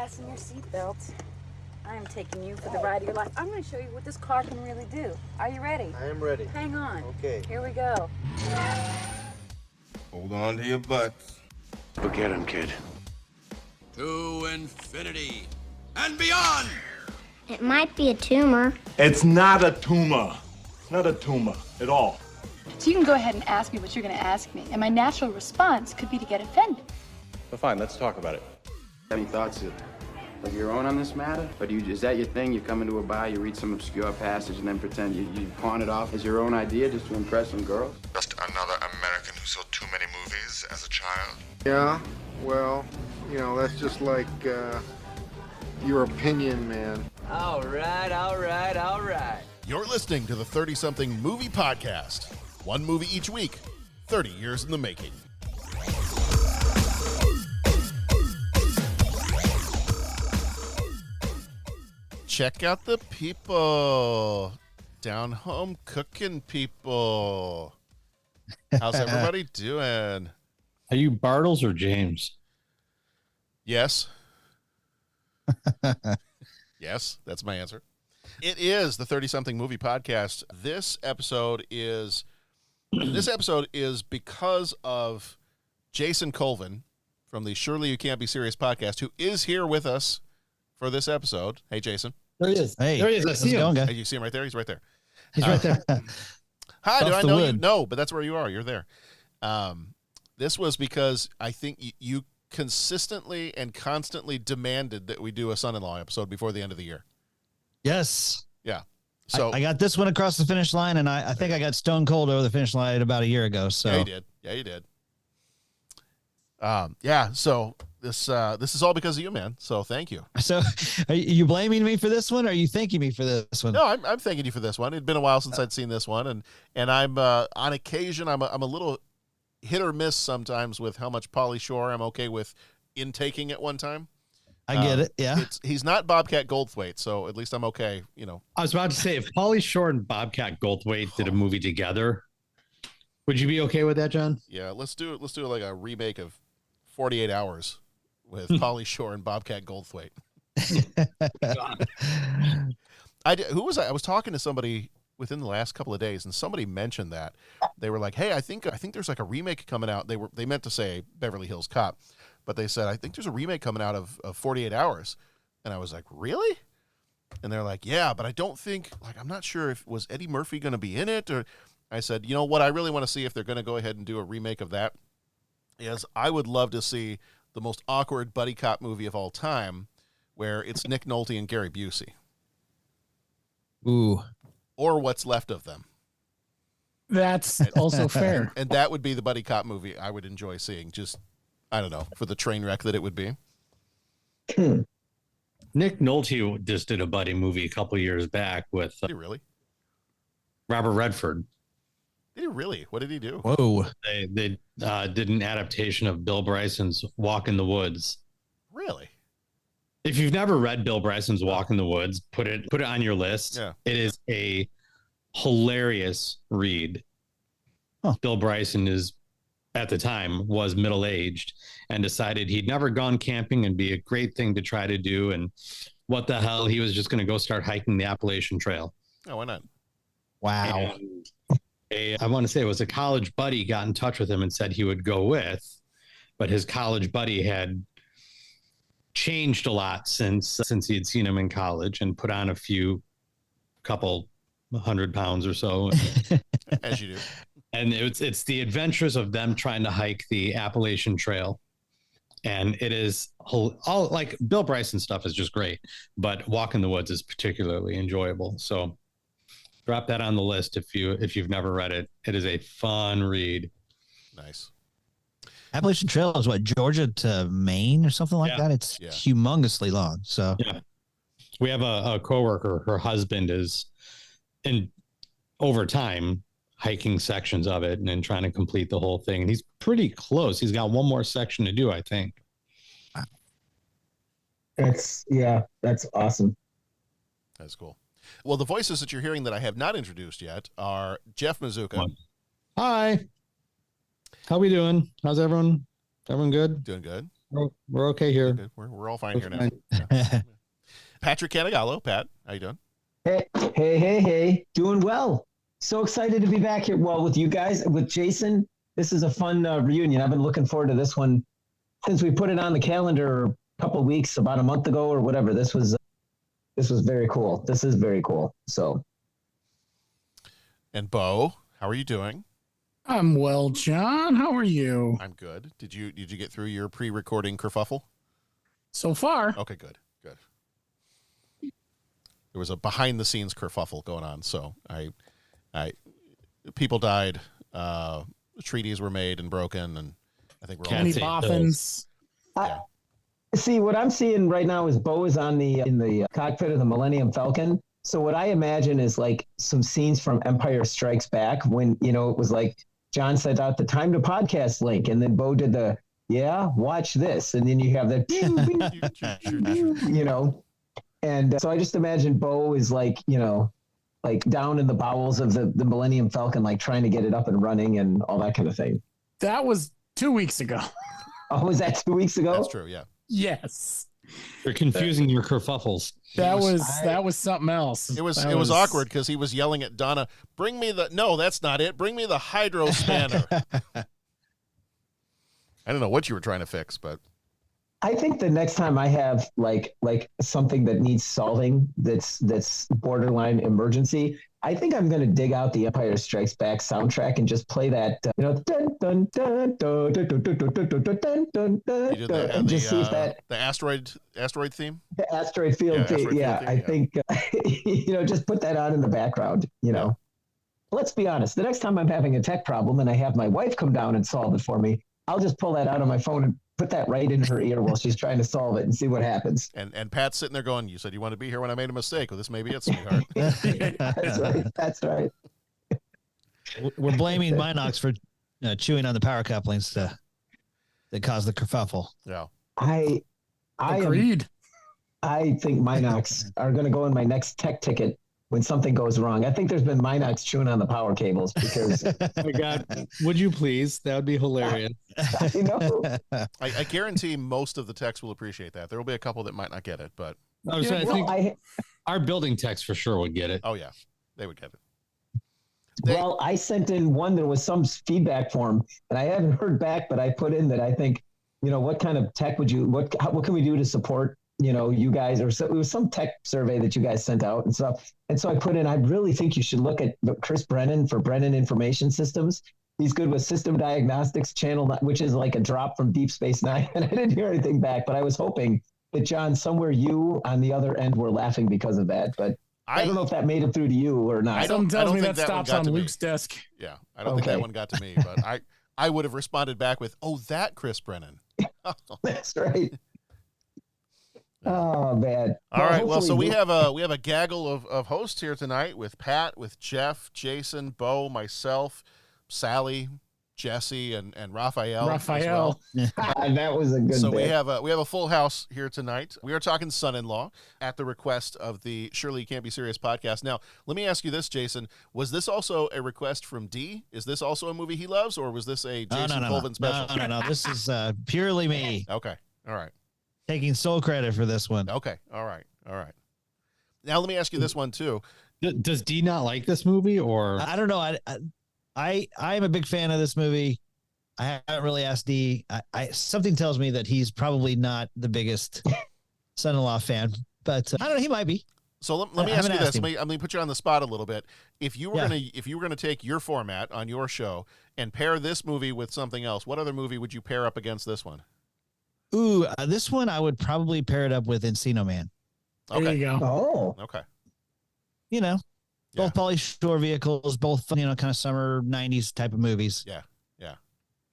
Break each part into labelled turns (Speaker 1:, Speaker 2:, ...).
Speaker 1: Fasten your seatbelt. I am taking you for the ride of your life. I'm going to show you what this car can really do. Are you ready?
Speaker 2: I am ready.
Speaker 1: Hang on.
Speaker 2: Okay.
Speaker 1: Here we go.
Speaker 3: Hold on to your butts.
Speaker 2: Forget him, kid.
Speaker 4: To infinity and beyond!
Speaker 5: It might be a tumor.
Speaker 6: It's not a tumor. Not a tumor at all.
Speaker 7: So you can go ahead and ask me what you're going to ask me, and my natural response could be to get offended.
Speaker 8: Well, fine, let's talk about it.
Speaker 9: Any thoughts of your own on this matter? Or is that your thing? You come into a bar, you read some obscure passage, and then pretend you pawn it off as your own idea just to impress some girls?
Speaker 3: Just another American who saw too many movies as a child.
Speaker 2: Yeah, well, that's just like your opinion, man.
Speaker 10: All right.
Speaker 11: You're listening to the 30-something movie podcast. One movie each week, 30 years in the making. Check out the people down home cooking people. How's everybody doing?
Speaker 12: Are you Bartles or James?
Speaker 11: Yes. Yes, that's my answer. It is the 30-something movie podcast. This episode is because of Jason Colvin from the Surely You Can't Be Serious podcast, who is here with us for this episode. Hey, Jason.
Speaker 12: There he is.
Speaker 6: Hey,
Speaker 12: there he is. I see him.
Speaker 11: Hey, you see him right there? He's right there.
Speaker 12: He's right there.
Speaker 11: Hi, do I know you? No, but that's where you are. You're there. This was because I think you consistently and constantly demanded that we do a son-in-law episode before the end of the year.
Speaker 6: Yes.
Speaker 11: Yeah. So
Speaker 6: I got this one across the finish line, and I think I got stone cold over the finish line about a year ago. So
Speaker 11: yeah, you did. So this is all because of you, man. So thank you.
Speaker 6: So are you blaming me for this one, or are you thanking me for this one?
Speaker 11: No, I'm thanking you for this one. It'd been a while since I'd seen this one, and I'm on occasion I'm a little hit or miss sometimes with how much Pauly Shore I'm okay with intaking at one time.
Speaker 6: I get it. Yeah.
Speaker 11: He's not Bobcat Goldthwait, so at least I'm okay.
Speaker 12: I was about to say, if Pauly Shore and Bobcat Goldthwait did a movie together, would you be okay with that, John?
Speaker 11: Yeah, let's do like a remake of 48 Hours with Pauly Shore and Bobcat Goldthwait. I was talking to somebody within the last couple of days, and somebody mentioned that. They were like, "Hey, I think there's like a remake coming out." They meant to say Beverly Hills Cop, but they said, "I think there's a remake coming out of 48 Hours." And I was like, "Really?" And they're like, "Yeah, but I don't think, I'm not sure if was Eddie Murphy going to be in it." Or I said, "You know what? I really want to see if they're going to go ahead and do a remake of that. Is I would love to see the most awkward buddy cop movie of all time, where it's Nick Nolte and Gary Busey.
Speaker 6: Ooh.
Speaker 11: Or what's left of them."
Speaker 12: That's also fair.
Speaker 11: And that would be the buddy cop movie I would enjoy seeing. Just, I don't know, for the train wreck that it would be.
Speaker 12: Nick Nolte just did a buddy movie a couple years back with
Speaker 11: Did he really?
Speaker 12: Robert Redford.
Speaker 11: Did he really? What did he do?
Speaker 6: Whoa.
Speaker 12: They did an adaptation of Bill Bryson's Walk in the Woods.
Speaker 11: Really?
Speaker 12: If you've never read Bill Bryson's Walk in the Woods, put it on your list.
Speaker 11: Yeah.
Speaker 12: It is a hilarious read.
Speaker 6: Huh.
Speaker 12: Bill Bryson at the time was middle-aged and decided he'd never gone camping and be a great thing to try to do. And what the hell? He was just going to go start hiking the Appalachian Trail.
Speaker 11: Oh, why not?
Speaker 6: Wow.
Speaker 12: I want to say it was a college buddy got in touch with him and said he would go with, but his college buddy had changed a lot since he had seen him in college and put on a couple 100 pounds or so.
Speaker 11: As you do.
Speaker 12: And it's the adventures of them trying to hike the Appalachian Trail. And it is all like Bill Bryson stuff is just great, but Walk in the Woods is particularly enjoyable. So drop that on the list if you've never read it. It is a fun read.
Speaker 11: Nice.
Speaker 6: Appalachian Trail is what, Georgia to Maine or something like that? It's humongously long. So
Speaker 12: yeah. We have a coworker, her husband is over time hiking sections of it and then trying to complete the whole thing. And he's pretty close. He's got one more section to do, I think.
Speaker 10: That's awesome.
Speaker 11: That's cool. Well, the voices that you're hearing that I have not introduced yet are Jeff Mazuka.
Speaker 12: Hi. How we doing? How's everyone? Everyone good?
Speaker 11: Doing good.
Speaker 12: We're okay here.
Speaker 11: Good. We're all fine here now. Yeah. Patrick Canagallo. Pat, how you doing?
Speaker 10: Hey. Doing well. So excited to be back here. Well, with you guys, with Jason. This is a fun reunion. I've been looking forward to this one since we put it on the calendar a couple of weeks, about a month ago or whatever. This was very cool. This is very cool. So.
Speaker 11: And Bo, how are you doing?
Speaker 13: I'm well, John. How are you?
Speaker 11: I'm good. Did you get through your pre-recording kerfuffle?
Speaker 13: So far.
Speaker 11: Okay, good. There was a behind-the-scenes kerfuffle going on, so people died, treaties were made and broken, and I think we're all
Speaker 13: Kenny Boffins.
Speaker 10: See, what I'm seeing right now is Bo is in the cockpit of the Millennium Falcon. So what I imagine is like some scenes from Empire Strikes Back when, it was like John sent out the time to podcast link, and then Bo did watch this. And then you have the, And so I just imagine Bo is like down in the bowels of the Millennium Falcon, like trying to get it up and running and all that kind of thing.
Speaker 13: That was 2 weeks ago.
Speaker 10: Oh, was that 2 weeks ago?
Speaker 11: That's true, yeah.
Speaker 13: Yes.
Speaker 12: You're confusing your kerfuffles.
Speaker 13: That was something else.
Speaker 11: It was awkward because he was yelling at Donna, no, that's not it. Bring me the hydro spanner. I don't know what you were trying to fix, but
Speaker 10: I think the next time I have like something that needs solving that's borderline emergency, I think I'm going to dig out the Empire Strikes Back soundtrack and just play that, dun dun dun dun dun dun dun dun dun dun, and just see if that
Speaker 11: the asteroid theme,
Speaker 10: the asteroid field theme. Yeah, I think just put that on in the background. Let's be honest. The next time I'm having a tech problem and I have my wife come down and solve it for me, I'll just pull that out on my phone and put that right in her ear while she's trying to solve it and see what happens.
Speaker 11: And Pat's sitting there going, you said you want to be here when I made a mistake. Well, this may be it, sweetheart.
Speaker 10: That's right.
Speaker 6: We're blaming Minox for chewing on the power couplings that caused the kerfuffle.
Speaker 11: Yeah.
Speaker 10: I
Speaker 13: agreed.
Speaker 10: I think Minox are going to go in my next tech ticket when something goes wrong. I think there's been Minox chewing on the power cables because.
Speaker 12: Oh my God, would you please? That would be hilarious.
Speaker 10: I know.
Speaker 11: I guarantee most of the techs will appreciate that. There will be a couple that might not get it, but
Speaker 12: I think our building techs for sure would get it.
Speaker 11: Oh yeah, they would get it.
Speaker 10: Well, I sent in one. There was some feedback form, and I haven't heard back. But I put in that I think, what kind of tech would you? What can we do to support? You guys, or so, it was some tech survey that you guys sent out and stuff. And so I put in, I really think you should look at Chris Brennan for Brennan Information Systems. He's good with system diagnostics channel, which is like a drop from Deep Space Nine. And I didn't hear anything back, but I was hoping that John, somewhere you on the other end were laughing because of that. But I don't know if that made it through to you or not.
Speaker 13: Something tells me
Speaker 11: think
Speaker 13: that stops on Luke's desk.
Speaker 11: Yeah, I don't think that one got to me, but I would have responded back with, "Oh, that Chris Brennan."
Speaker 10: That's right. Oh man!
Speaker 11: All right. Well, so we have a gaggle of hosts here tonight with Pat, with Jeff, Jason, Bo, myself, Sally, Jesse, and Raphael.
Speaker 10: Raphael. That was a good.
Speaker 11: So
Speaker 10: bit.
Speaker 11: we have a full house here tonight. We are talking son-in-law at the request of the Surely You Can't Be Serious podcast. Now, let me ask you this, Jason: was this also a request from D? Is this also a movie he loves, or was this a Jason Colvin special?
Speaker 6: No. This is purely me.
Speaker 11: Okay. All right.
Speaker 6: Taking sole credit for this one.
Speaker 11: Okay. All right. Now let me ask you this one too.
Speaker 12: Does D not like this movie, or
Speaker 6: I don't know. I'm a big fan of this movie. I haven't really asked D. Something tells me that he's probably not the biggest son-in-law fan, but I don't know. He might be.
Speaker 11: So let me ask you this. I'm going to put you on the spot a little bit. If you were going to take your format on your show and pair this movie with something else, what other movie would you pair up against this one?
Speaker 6: Ooh, this one I would probably pair it up with Encino Man.
Speaker 11: Okay.
Speaker 13: There you go.
Speaker 10: Oh.
Speaker 11: Okay.
Speaker 6: Both Pauly Shore vehicles, both kind of summer '90s type of movies.
Speaker 11: Yeah.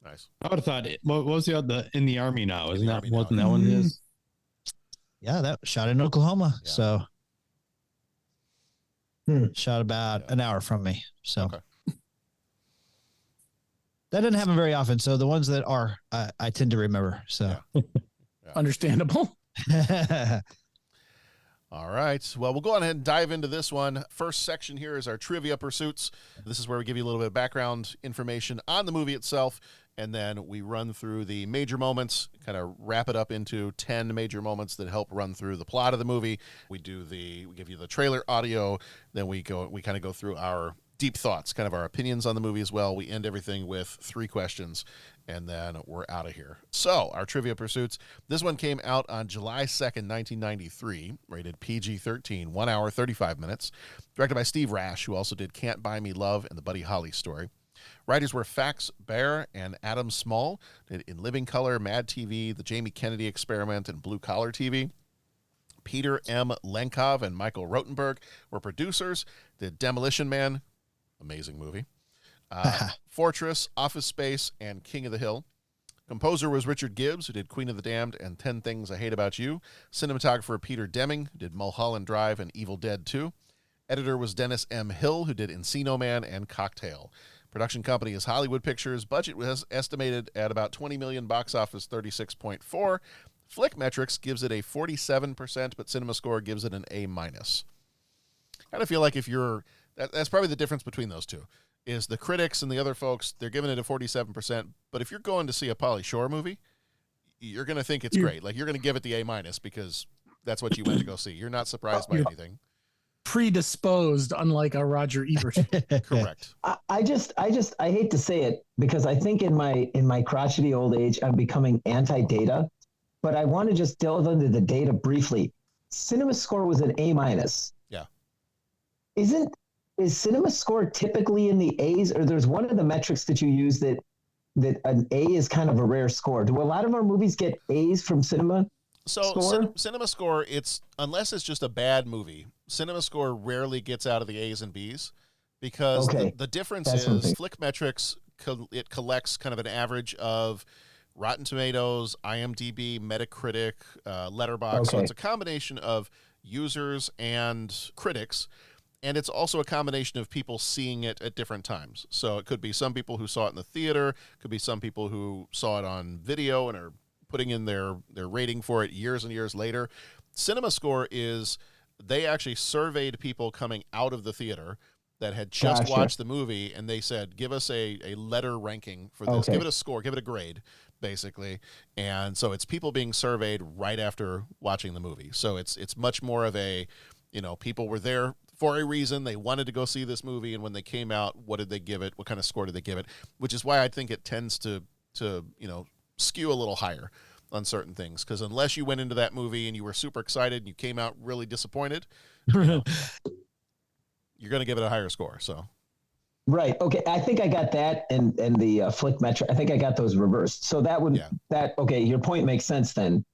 Speaker 11: Nice.
Speaker 12: I would have thought what was the other In the Army Now? Wasn't that one his?
Speaker 6: Yeah, that shot in Oklahoma.
Speaker 11: Yeah.
Speaker 6: So shot about an hour from me. So
Speaker 11: okay.
Speaker 6: That doesn't happen very often. So the ones that are, I tend to remember. So
Speaker 13: Understandable.
Speaker 11: All right. Well, we'll go on ahead and dive into this one. First section here is our trivia pursuits. This is where we give you a little bit of background information on the movie itself and then we run through the major moments, kind of wrap it up into 10 major moments that help run through the plot of the movie. We give you the trailer audio, then we kind of go through our deep thoughts, kind of our opinions on the movie as well. We end everything with 3 questions, and then we're out of here. So, our Trivia Pursuits. This one came out on July 2nd, 1993, rated PG-13, 1 hour, 35 minutes. Directed by Steve Rash, who also did Can't Buy Me Love and the Buddy Holly Story. Writers were Fax Baer and Adam Small, did In Living Color, Mad TV, The Jamie Kennedy Experiment, and Blue Collar TV. Peter M. Lenkov and Michael Rotenberg were producers, did Demolition Man, amazing movie, Fortress, Office Space, and King of the Hill. Composer was Richard Gibbs, who did Queen of the Damned and 10 Things I Hate About You. Cinematographer Peter Deming, who did Mulholland Drive and Evil Dead 2. Editor was Dennis M. Hill, who did Encino Man and Cocktail. Production company is Hollywood Pictures. Budget was estimated at about $20 million, box office 36.4. Flick Metrics gives it a 47%, but CinemaScore gives it an A-. I kind of feel like that's probably the difference between those two, is the critics and the other folks, they're giving it a 47%, but if you're going to see a Pauly Shore movie, you're going to think it's great. Like, you're going to give it the A- because that's what you went to go see. You're not surprised by anything.
Speaker 13: Predisposed, unlike a Roger Ebert.
Speaker 11: Correct.
Speaker 10: I hate to say it, because I think in my crotchety old age, I'm becoming anti-data, but I want to just delve into the data briefly. CinemaScore was an A-.
Speaker 11: Yeah.
Speaker 10: Is CinemaScore typically in the A's, or there's one of the metrics that you use that an A is kind of a rare score? Do a lot of our movies get A's from Cinema?
Speaker 11: So CinemaScore, unless it's just a bad movie, CinemaScore rarely gets out of the A's and B's, because the difference is Flick Metrics, it collects kind of an average of Rotten Tomatoes, IMDb, Metacritic, Letterboxd. So it's a combination of users and critics, and it's also a combination of people seeing it at different times. So it could be some people who saw it in the theater, could be some people who saw it on video and are putting in their rating for it years and years later. CinemaScore they actually surveyed people coming out of the theater that had just watched the movie, and they said, give us a letter ranking for this. Give it a score, give it a grade, basically. And so it's people being surveyed right after watching the movie. So it's much more of a, people were there for a reason. They wanted to go see this movie, and when they came out, what did they give it? What kind of score did they give it? Which is why I think it tends to skew a little higher on certain things, because unless you went into that movie and you were super excited and you came out really disappointed, you're going to give it a higher score. So,
Speaker 10: right. Okay. I think I got that and the Flick metric. I think I got those reversed. So okay. Your point makes sense then.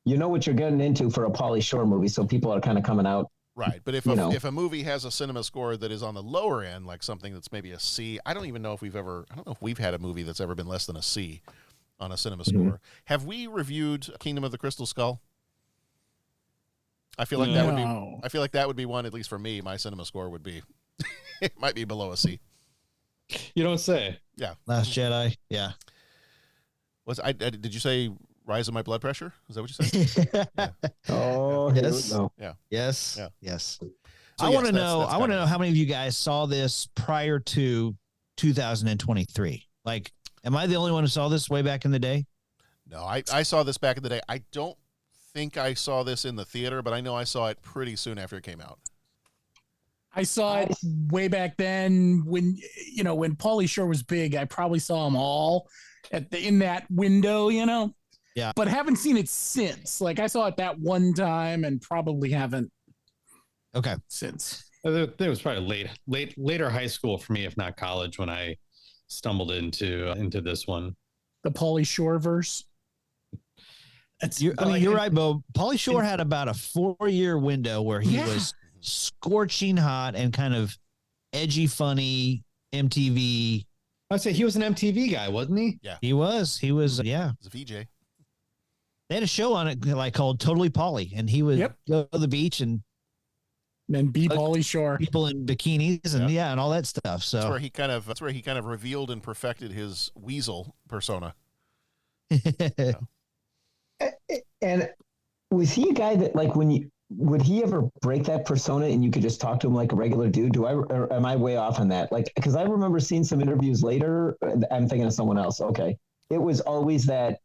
Speaker 10: You know what you're getting into for a Pauly Shore movie. So people are kind of coming out.
Speaker 11: Right. But if a movie has a CinemaScore that is on the lower end, like something that's maybe a C, I don't know if we've had a movie that's ever been less than a C on a CinemaScore. Mm-hmm. Have we reviewed Kingdom of the Crystal Skull? I feel like that would be one, at least for me. My CinemaScore would be it might be below a C.
Speaker 12: You don't say.
Speaker 11: Yeah.
Speaker 6: Last Jedi. Yeah.
Speaker 11: Did you say Rise of My Blood Pressure? Is that what you said? Yeah.
Speaker 10: Oh,
Speaker 6: yes.
Speaker 11: Yeah.
Speaker 6: Yes.
Speaker 11: Yeah.
Speaker 6: Yes.
Speaker 11: So
Speaker 6: I want to know how many of you guys saw this prior to 2023. Like, am I the only one who saw this way back in the day?
Speaker 11: No, I saw this back in the day. I don't think I saw this in the theater, but I know I saw it pretty soon after it came out.
Speaker 13: I saw it way back then when Pauly Shore was big. I probably saw them all in that window,
Speaker 6: Yeah.
Speaker 13: But haven't seen it since. Like, I saw it that one time and probably haven't.
Speaker 6: Okay.
Speaker 13: Since.
Speaker 12: It was probably later high school for me, if not college, when I stumbled into this one.
Speaker 13: The Pauly Shore verse.
Speaker 6: You're right, Bo. Pauly Shore had about a 4-year window where he was scorching hot and kind of edgy, funny MTV.
Speaker 12: I'd say he was an MTV guy, wasn't he?
Speaker 11: Yeah,
Speaker 6: he was. Yeah,
Speaker 11: he was a VJ.
Speaker 6: They had a show on it called Totally Pauly, and he would go to the beach and
Speaker 13: be Pauly Shore,
Speaker 6: people in bikinis and and all that stuff. So
Speaker 11: that's where he kind of revealed and perfected his weasel persona.
Speaker 10: And was he a guy that, like, would he ever break that persona and you could just talk to him like a regular dude? Or am I way off on that? Like, because I remember seeing some interviews later. I'm thinking of someone else. Okay. it was always that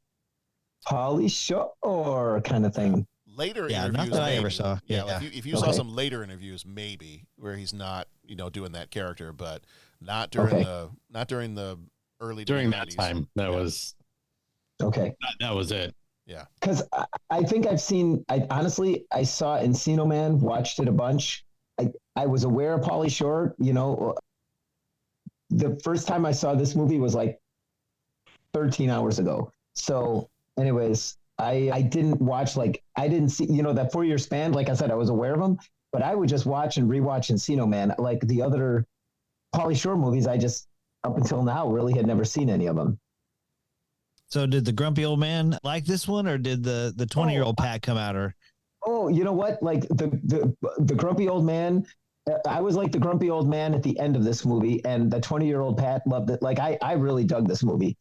Speaker 10: Pauly Shore kind of thing.
Speaker 11: Later
Speaker 6: Yeah,
Speaker 11: interviews,
Speaker 6: not that I
Speaker 11: maybe.
Speaker 6: ever saw.
Speaker 11: Yeah,
Speaker 6: Yeah.
Speaker 11: if you saw some later interviews, maybe where he's not, doing that character, but not during the early
Speaker 12: During that
Speaker 11: 90s.
Speaker 12: time, that was
Speaker 10: okay.
Speaker 12: That was it.
Speaker 11: Yeah,
Speaker 10: because I think I've seen. I honestly I saw Encino Man, watched it a bunch. I was aware of Pauly Shore. The first time I saw this movie was like 13 hours ago. So, anyways, I didn't watch I didn't see that 4-year span. Like I said, I was aware of them, but I would just watch and rewatch Encino Man. Like the other Pauly Shore movies, I just up until now really had never seen any of them.
Speaker 6: So did the grumpy old man like this one, or did the 20-year-old Pat come at her?
Speaker 10: Oh, you know what? Like the grumpy old man. I was like the grumpy old man at the end of this movie, and the 20-year-old Pat loved it. Like I really dug this movie.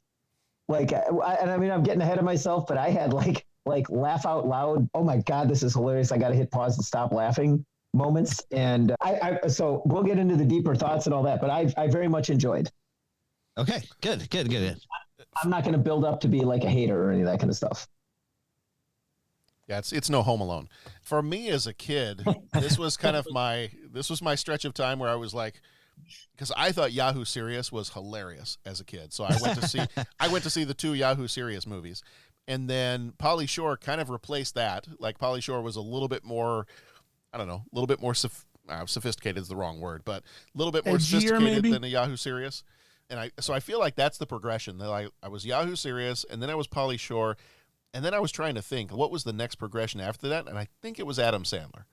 Speaker 10: Like, and I mean, I'm getting ahead of myself, but I had like laugh out loud. Oh my God, this is hilarious. I got to hit pause and stop laughing moments. And so we'll get into the deeper thoughts and all that, but I very much enjoyed.
Speaker 6: Okay, good.
Speaker 10: I'm not going to build up to be like a hater or any of that kind of stuff.
Speaker 11: Yeah, it's no Home Alone. For me as a kid, this was kind of my stretch of time where I was like, because I thought Yahoo Serious was hilarious as a kid. So I went to see the 2 Yahoo Serious movies. And then Pauly Shore kind of replaced that. Like Pauly Shore was a little bit more, I don't know, a little bit more sophisticated is the wrong word, but a little bit more sophisticated than a Yahoo Serious. And I feel like that's the progression. That I was Yahoo Serious, and then I was Pauly Shore, and then I was trying to think what was the next progression after that, and I think it was Adam Sandler.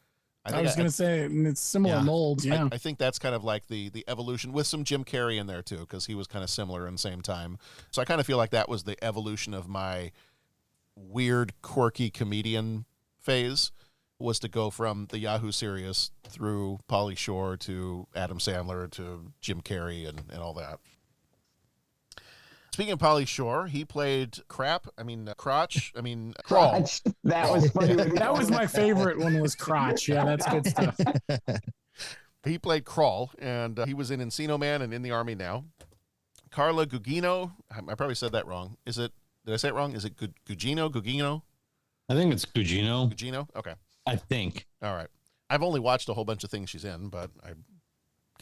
Speaker 13: I was going to say it's similar molds. Yeah,
Speaker 11: I think that's kind of like the evolution with some Jim Carrey in there too, because he was kind of similar in the same time. So I kind of feel like that was the evolution of my weird, quirky comedian phase, was to go from the Yahoo Serious through Pauly Shore to Adam Sandler to Jim Carrey and all that. Speaking of Pauly Shore, he played Crotch.
Speaker 10: Crotch. That was funny.
Speaker 13: That was my favorite one. Was Crotch? Yeah, that's good stuff.
Speaker 11: He played Crawl, and he was in Encino Man and In the Army Now. Carla Gugino. I probably said that wrong. Did I say it wrong? Is it Gugino?
Speaker 12: I think it's Gugino.
Speaker 11: Gugino? Okay.
Speaker 12: I think.
Speaker 11: All right. I've only watched a whole bunch of things she's in, but I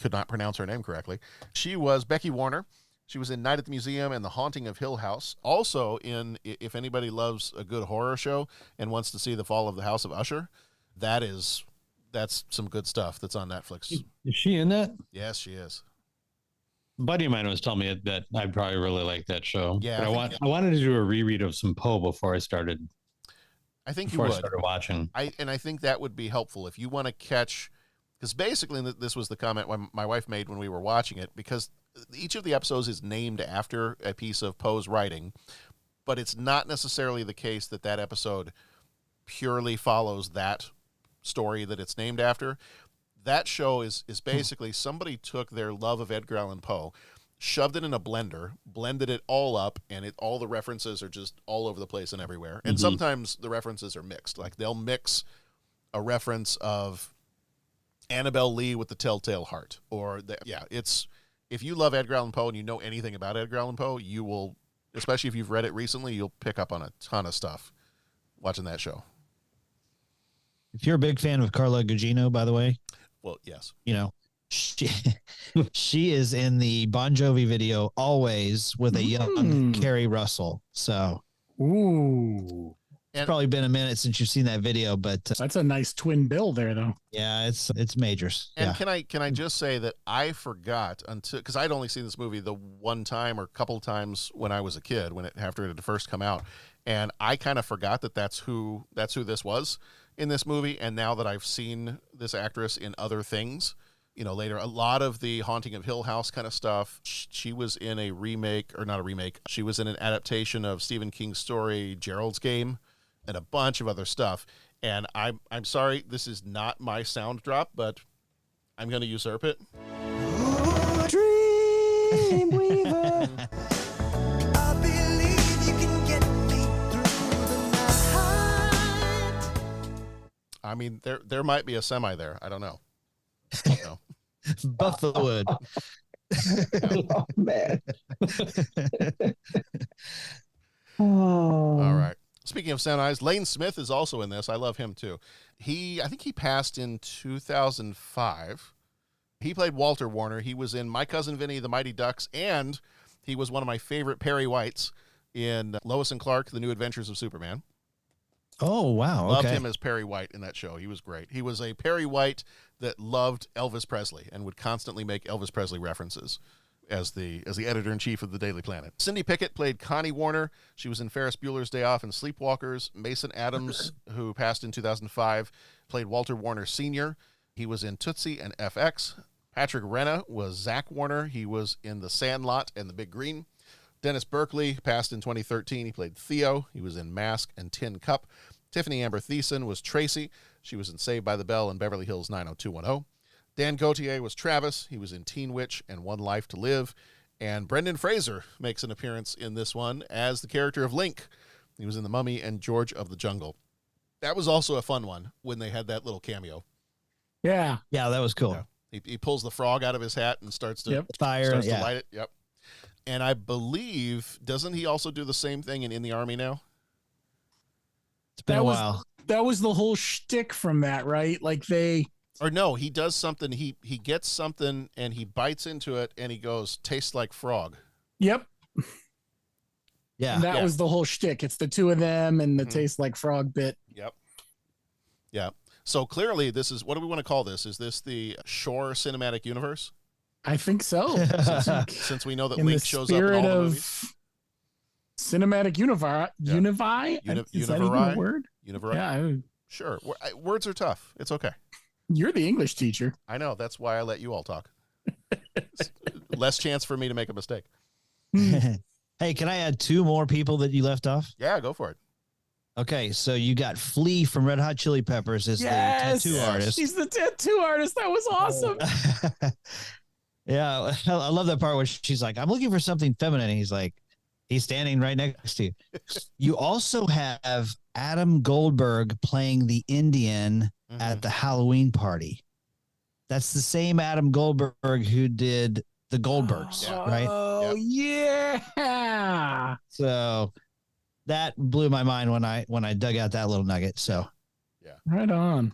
Speaker 11: could not pronounce her name correctly. She was Becky Warner. She was in Night at the Museum and The Haunting of Hill House. Also in, if anybody loves a good horror show and wants to see The Fall of the House of Usher, that's some good stuff that's on Netflix.
Speaker 12: Is she in that?
Speaker 11: Yes, she is.
Speaker 12: A buddy of mine was telling me that I'd probably really like that show.
Speaker 11: Yeah,
Speaker 12: but I wanted to do a reread of some Poe before I started.
Speaker 11: I think
Speaker 12: before
Speaker 11: you
Speaker 12: I
Speaker 11: would.
Speaker 12: started watching.
Speaker 11: I think that would be helpful if you want to catch, because basically this was the comment my wife made when we were watching it, because each of the episodes is named after a piece of Poe's writing, but it's not necessarily the case that episode purely follows that story that it's named after. That show is basically somebody took their love of Edgar Allan Poe, shoved it in a blender, blended it all up, and all the references are just all over the place and everywhere. And sometimes the references are mixed. Like they'll mix a reference of Annabelle Lee with the Telltale Heart, if you love Edgar Allan Poe and you know anything about Edgar Allan Poe, you will, especially if you've read it recently, you'll pick up on a ton of stuff watching that show.
Speaker 6: If you're a big fan of Carla Gugino, by the way,
Speaker 11: well, yes,
Speaker 6: she is in the Bon Jovi video "Always" with a young Carrie Russell. So, it's probably been a minute since you've seen that video, but
Speaker 13: that's a nice twin bill there, though.
Speaker 6: Yeah, it's majors.
Speaker 11: And can I just say that I forgot because I'd only seen this movie the one time or couple times when I was a kid, after it had first come out, and I kind of forgot that's who this was in this movie. And now that I've seen this actress in other things, later, a lot of the Haunting of Hill House kind of stuff. She was in a remake, or not a remake. She was in an adaptation of Stephen King's story Gerald's Game, and a bunch of other stuff. And I'm sorry, this is not my sound drop, but I'm going to usurp it.
Speaker 14: Dreamweaver, I believe you can get me through the night.
Speaker 11: I mean, there might be a semi there. I don't know.
Speaker 6: Buffalo wood.
Speaker 10: Oh man. Oh.
Speaker 11: All right. Speaking of sound eyes, Lane Smith is also in this. I love him too. I think he passed in 2005. He played Walter Warner. He was in My Cousin Vinny, The Mighty Ducks, and he was one of my favorite Perry Whites in Lois and Clark, The New Adventures of Superman.
Speaker 6: Oh, wow.
Speaker 11: Loved
Speaker 6: Okay.
Speaker 11: him as Perry White in that show. He was great. He was a Perry White that loved Elvis Presley and would constantly make Elvis Presley references as the editor-in-chief of the Daily Planet. Cindy Pickett played Connie Warner. She was in Ferris Bueller's Day Off and Sleepwalkers. Mason Adams, who passed in 2005, played Walter Warner Sr. He was in Tootsie and FX. Patrick Renna was Zach Warner. He was in The Sandlot and The Big Green. Dennis Berkeley passed in 2013. He played Theo. He was in Mask and Tin Cup. Tiffany Amber Thiessen was Tracy. She was in Saved by the Bell and Beverly Hills 90210. Dan Gautier was Travis. He was in Teen Witch and One Life to Live. And Brendan Fraser makes an appearance in this one as the character of Link. He was in The Mummy and George of the Jungle. That was also a fun one when they had that little cameo.
Speaker 13: Yeah.
Speaker 6: Yeah, that was cool.
Speaker 11: Yeah. He pulls the frog out of his hat and starts to
Speaker 6: Fire.
Speaker 11: starts
Speaker 6: Yeah.
Speaker 11: to light it. Yep. And I believe, doesn't he also do the same thing in the Army now?
Speaker 6: It's been a while.
Speaker 13: That was the whole shtick from that, right? Like they.
Speaker 11: Or no, he does something. He gets something and he bites into it and he goes, tastes like frog.
Speaker 13: Yep.
Speaker 6: Yeah.
Speaker 13: And that was the whole shtick. It's the two of them and the
Speaker 11: Mhm.
Speaker 13: taste like frog bit.
Speaker 11: Yep. Yeah. So clearly this is, what do we want to call this? Is this the Shore Cinematic Universe?
Speaker 13: I think so.
Speaker 11: Since we know that
Speaker 13: In
Speaker 11: Link
Speaker 13: the
Speaker 11: shows up in
Speaker 13: spirit
Speaker 11: all the
Speaker 13: of
Speaker 11: movies.
Speaker 13: Cinematic Univii.
Speaker 11: Yeah.
Speaker 13: Univii? Is that even a word?
Speaker 11: Univari?
Speaker 13: Yeah.
Speaker 11: Sure. Words are tough. It's okay.
Speaker 13: You're the English teacher.
Speaker 11: I know. That's why I let you all talk. Less chance for me to make a mistake.
Speaker 6: Hey, can I add two more people that you left off?
Speaker 11: Yeah, go for it.
Speaker 6: Okay, so you got Flea from Red Hot Chili Peppers as the tattoo artist.
Speaker 13: He's the tattoo artist. That was awesome.
Speaker 6: Yeah, I love that part where she's like, I'm looking for something feminine. And he's standing right next to you. You also have Adam Goldberg playing the Indian at the Halloween party. That's the same Adam Goldberg who did the Goldbergs, right?
Speaker 13: Oh, yeah.
Speaker 6: So that blew my mind when I dug out that little nugget. So
Speaker 11: yeah,
Speaker 13: right on.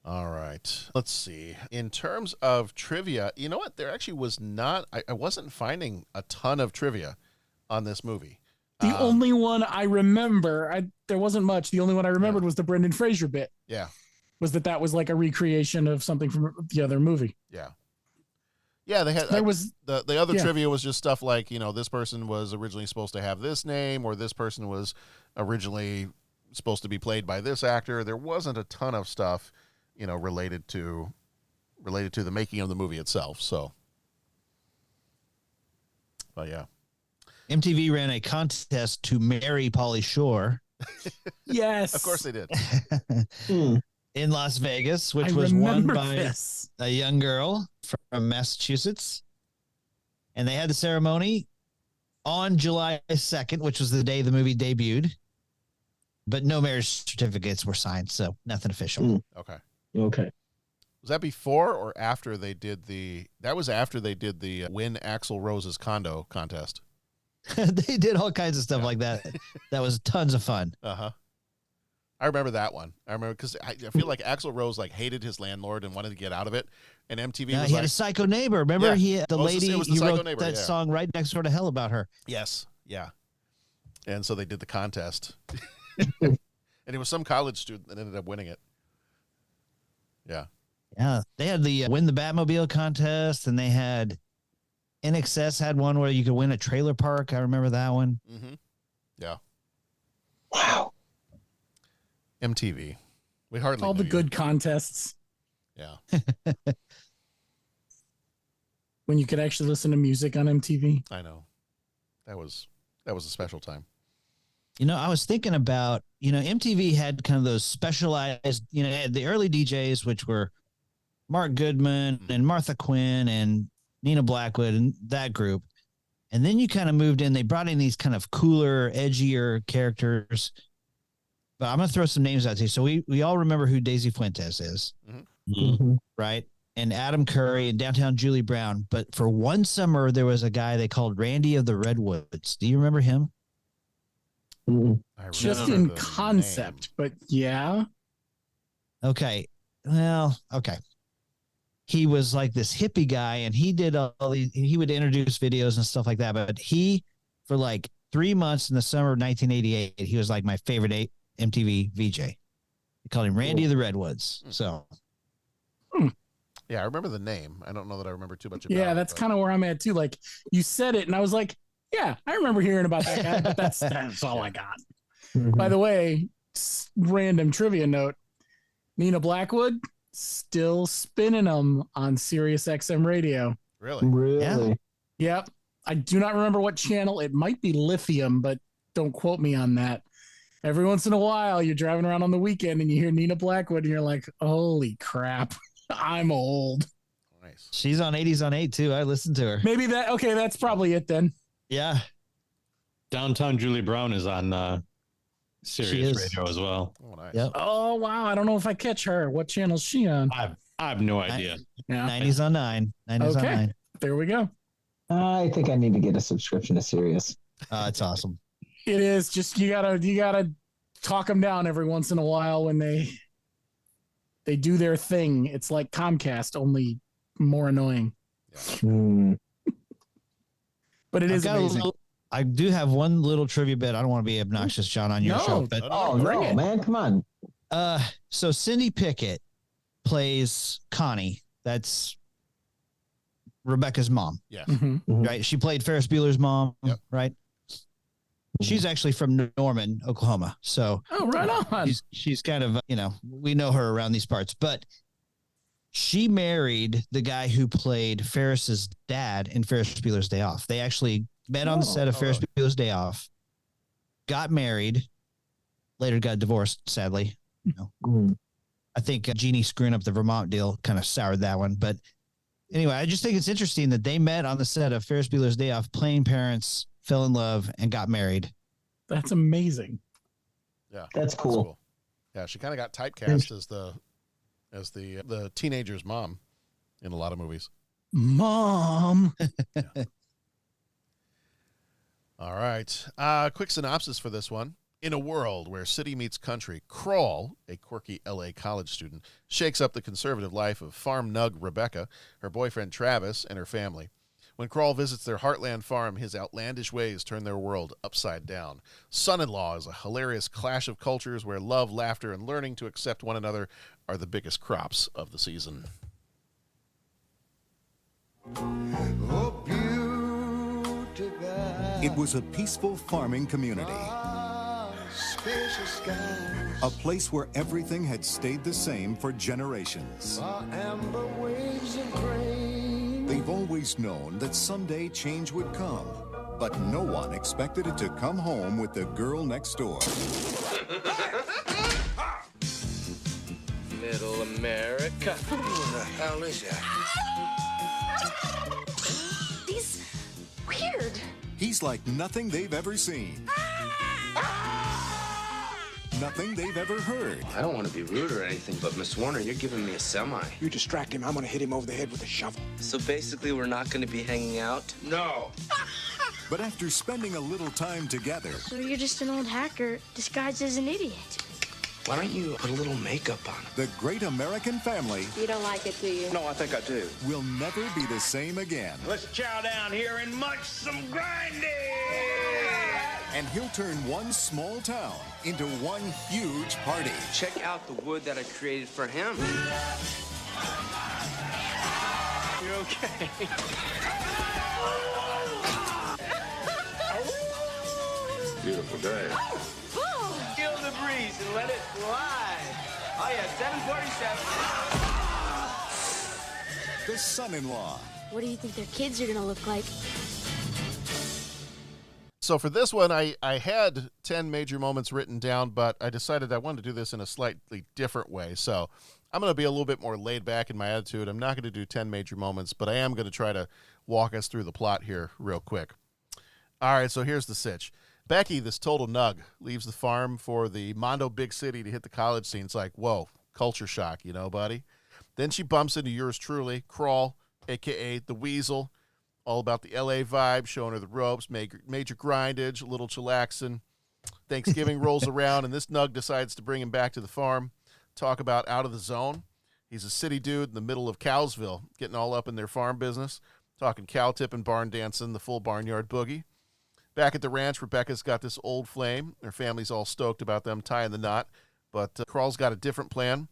Speaker 11: All right. Let's see. In terms of trivia, you know what? There actually was not, I wasn't finding a ton of trivia on this movie.
Speaker 13: The only one I remember, there wasn't much. The only one I remembered was the Brendan Fraser bit.
Speaker 11: Yeah.
Speaker 13: Was that was like a recreation of something from the other movie.
Speaker 11: Yeah. Yeah, they had
Speaker 13: There was
Speaker 11: the other trivia was just stuff like, this person was originally supposed to have this name, or this person was originally supposed to be played by this actor. There wasn't a ton of stuff, related to the making of the movie itself. So, but yeah.
Speaker 6: MTV ran a contest to marry Pauly Shore.
Speaker 13: Yes.
Speaker 11: Of course they did.
Speaker 6: In Las Vegas, which
Speaker 13: I
Speaker 6: was won
Speaker 13: remember
Speaker 6: by
Speaker 13: this.
Speaker 6: a young girl from Massachusetts. And they had the ceremony on July 2nd, which was the day the movie debuted. But no marriage certificates were signed, so nothing official.
Speaker 11: Okay.
Speaker 10: Okay.
Speaker 11: Was that before or after they did that was after they did the Win Axl Rose's condo contest?
Speaker 6: They did all kinds of stuff like that. That was tons of fun.
Speaker 11: Uh-huh. I remember that one. I remember because I feel like Axl Rose hated his landlord and wanted to get out of it. And MTV was
Speaker 6: He had a psycho neighbor. Remember,
Speaker 11: Yeah.
Speaker 6: the
Speaker 11: Oh,
Speaker 6: lady,
Speaker 11: it was the
Speaker 6: he
Speaker 11: psycho
Speaker 6: wrote
Speaker 11: neighbor,
Speaker 6: that
Speaker 11: yeah.
Speaker 6: song right next door to Hell about her.
Speaker 11: Yes. Yeah. And so they did the contest. And it was some college student that ended up winning it. Yeah.
Speaker 6: Yeah. They had the Win the Batmobile contest, and they had NXS had one where you could win a trailer park. I remember that one.
Speaker 11: Mm-hmm. Yeah.
Speaker 10: Wow.
Speaker 11: MTV. We hardly
Speaker 13: All the
Speaker 11: knew you.
Speaker 13: good contests
Speaker 11: Yeah.
Speaker 13: when you could actually listen to music on MTV.
Speaker 11: I know. That was a special time.
Speaker 6: I was thinking about, MTV had kind of those specialized, the early DJs, which were Mark Goodman and Martha Quinn and Nina Blackwood and that group. And then you kind of moved in, they brought in these kind of cooler, edgier characters. But I'm going to throw some names out to you. So we all remember who Daisy Fuentes is,
Speaker 11: Mm-hmm.
Speaker 6: right? and Adam Curry and downtown Julie Brown. But for one summer, there was a guy they called Randy of the Redwoods. Do you remember him?
Speaker 13: Just in concept, but yeah.
Speaker 6: Okay. Well, okay. He was like this hippie guy, and he did all these, he would introduce videos and stuff like that. But he, for like 3 months in the summer of 1988, he was like my favorite MTV VJ. They called him Randy of the Redwoods. So,
Speaker 11: yeah, I remember the name. I don't know that I remember too much about it.
Speaker 13: Yeah, that's kind of where I'm at too. Like you said it, and I was like, yeah, I remember hearing about that guy, but that's all I got. By the way, random trivia note: Nina Blackwood still spinning them on Sirius XM radio.
Speaker 11: Really?
Speaker 6: Yeah.
Speaker 13: Yep. I do not remember what channel. It might be Lithium, but don't quote me on that. Every once in a while, you're driving around on the weekend and you hear Nina Blackwood, and you're like, "Holy crap, I'm old."
Speaker 11: Nice.
Speaker 6: She's on 80s on 8 too. I listened to her.
Speaker 13: Maybe that. Okay, that's probably it then.
Speaker 6: Yeah.
Speaker 12: Downtown Julie Brown is on Sirius Radio as well.
Speaker 11: Oh, nice.
Speaker 6: Yep.
Speaker 13: Oh wow, I don't know if I catch her. What channel is she on?
Speaker 12: I have no idea.
Speaker 13: Yeah.
Speaker 6: 90s on 9. 90s on 9.
Speaker 13: There we go.
Speaker 10: I think I need to get a subscription to Sirius.
Speaker 6: It's awesome.
Speaker 13: It is just you gotta talk them down every once in a while when they do their thing. It's like Comcast, only more annoying. But it is amazing.
Speaker 6: I do have one little trivia bit. I don't want to be obnoxious, John, on your show. But
Speaker 10: no, man, come on.
Speaker 6: So Cindy Pickett plays Connie. That's Rebecca's mom.
Speaker 11: Yes.
Speaker 6: Right. She played Ferris Bueller's mom.
Speaker 11: Yep.
Speaker 6: Right. She's actually from Norman, Oklahoma. So
Speaker 13: right on.
Speaker 6: She's kind of, we know her around these parts, but she married the guy who played Ferris's dad in Ferris Bueller's Day Off. They actually met on the set of Ferris Bueller's Day Off, got married, later got divorced, sadly. I think Jeannie screwing up the Vermont deal kind of soured that one. But anyway, I just think it's interesting that they met on the set of Ferris Bueller's Day Off, playing parents, fell in love, and got married.
Speaker 13: That's amazing.
Speaker 11: Yeah.
Speaker 10: That's cool.
Speaker 11: Yeah, she kind of got typecast as the teenager's mom in a lot of movies.
Speaker 13: Mom.
Speaker 11: All right. Quick synopsis for this one. In a world where city meets country, Kroll, a quirky L.A. college student, shakes up the conservative life of farm nug Rebecca, her boyfriend Travis, and her family. When Kroll visits their heartland farm, his outlandish ways turn their world upside down. Son-in-Law is a hilarious clash of cultures where love, laughter, and learning to accept one another are the biggest crops of the season.
Speaker 15: It was a peaceful farming community. A place where everything had stayed the same for generations. They've always known that someday change would come, but no one expected it to come home with the girl next door.
Speaker 16: Middle America. Who the hell is that?
Speaker 17: He's weird.
Speaker 15: He's like nothing they've ever seen. Nothing they've ever heard.
Speaker 16: I don't want to be rude or anything, but Miss Warner, you're giving me a semi.
Speaker 18: You distract him, I'm gonna hit him over the head with a shovel.
Speaker 16: So basically, we're not going to be hanging out? No.
Speaker 15: But after spending a little time together...
Speaker 5: So you're just an old hacker disguised as an idiot.
Speaker 16: Why don't you put a little makeup on?
Speaker 15: The great American family...
Speaker 17: You don't like it, do you?
Speaker 16: No, I think I do.
Speaker 15: ...will never be the same again.
Speaker 16: Let's chow down here and munch some grinding!
Speaker 15: And he'll turn one small town into one huge party.
Speaker 16: Check out the wood that I created for him. You okay?
Speaker 3: Beautiful day.
Speaker 16: Feel the breeze and let it fly. Oh yeah, 747.
Speaker 15: The son-in-law.
Speaker 5: What do you think their kids are gonna look like?
Speaker 11: So for this one, I had 10 major moments written down, but I decided I wanted to do this in a slightly different way. So I'm going to be a little bit more laid back in my attitude. I'm not going to do 10 major moments, but I am going to try to walk us through the plot here real quick. All right, so here's the sitch. Becky, this total nug, leaves the farm for the Mondo big city to hit the college scene. It's like, whoa, culture shock, buddy? Then she bumps into yours truly, Crawl, a.k.a. the Weasel, all about the L.A. vibe, showing her the ropes, major grindage, a little chillaxing. Thanksgiving rolls around, and this nug decides to bring him back to the farm. Talk about out of the zone. He's a city dude in the middle of Cowsville, getting all up in their farm business, talking cow tipping, barn dancing, the full barnyard boogie. Back at the ranch, Rebecca's got this old flame. Her family's all stoked about them tying the knot, but Crawl's got a different plan.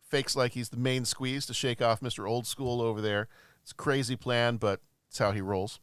Speaker 11: Fakes like he's the main squeeze to shake off Mr. Old School over there. It's a crazy plan, but it's how he rolls.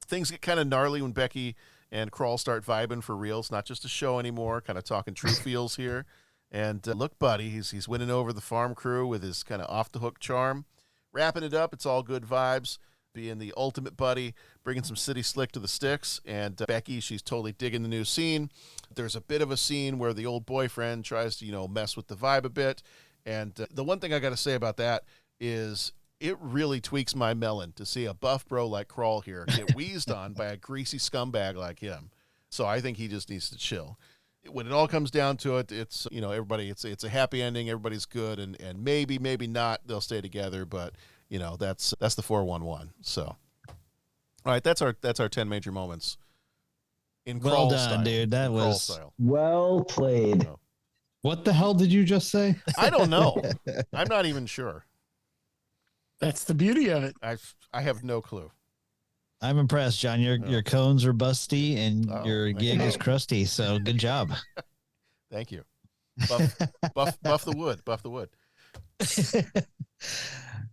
Speaker 11: Things get kind of gnarly when Becky and Crawl start vibing for real. It's not just a show anymore, kind of talking true feels here. And look, buddy, he's winning over the farm crew with his kind of off-the-hook charm. Wrapping it up, it's all good vibes. Being the ultimate buddy, bringing some city slick to the sticks. And Becky, she's totally digging the new scene. There's a bit of a scene where the old boyfriend tries to, mess with the vibe a bit. And the one thing I got to say about that is it really tweaks my melon to see a buff bro like Crawl here get wheezed on by a greasy scumbag like him. So I think he just needs to chill. When it all comes down to it, it's, everybody, it's a happy ending. Everybody's good. And maybe not, they'll stay together. But, that's the 411. So, all right, that's our 10 major moments. In
Speaker 6: Well
Speaker 11: Crawl
Speaker 6: done,
Speaker 11: style.
Speaker 6: dude. That was
Speaker 10: well played.
Speaker 12: What the hell did you just say?
Speaker 11: I don't know. I'm not even sure.
Speaker 13: That's the beauty of it.
Speaker 11: I have no clue.
Speaker 6: I'm impressed, John. Your cones are busty and your gig is crusty. So good job.
Speaker 11: Thank you. Buff the wood. Buff the wood.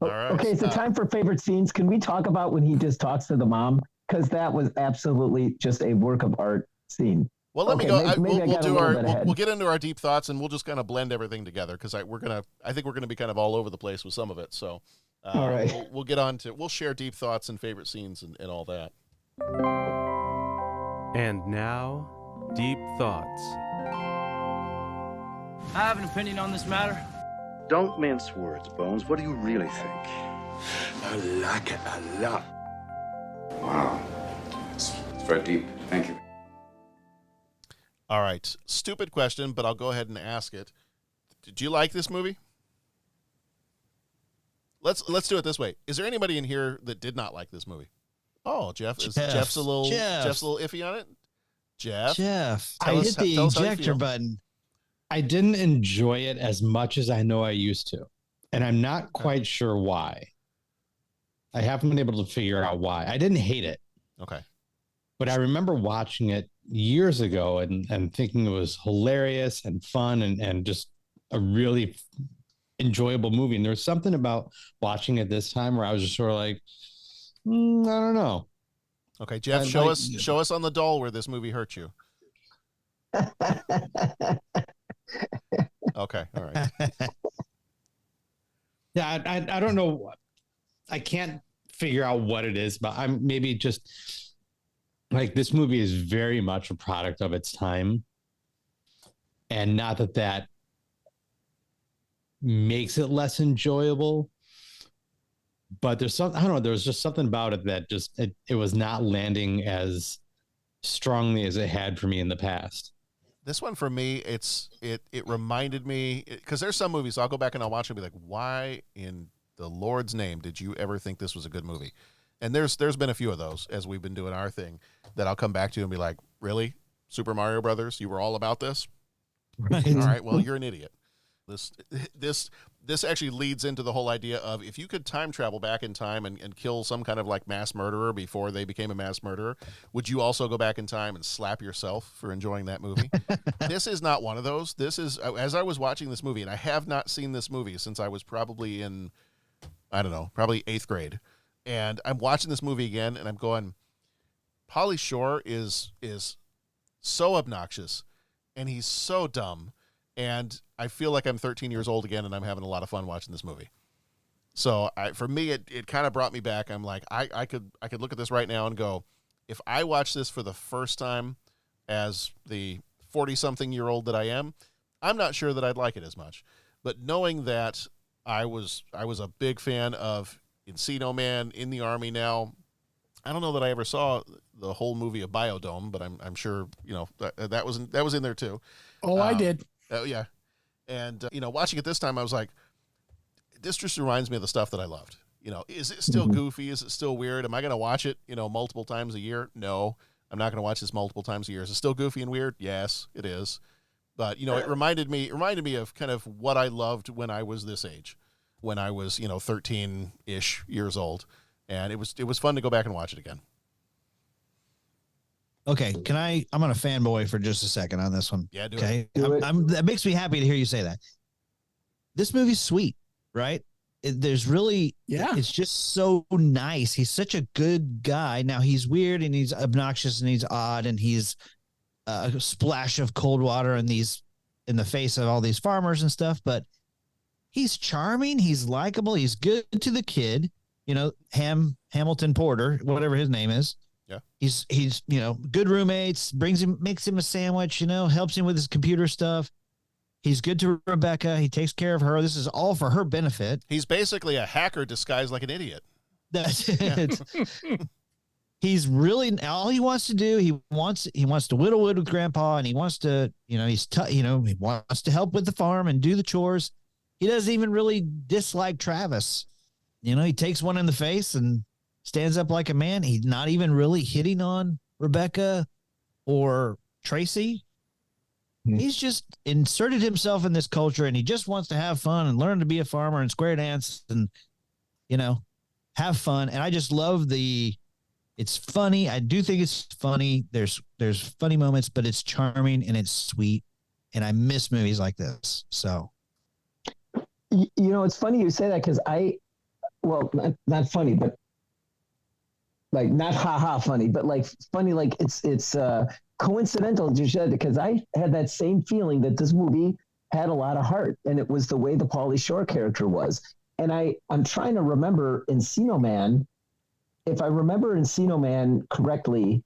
Speaker 11: All right.
Speaker 10: Okay, so time for favorite scenes. Can we talk about when he just talks to the mom? Because that was absolutely just a work of art scene.
Speaker 11: Well, let me go. We'll get into our deep thoughts, and we'll just kind of blend everything together because I think we're gonna be kind of all over the place with some of it. So,
Speaker 10: all right,
Speaker 11: we'll get on to. We'll share deep thoughts and favorite scenes and all that.
Speaker 19: And now, deep thoughts.
Speaker 16: I have an opinion on this matter.
Speaker 20: Don't mince words, Bones. What do you really think?
Speaker 18: I like it a lot.
Speaker 9: Wow. It's very deep. Thank you.
Speaker 11: All right. Stupid question, but I'll go ahead and ask it. Did you like this movie? Let's do it this way. Is there anybody in here that did not like this movie? Oh, Jeff's a little iffy on it. Jeff,
Speaker 6: I hit the ejector button.
Speaker 12: I didn't enjoy it as much as I know I used to, and I'm not quite sure why. I haven't been able to figure out why. I didn't hate it.
Speaker 11: Okay.
Speaker 12: But I remember watching it years ago and thinking it was hilarious and fun and just a really enjoyable movie. And there was something about watching it this time where I was just sort of like, I don't know.
Speaker 11: Okay, Jeff, show us on the doll where this movie hurt you. Okay, all right.
Speaker 12: Yeah, I don't know. I can't figure out what it is, but I'm maybe just like this movie is very much a product of its time. And not that makes it less enjoyable, but there's something, I don't know, there was just something about it that just, it was not landing as strongly as it had for me in the past.
Speaker 11: This one for me, it reminded me, because there's some movies I'll go back and I'll watch and be like, why in the Lord's name did you ever think this was a good movie? And there's been a few of those as we've been doing our thing that I'll come back to and be like, really? Super Mario Brothers? You were all about this?
Speaker 6: Right.
Speaker 11: All right, well, you're an idiot. This actually leads into the whole idea of if you could time travel back in time and kill some kind of like mass murderer before they became a mass murderer, would you also go back in time and slap yourself for enjoying that movie? This is not one of those. This is, as I was watching this movie, and I have not seen this movie since I was probably in, I don't know, probably 8th grade. And I'm watching this movie again and I'm going, Pauly Shore is so obnoxious and he's so dumb. And I feel like I'm 13 years old again, and I'm having a lot of fun watching this movie. So for me, it kind of brought me back. I'm like, I could look at this right now and go, if I watch this for the first time as the 40-something-year-old that I am, I'm not sure that I'd like it as much. But knowing that I was a big fan of Encino Man, In the Army Now, I don't know that I ever saw the whole movie of Biodome, but I'm sure that was in there too.
Speaker 13: Oh, I did.
Speaker 11: Oh, yeah. And, watching it this time, I was like, this just reminds me of the stuff that I loved. Is it still goofy? Is it still weird? Am I going to watch it, multiple times a year? No, I'm not going to watch this multiple times a year. Is it still goofy and weird? Yes, it is. But, it reminded me of kind of what I loved when I was this age, when I was, 13-ish years old. And it was fun to go back and watch it again.
Speaker 6: Okay, I'm on a fanboy for just a second on this one.
Speaker 11: Yeah, do
Speaker 6: it.
Speaker 11: Do it.
Speaker 6: That makes me happy to hear you say that. This movie's sweet, right? There's really, it's just so nice. He's such a good guy. Now he's weird and he's obnoxious and he's odd and he's a splash of cold water in the face of all these farmers and stuff, but he's charming. He's likable. He's good to the kid, Hamilton Porter, whatever his name is.
Speaker 11: Yeah.
Speaker 6: He's good roommates, makes him a sandwich, helps him with his computer stuff. He's good to Rebecca. He takes care of her. This is all for her benefit.
Speaker 11: He's basically a hacker disguised like an idiot.
Speaker 6: That's it. He's really, all he wants to do, he wants to whittle wood with Grandpa, and he wants to, he wants to help with the farm and do the chores. He doesn't even really dislike Travis. He takes one in the face and stands up like a man. He's not even really hitting on Rebecca or Tracy. He's just inserted himself in this culture, and he just wants to have fun and learn to be a farmer and square dance and, have fun. And I just love it's funny. I do think it's funny. There's funny moments, but it's charming and it's sweet. And I miss movies like this. So,
Speaker 10: it's funny you say that because not funny, but like not funny, but like funny, like it's coincidental you said, because I had that same feeling that this movie had a lot of heart, and it was the way the Pauly Shore character was. And I'm trying to remember Encino Man. If I remember Encino Man correctly,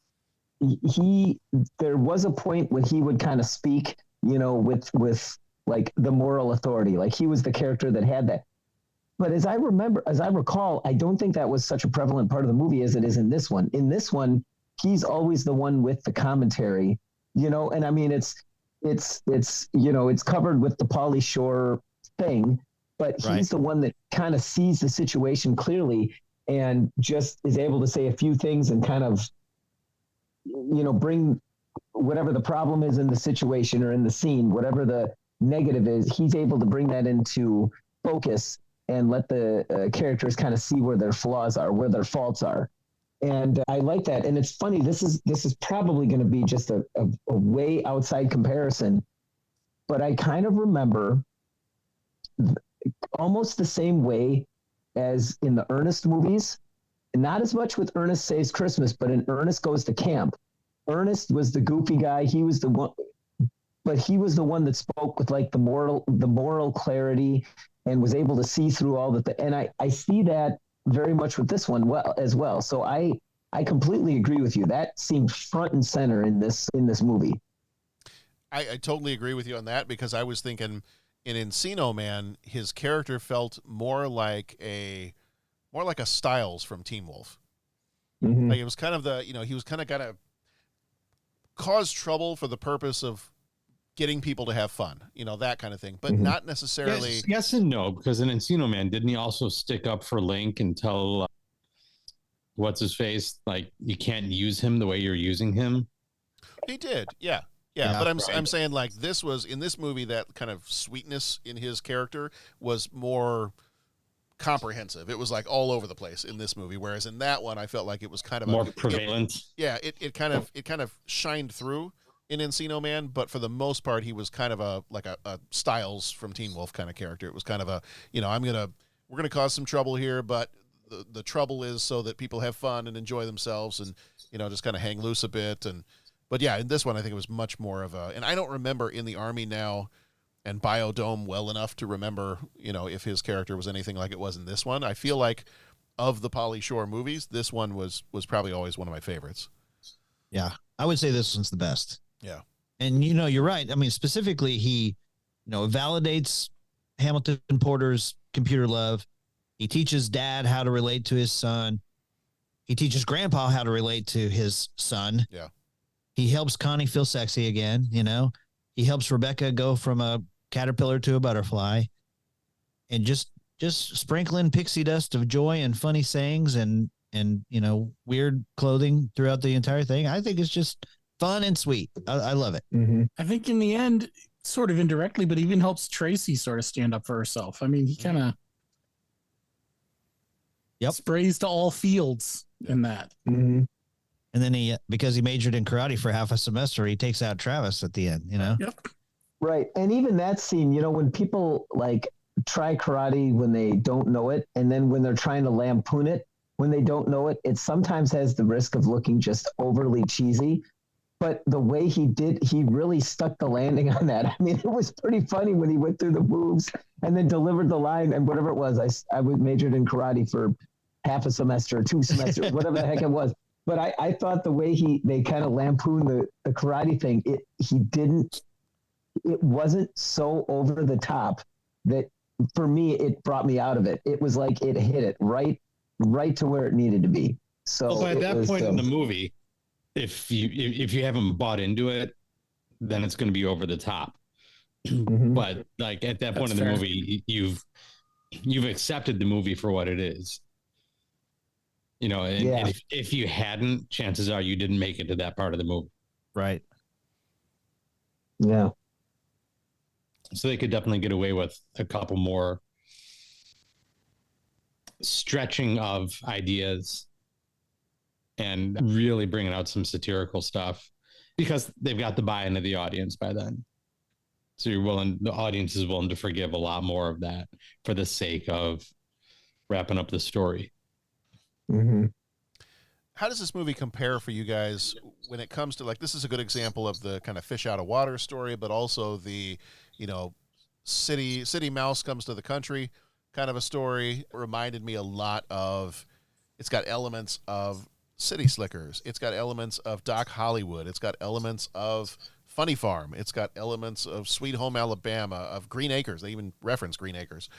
Speaker 10: there was a point when he would kind of speak, with like the moral authority, like he was the character that had that. But as I recall, I don't think that was such a prevalent part of the movie as it is in this one. In this one, he's always the one with the commentary, and I mean, it's covered with the Pauly Shore thing, but he's the one that kind of sees the situation clearly and just is able to say a few things and kind of, bring whatever the problem is in the situation or in the scene, whatever the negative is, he's able to bring that into focus and let the characters kind of see where their flaws are, where their faults are. And I like that. And it's funny, this is probably going to be just a way outside comparison, but I kind of remember almost the same way as in the Ernest movies, not as much with Ernest Saves Christmas, but in Ernest Goes to Camp. Ernest was the goofy guy. He was the one, but he was the one that spoke with like the moral clarity and was able to see through all and I see that very much with this one as well. So I completely agree with you. That seemed front and center in this movie.
Speaker 11: I totally agree with you on that, because I was thinking in Encino Man, his character felt more like a Styles from Teen Wolf.
Speaker 10: Mm-hmm.
Speaker 11: Like it was kind of he was kind of got to cause trouble for the purpose of getting people to have fun, that kind of thing, but not necessarily.
Speaker 12: Yes and no, because in Encino Man, didn't he also stick up for Link and tell what's his face, like, you can't use him the way you're using him?
Speaker 11: He did, yeah. But I'm saying, like, this was in this movie, that kind of sweetness in his character was more comprehensive. It was like all over the place in this movie, whereas in that one, I felt like it was kind of
Speaker 12: more prevalent.
Speaker 11: It kind of shined through in Encino Man, but for the most part, he was kind of a Styles from Teen Wolf kind of character. It was kind of a, we're gonna cause some trouble here, but the trouble is so that people have fun and enjoy themselves and, just kind of hang loose a bit. But yeah, in this one, I think it was much more of and I don't remember In the Army Now and Biodome well enough to remember, if his character was anything like it was in this one. I feel like of the Pauly Shore movies, this one was probably always one of my favorites.
Speaker 6: Yeah, I would say this one's the best.
Speaker 11: Yeah.
Speaker 6: And, you're right. I mean, specifically, he, validates Hamilton Porter's computer love. He teaches Dad how to relate to his son. He teaches Grandpa how to relate to his son.
Speaker 11: Yeah.
Speaker 6: He helps Connie feel sexy again, He helps Rebecca go from a caterpillar to a butterfly. And just just sprinkling pixie dust of joy and funny sayings and weird clothing throughout the entire thing. I think it's just fun and sweet. I love it.
Speaker 13: I think in the end, sort of indirectly, but even helps Tracy sort of stand up for herself. I mean, he kind of sprays to all fields in that.
Speaker 6: And then because he majored in karate for half a semester, he takes out Travis at the end,
Speaker 13: Yep.
Speaker 10: Right. And even that scene, when people like try karate when they don't know it, and then when they're trying to lampoon it, when they don't know it, it sometimes has the risk of looking just overly cheesy. But the way he did, he really stuck the landing on that. I mean, it was pretty funny when he went through the moves and then delivered the line and whatever it was. I majored in karate for half a semester, 2 semesters, whatever the heck it was. But I thought the way they kind of lampooned the karate thing, it wasn't so over the top that for me, it brought me out of it. It was like it hit it right to where it needed to be. So
Speaker 12: at that point in the movie, if you haven't bought into it, then it's going to be over the top. But like at that point in the movie, you've accepted the movie for what it is. And if you hadn't, chances are you didn't make it to that part of the movie.
Speaker 6: Right.
Speaker 10: Yeah.
Speaker 12: So they could definitely get away with a couple more stretching of ideas and really bringing out some satirical stuff because they've got the buy-in of the audience by then. So the audience is willing to forgive a lot more of that for the sake of wrapping up the story.
Speaker 11: How does this movie compare for you guys when it comes to, like, this is a good example of the kind of fish out of water story, but also the, city mouse comes to the country kind of a story. It reminded me a lot of, it's got elements of City Slickers. It's got elements of Doc Hollywood. It's got elements of Funny Farm. It's got elements of Sweet Home Alabama, of Green Acres. They even reference Green Acres.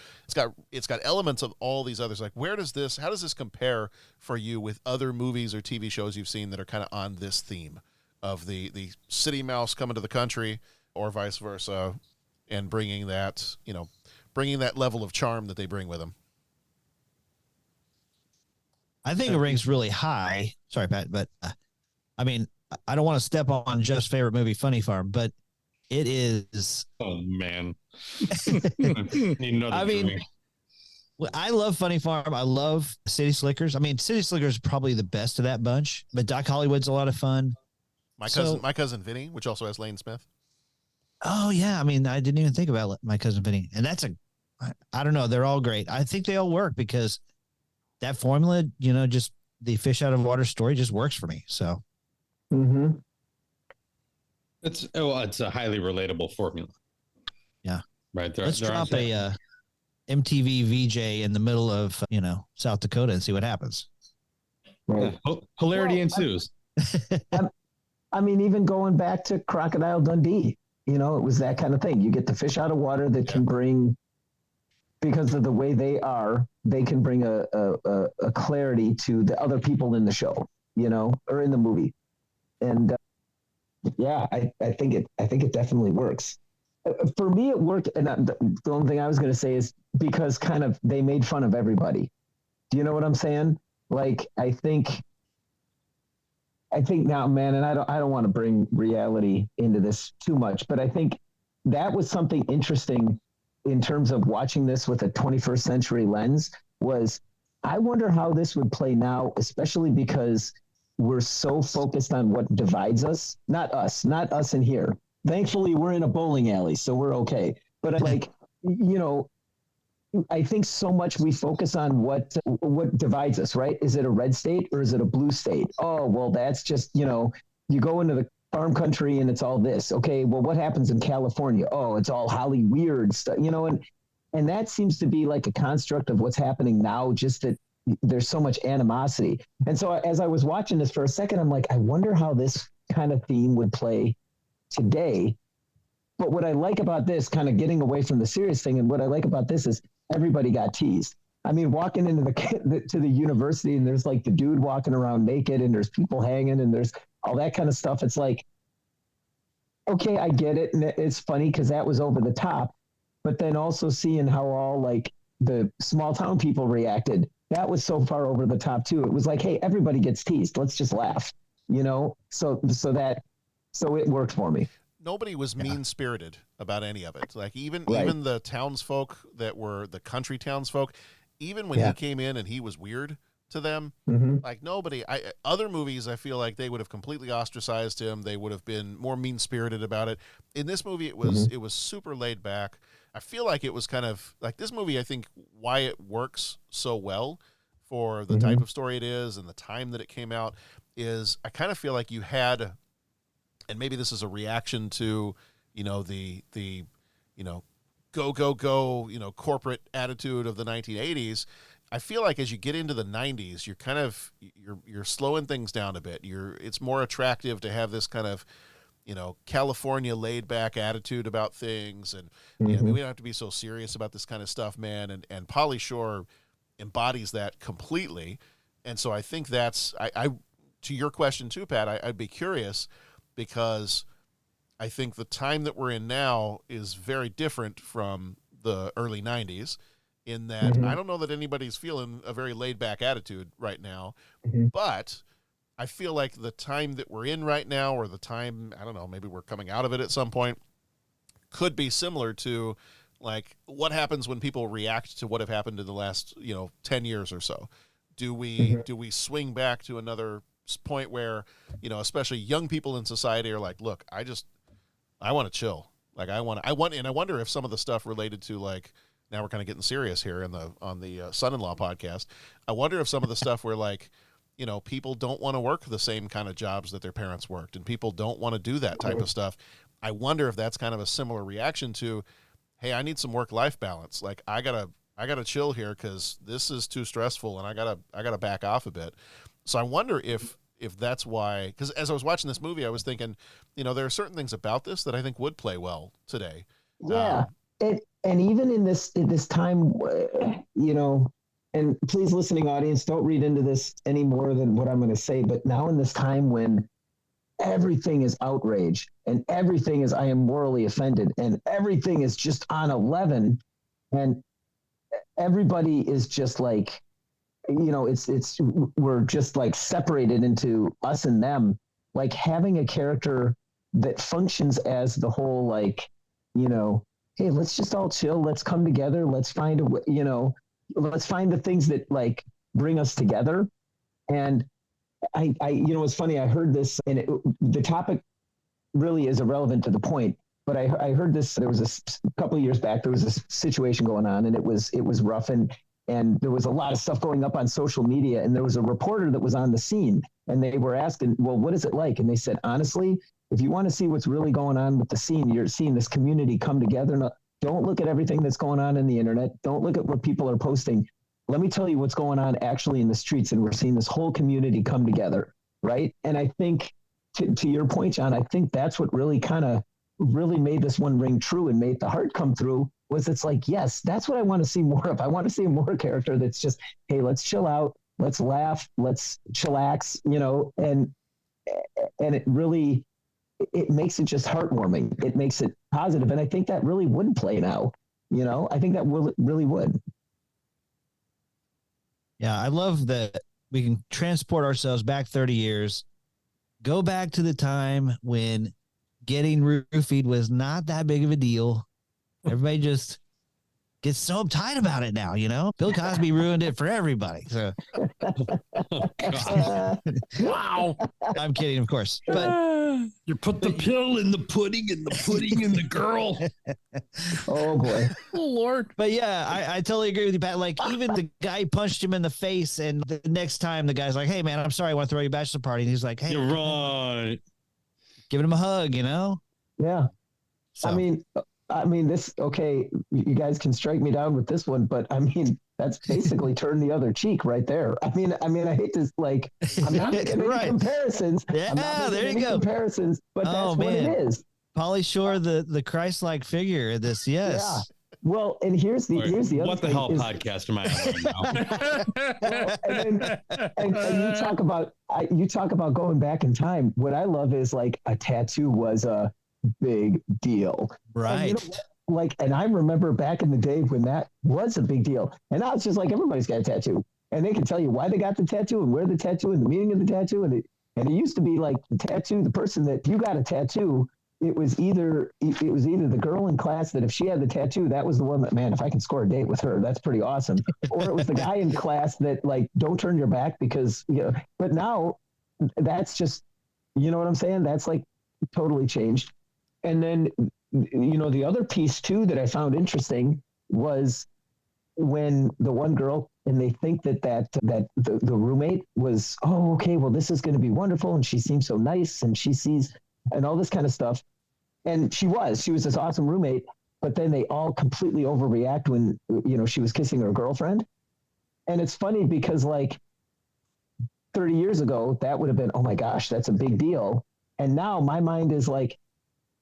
Speaker 11: It's got elements of all these others. Like, how does this compare for you with other movies or TV shows you've seen that are kind of on this theme of the city mouse coming to the country or vice versa and bringing that level of charm that they bring with them?
Speaker 6: I think it ranks really high. Sorry, Pat, but I mean, I don't want to step on Jeff's favorite movie, Funny Farm, but it is.
Speaker 12: Oh man!
Speaker 6: I mean, I love Funny Farm. I love City Slickers. I mean, City Slickers is probably the best of that bunch, but Doc Hollywood's a lot of fun.
Speaker 11: My cousin Vinny, which also has Lane Smith.
Speaker 6: Oh yeah, I mean, I didn't even think about My Cousin Vinny, and I don't know. They're all great. I think they all work because that formula, just the fish out of water story just works for me. So.
Speaker 12: It's a highly relatable formula.
Speaker 6: Yeah.
Speaker 12: Right.
Speaker 6: Let's drop a MTV VJ in the middle of, South Dakota and see what happens.
Speaker 10: Right.
Speaker 12: Hilarity ensues.
Speaker 10: I mean, even going back to Crocodile Dundee, it was that kind of thing. You get the fish out of water that can bring, because of the way they can bring a clarity to the other people in the show, or in the movie. And I think it definitely works. For me, it worked. And the only thing I was going to say is because kind of they made fun of everybody. Do you know what I'm saying? Like, I think now, man, and I don't want to bring reality into this too much, but I think that was something interesting in terms of watching this with a 21st century lens. Was I wonder how this would play now, especially because we're so focused on what divides us, not us in here. Thankfully, we're in a bowling alley, so we're okay. But I think so much we focus on what divides us, right? Is it a red state or is it a blue state? Oh, well, that's just, you go into the farm country and it's all this. Okay, well, what happens in California? Oh, it's all Holly weird stuff, and that seems to be like a construct of what's happening now, just that there's so much animosity. And so as I was watching this for a second, I'm like, I wonder how this kind of theme would play today. But what I like about this, kind of getting away from the serious thing, and what I like about this is everybody got teased. I mean, walking into to the university and there's like the dude walking around naked and there's people hanging and there's all that kind of stuff. It's like, okay, I get it. And it's funny because that was over the top. But then also seeing how all like the small town people reacted, that was so far over the top too. It was like, hey, everybody gets teased. Let's just laugh, you know? So it worked for me.
Speaker 11: Nobody was mean-spirited about any of it. Like even
Speaker 10: Right.
Speaker 11: the townsfolk that were the country townsfolk, even when he came in and he was weird to them, like nobody, other movies, I feel like they would have completely ostracized him. They would have been more mean-spirited about it. In this movie, it was super laid back. I feel like it was kind of like this movie. I think why it works so well for the type of story it is and the time that it came out is I kind of feel like you had, and maybe this is a reaction to, you know, the you know, go, you know, corporate attitude of the 1980s. I feel like as you get into the 90s, you're kind of you're slowing things down a bit. It's more attractive to have this kind of, you know, California laid back attitude about things, and you know, we don't have to be so serious about this kind of stuff, man. And Pauly Shore embodies that completely. And so I think that's I to your question too, Pat. I'd be curious because I think the time that we're in now is very different from the early 90s. In that I don't know that anybody's feeling a very laid back attitude right now, but I feel like the time that we're in right now, or the time, I don't know, maybe we're coming out of it at some point, could be similar to like what happens when people react to what have happened in the last, you know, 10 years or so. Do we swing back to another point where, you know, especially young people in society are like, look, I want to chill. Like and I wonder if some of the stuff related to like, now we're kind of getting serious here on the son-in-law podcast. I wonder if some of the stuff where like, you know, people don't want to work the same kind of jobs that their parents worked, and people don't want to do that type of stuff. I wonder if that's kind of a similar reaction to, hey, I need some work-life balance. Like I gotta chill here because this is too stressful, and I gotta back off a bit. So I wonder if that's why, because as I was watching this movie, I was thinking, you know, there are certain things about this that I think would play well today.
Speaker 10: Yeah. And even in this time, you know, and please, listening audience, don't read into this any more than what I'm going to say. But now in this time when everything is outrage and everything is I am morally offended and everything is just on 11, and everybody is just like, you know, we're just like separated into us and them. Like having a character that functions as the whole, like, you know, hey, let's just all chill. Let's come together. Let's find let's find the things that like bring us together. And I you know, it's funny. I heard this, and the topic really is irrelevant to the point. But I heard this. There was a couple of years back. There was a situation going on, and it was rough, and there was a lot of stuff going up on social media. And there was a reporter that was on the scene, and they were asking, well, what is it like? And they said, honestly, if you want to see what's really going on with the scene, you're seeing this community come together. Don't look at everything that's going on in the internet. Don't look at what people are posting. Let me tell you what's going on actually in the streets. And we're seeing this whole community come together, right? And I think, to your point, John, I think that's what really kind of really made this one ring true and made the heart come through, was it's like, yes, that's what I want to see more of. I want to see more character that's just, hey, let's chill out, let's laugh, let's chillax, you know, and it really, it makes it just heartwarming. It makes it positive. And I think that really would play now, you know, I think that really would.
Speaker 6: Yeah. I love that we can transport ourselves back 30 years, go back to the time when getting roofied was not that big of a deal. Everybody just gets so uptight about it now, you know? Bill Cosby ruined it for everybody. So,
Speaker 13: wow.
Speaker 6: I'm kidding, of course. But
Speaker 12: you put the pill in the pudding and the pudding in the girl.
Speaker 10: Oh boy.
Speaker 13: Oh Lord.
Speaker 6: But yeah, I totally agree with you, Pat. Like even the guy punched him in the face, and the next time the guy's like, hey man, I'm sorry, I want to throw you a bachelor party. And he's like, hey,
Speaker 12: you're right.
Speaker 6: Giving him a hug, you know?
Speaker 10: Yeah.
Speaker 6: So.
Speaker 10: I mean, this, okay, you guys can strike me down with this one, but I mean, that's basically turn the other cheek right there. I mean, I hate to, like, I'm not making any comparisons.
Speaker 6: Yeah, there you go.
Speaker 10: Comparisons, but that's what it is.
Speaker 6: Pauly Shore, the Christ-like figure of this, yes.
Speaker 10: Yeah. Well, and here's the other
Speaker 12: what the
Speaker 10: thing
Speaker 12: hell
Speaker 10: is,
Speaker 12: podcast am I on now?
Speaker 10: and you talk about going back in time. What I love is like a tattoo was a big deal,
Speaker 6: right?
Speaker 10: like, and I remember back in the day when that was a big deal. And now it's just like everybody's got a tattoo. And they can tell you why they got the tattoo and where the tattoo and the meaning of the tattoo. And it used to be like the tattoo, the person that you got a tattoo, it was either the girl in class that if she had the tattoo, that was the one that, man, if I can score a date with her, that's pretty awesome. Or it was the guy in class that like, don't turn your back because, you know, but now that's just, you know what I'm saying? That's like totally changed. And then, you know, the other piece too that I found interesting was when the one girl, and they think that the roommate was, oh, okay, well, this is going to be wonderful. And she seems so nice and she sees, and all this kind of stuff. And she was this awesome roommate, but then they all completely overreact when, you know, she was kissing her girlfriend. And it's funny because like 30 years ago, that would have been, oh my gosh, that's a big deal. And now my mind is like,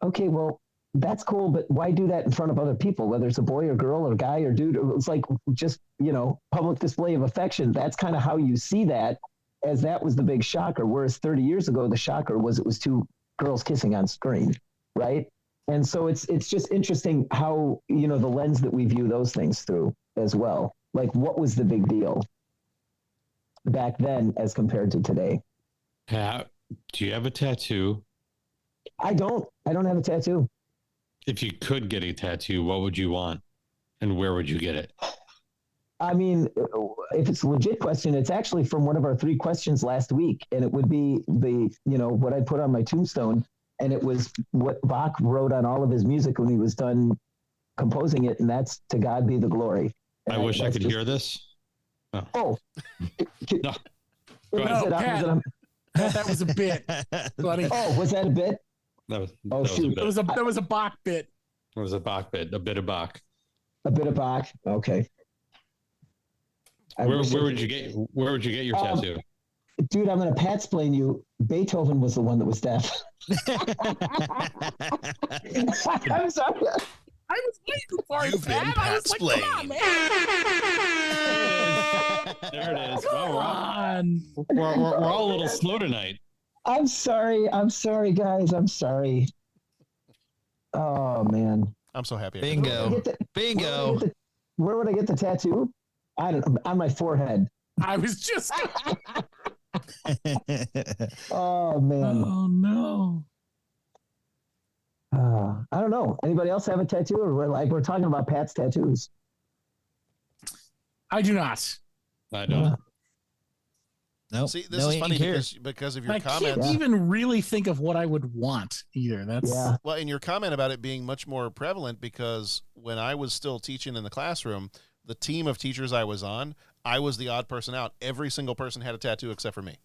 Speaker 10: okay, well, that's cool, but why do that in front of other people, whether it's a boy or girl or guy or dude? It's like just, you know, public display of affection. That's kind of how you see that, as that was the big shocker. Whereas 30 years ago, the shocker was it was two girls kissing on screen, right? And so it's just interesting how, you know, the lens that we view those things through as well. Like, what was the big deal back then as compared to today?
Speaker 12: Pat, do you have a tattoo?
Speaker 10: I don't have a tattoo.
Speaker 12: If you could get a tattoo, what would you want? And where would you get it?
Speaker 10: I mean, if it's a legit question, it's actually from one of our 3 questions last week. And it would be you know, what I put on my tombstone. And it was what Bach wrote on all of his music when he was done composing it. And that's "To God Be the Glory." And
Speaker 12: I wish I could hear this.
Speaker 10: Oh.
Speaker 12: No. Go ahead.
Speaker 13: Pat, that was a bit, buddy.
Speaker 10: Oh, was that a bit?
Speaker 12: That was,
Speaker 10: oh,
Speaker 12: that
Speaker 10: shoot.
Speaker 12: was a bit.
Speaker 13: That was a Bach bit.
Speaker 12: It was a Bach bit, a bit of Bach.
Speaker 10: A bit of Bach. Okay.
Speaker 12: Where would you get your tattoo?
Speaker 10: Dude, I'm going to Pat-splain you. Beethoven was the one that was deaf. I'm sorry.
Speaker 13: I was waiting for it,
Speaker 11: You've been
Speaker 13: Pat. I was like, come on, man.
Speaker 12: There it is.
Speaker 13: Come on.
Speaker 12: We're all a little slow tonight.
Speaker 10: I'm sorry, guys. I'm sorry. Oh, man.
Speaker 11: I'm so happy.
Speaker 6: Bingo. Bingo.
Speaker 10: Where would I get the tattoo? I don't know. On my forehead.
Speaker 13: I was just.
Speaker 10: Oh, man.
Speaker 13: Oh, no.
Speaker 10: I don't know. Anybody else have a tattoo? Or we're talking about Pat's tattoos.
Speaker 13: I do not.
Speaker 12: I don't.
Speaker 6: No.
Speaker 11: See, this is funny because of your comments.
Speaker 13: I can't even really think of what I would want either. That's
Speaker 11: well, and your comment about it being much more prevalent because when I was still teaching in the classroom, the team of teachers I was on, I was the odd person out. Every single person had a tattoo except for me.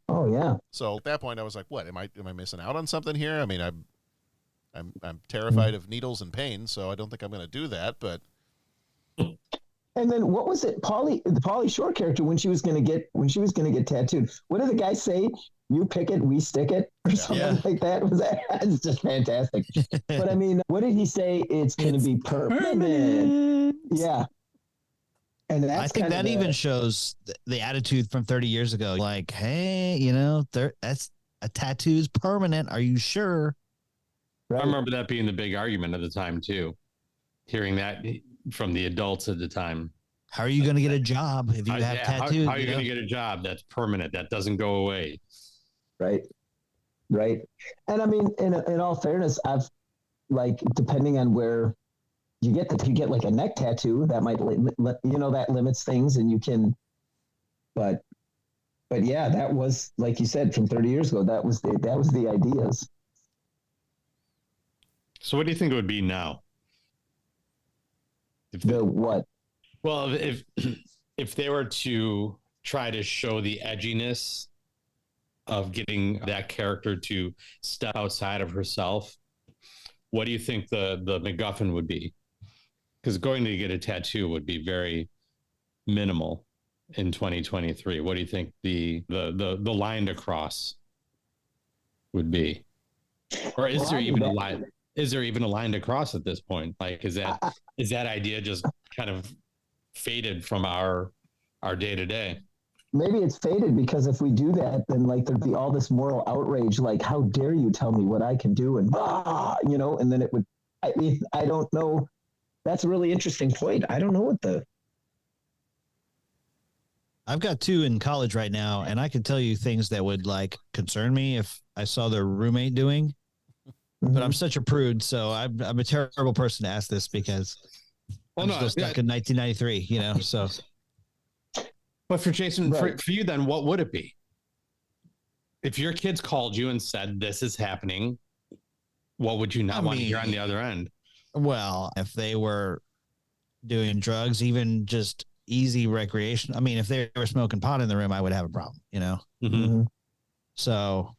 Speaker 10: Oh yeah.
Speaker 11: So at that point, I was like, "What am I missing out on something here?" I mean, I'm terrified of needles and pain, so I don't think I'm going to do that. But
Speaker 10: and then what was it, the Pauly Shore character when she was going to get tattooed? What did the guy say? You pick it, we stick it, or something like that. Was that? It's just fantastic. But I mean, what did he say? It's going to be permanent. Yeah. And that's
Speaker 6: I think that even shows the attitude from 30 years ago. Like, hey, you know, that's a tattoo's permanent. Are you sure?
Speaker 12: Right. I remember that being the big argument at the time too. Hearing that from the adults at the time.
Speaker 6: How are you going to get a job if you have tattoos?
Speaker 12: How are you going to get a job that's permanent, that doesn't go away?
Speaker 10: Right. And I mean, in all fairness, I've like, depending on where you get like a neck tattoo, that might, that limits things, and you can, but yeah, that was, like you said, from 30 years ago, that was the ideas.
Speaker 12: So what do you think it would be now?
Speaker 10: What?
Speaker 12: Well, if they were to try to show the edginess of getting that character to step outside of herself, what do you think the MacGuffin would be? Because going to get a tattoo would be very minimal in 2023. What do you think the line to cross would be? Or is there even a line? Is there even a line to cross at this point? Like, is that idea just kind of faded from our day to day?
Speaker 10: Maybe it's faded because if we do that, then like there'd be all this moral outrage. Like, how dare you tell me what I can do? And and then it would I mean, I don't know. That's a really interesting point. I don't know what the.
Speaker 6: I've got 2 in college right now, and I can tell you things that would like concern me if I saw their roommate doing. But I'm such a prude, so I'm a terrible person to ask this because I'm still stuck in 1993. You know, so.
Speaker 12: But for Jason,
Speaker 10: Right.
Speaker 12: for you, then what would it be? If your kids called you and said this is happening, what would you not want to hear on the other end?
Speaker 6: Well, if they were doing drugs, even just easy recreation. I mean, if they were smoking pot in the room, I would have a problem, you know?
Speaker 12: Mm-hmm.
Speaker 6: So,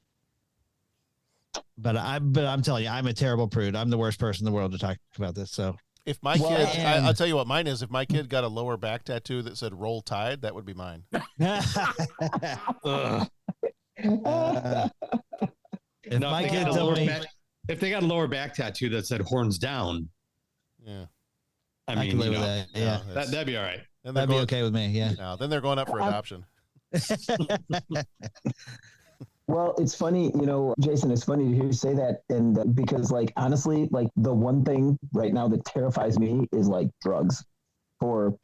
Speaker 6: but I'm telling you, I'm a terrible prude. I'm the worst person in the world to talk about this. So
Speaker 11: If my kid, I'll tell you what mine is. If my kid got a lower back tattoo that said "Roll Tide," that would be mine.
Speaker 12: If they got a lower back tattoo that said "Horns Down,"
Speaker 11: yeah,
Speaker 6: I can live with that. Yeah,
Speaker 12: that'd be all right.
Speaker 6: That'd be okay with me. Yeah.
Speaker 11: No, then they're going up for adoption.
Speaker 10: Well, it's funny, Jason, it's funny to hear you say that. And because like, honestly, like the one thing right now that terrifies me is like drugs or,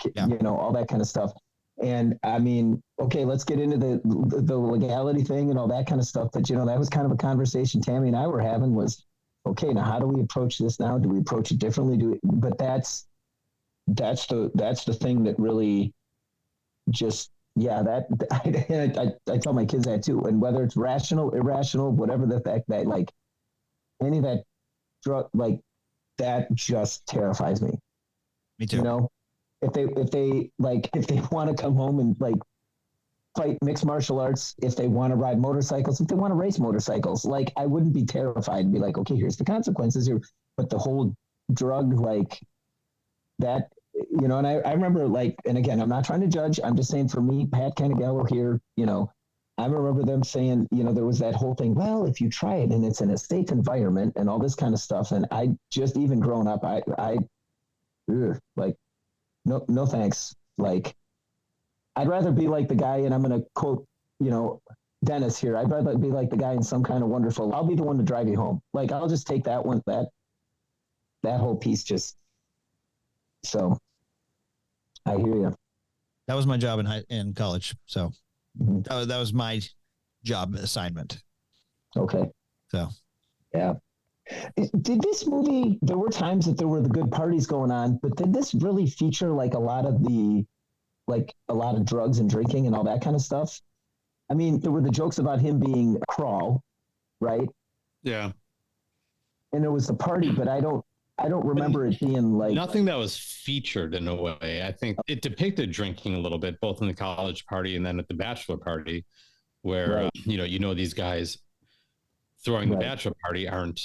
Speaker 10: all that kind of stuff. And I mean, okay, let's get into the legality thing and all that kind of stuff. But, that was kind of a conversation Tammy and I were having was, okay, now how do we approach this now? Do we approach it differently? But that's the thing that really just, I tell my kids that too. And whether it's rational, irrational, whatever the fact that like any of that drug, like that just terrifies me.
Speaker 6: Me too.
Speaker 10: If they want to come home and like fight mixed martial arts, if they want to ride motorcycles, if they want to race motorcycles, like I wouldn't be terrified and be like, okay, here's the consequences here. But the whole drug, like that, and I remember like, and again, I'm not trying to judge. I'm just saying for me, Pat Canigallo here, I remember them saying, there was that whole thing. Well, if you try it and it's in a safe environment and all this kind of stuff. And I just, even growing up, like, no, thanks. Like, I'd rather be like the guy, and I'm going to quote, Dennis here. I'd rather be like the guy in Some Kind of Wonderful. I'll be the one to drive you home. Like, I'll just take that one, that whole piece just, so I hear you.
Speaker 6: That was my job in college. So that was my job assignment.
Speaker 10: Okay.
Speaker 6: So,
Speaker 10: yeah. Did this movie, there were times that there were the good parties going on, but did this really feature like a lot of drugs and drinking and all that kind of stuff? I mean, there were the jokes about him being a crawl, right?
Speaker 12: Yeah.
Speaker 10: And there was the party, but I don't remember it being like
Speaker 12: nothing that was featured in a way. I think it depicted drinking a little bit, both in the college party and then at the bachelor party, where
Speaker 10: right.
Speaker 12: These guys throwing the bachelor party aren't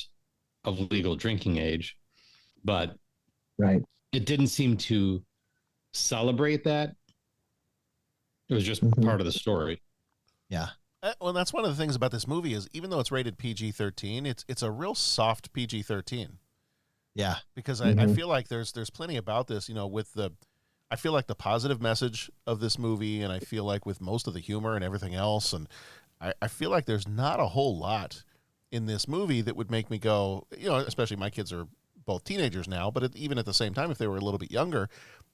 Speaker 12: of legal drinking age, but
Speaker 10: right,
Speaker 12: it didn't seem to celebrate that. It was just part of the story.
Speaker 6: Yeah.
Speaker 11: Well, that's one of the things about this movie is even though it's rated PG-13, it's a real soft PG-13.
Speaker 6: Yeah,
Speaker 11: because I feel like there's plenty about this, I feel like the positive message of this movie, and I feel like with most of the humor and everything else, and I feel like there's not a whole lot in this movie that would make me go, especially my kids are both teenagers now, but even at the same time, if they were a little bit younger,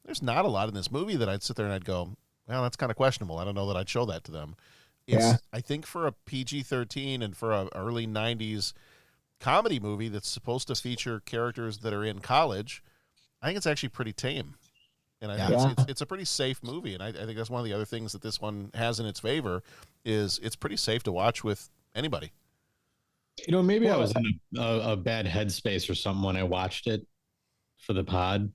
Speaker 11: there's not a lot in this movie that I'd sit there and I'd go, well, that's kind of questionable. I don't know that I'd show that to them. I think for a PG-13 and for a early 90s comedy movie that's supposed to feature characters that are in college, I think it's actually pretty tame. And I think it's a pretty safe movie. And I think that's one of the other things that this one has in its favor is it's pretty safe to watch with anybody.
Speaker 12: Maybe I was in a bad headspace or something when I watched it for the pod.